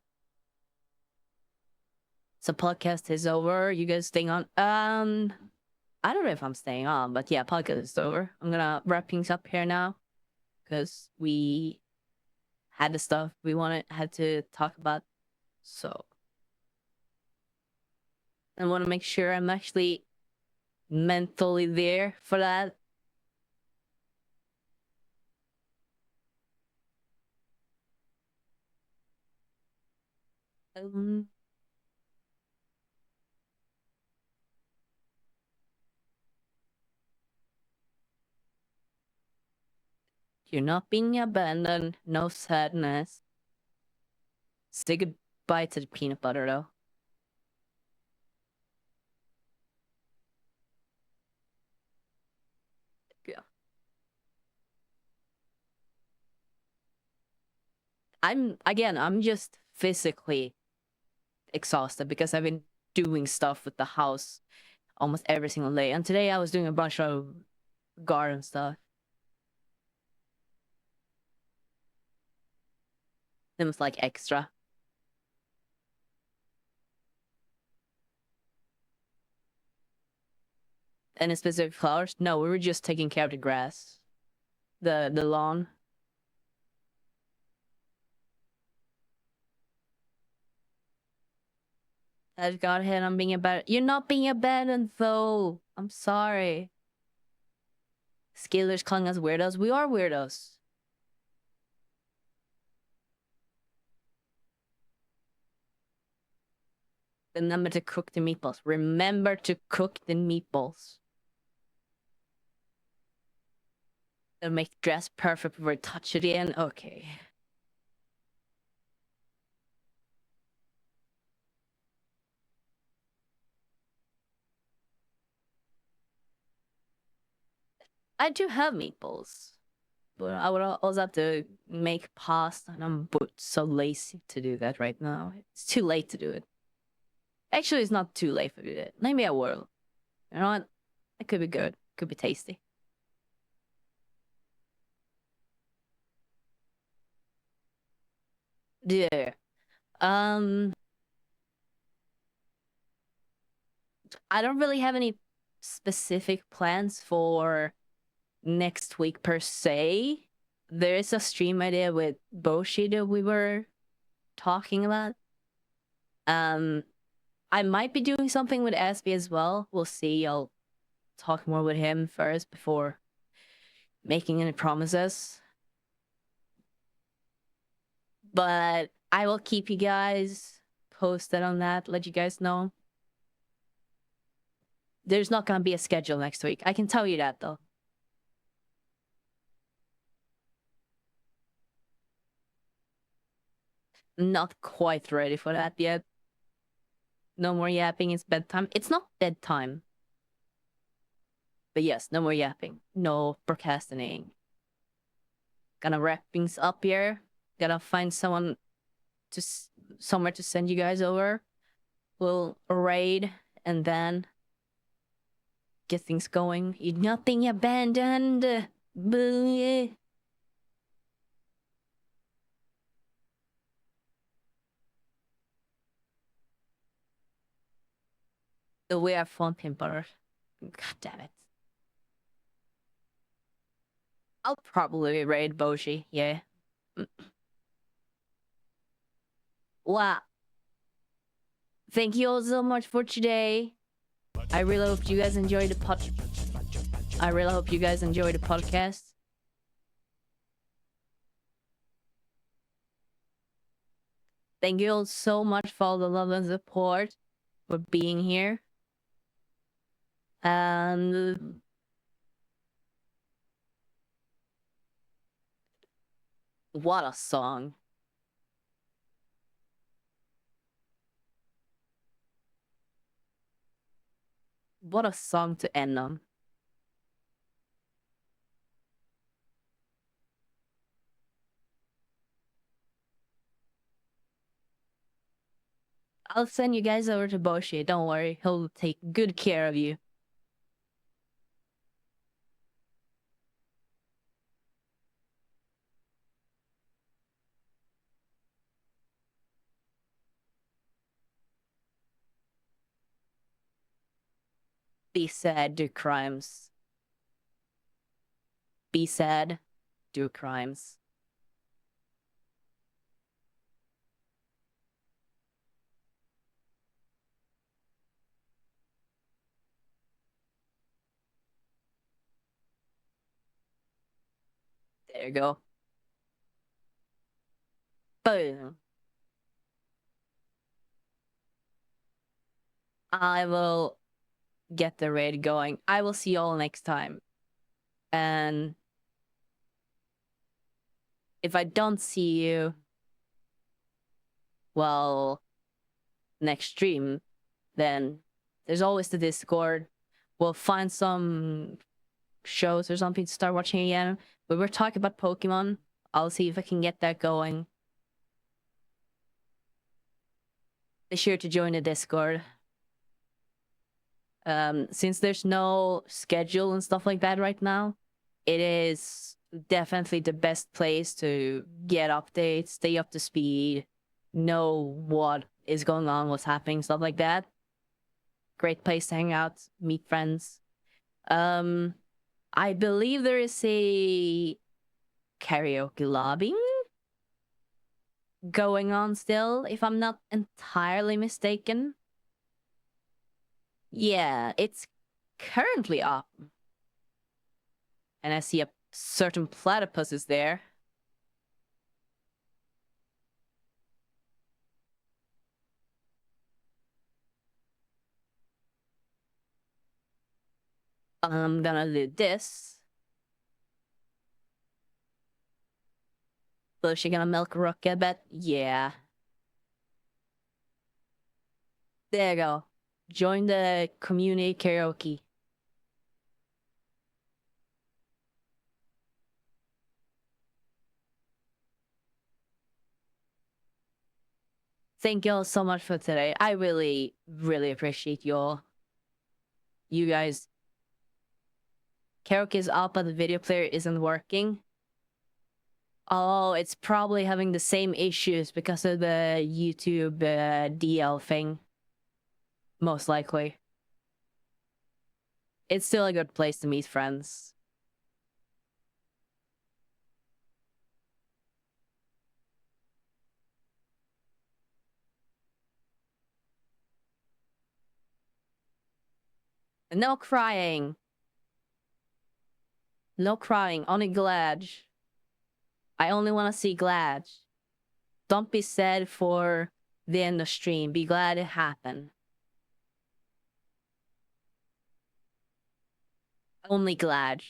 [SPEAKER 2] So podcast is over. You guys staying on? I don't know if I'm staying on, but yeah, podcast is over. I'm gonna wrap things up here now because we had the stuff we had to talk about. So I want to make sure I'm actually mentally there for that. Um, you're not being abandoned. No sadness. Say goodbye to the peanut butter, though. Yeah. I'm just physically exhausted because I've been doing stuff with the house almost every single day. And today I was doing a bunch of garden stuff. It was like extra. Any specific flowers? No, we were just taking care of the grass. The lawn. I got ahead. I'm being abandoned. You're not being abandoned though. I'm sorry. Scalers calling us weirdos. We are weirdos. Remember to cook the meatballs. Remember to cook the meatballs. It'll make the dress perfect before I touch it in. Okay. I do have meatballs. But I would also have to make pasta, and I'm so lazy to do that right now. It's too late to do it. Actually, it's not too late to do it. Maybe I will. You know what? It could be good. Could be tasty. Yeah. I don't really have any specific plans for next week per se. There is a stream idea with Boshi that we were talking about. I might be doing something with Asby as well. We'll see. I'll talk more with him first before making any promises. But I will keep you guys posted on that, let you guys know. There's not gonna be a schedule next week. I can tell you that, though. Not quite ready for that yet. No more yapping, it's bedtime. It's not bedtime. But yes, no more yapping. No procrastinating. Gonna wrap things up here. Gotta find someone somewhere to send you guys over. We'll raid and then get things going. Nothing abandoned. Boo. We have fun pimper. God damn it. I'll probably raid Boshi, yeah. Wow. Thank you all so much for today. I really hope you guys enjoyed the podcast. Thank you all so much for all the love and support, for being here. And what a song. What a song to end on. I'll send you guys over to Boshi. Don't worry, he'll take good care of you. Be sad, do crimes. Be sad, do crimes. There you go. Boom. I will get the raid going. I will see you all next time. And if I don't see you, well, next stream, then there's always the Discord. We'll find some shows or something to start watching again. But we're talking about Pokemon. I'll see if I can get that going. Be sure to join the Discord. Since there's no schedule and stuff like that right now, it is definitely the best place to get updates, stay up to speed, know what is going on, what's happening, stuff like that. Great place to hang out, meet friends. I believe there is a karaoke lobby going on still, if I'm not entirely mistaken. Yeah, it's currently up. And I see a certain platypus is there. I'm gonna do this. So is she gonna milk Rook a bit? Yeah. There you go. Join the community karaoke. Thank you all so much for today. I really, really appreciate you all. You guys. Karaoke is up, but the video player isn't working. Oh, it's probably having the same issues because of the YouTube DL thing. Most likely. It's still a good place to meet friends. No crying. No crying, only glad. I only want to see glad. Don't be sad for the end of stream. Be glad it happened. Only glad.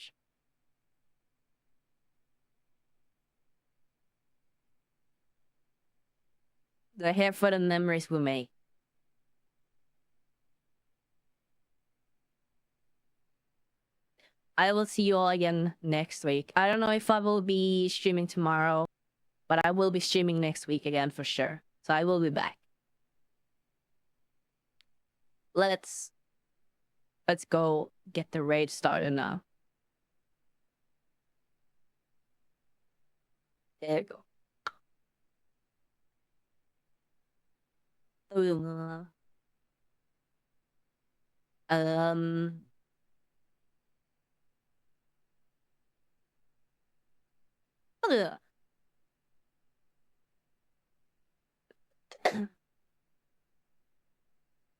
[SPEAKER 2] They're here for the memories we make. I will see you all again next week. I don't know if I will be streaming tomorrow, but I will be streaming next week again for sure. So I will be back. Let's go get the raid started now. There you go. Ugh.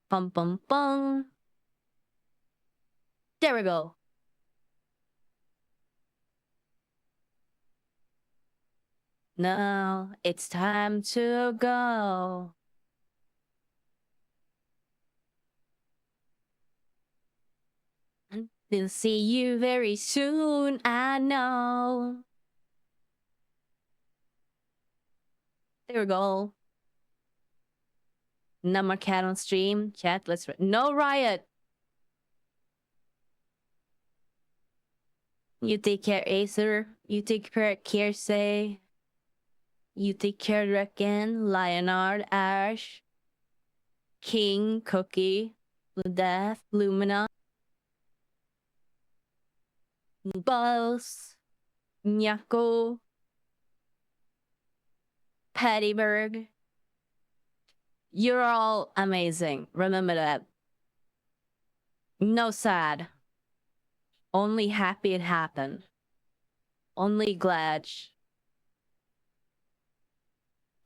[SPEAKER 2] Bum bum bum. There we go. Now it's time to go. We'll see you very soon, I know. There we go. No more cat on stream. Chat, let's... No riot! You take care, Acer. You take care, Kiersey. You take care, Reckon, Leonard, Ash, King, Cookie, Blue Death, Lumina, Buzz, Nyako, Pattyberg. You're all amazing. Remember that. No sad. Only happy it happened. Only glad.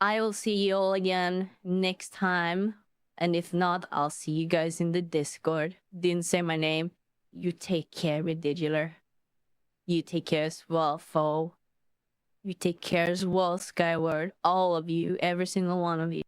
[SPEAKER 2] I will see you all again next time. And if not, I'll see you guys in the Discord. Didn't say my name. You take care, Ridicular. You take care as well, Foe. You take care as well, Skyward. All of you, every single one of you.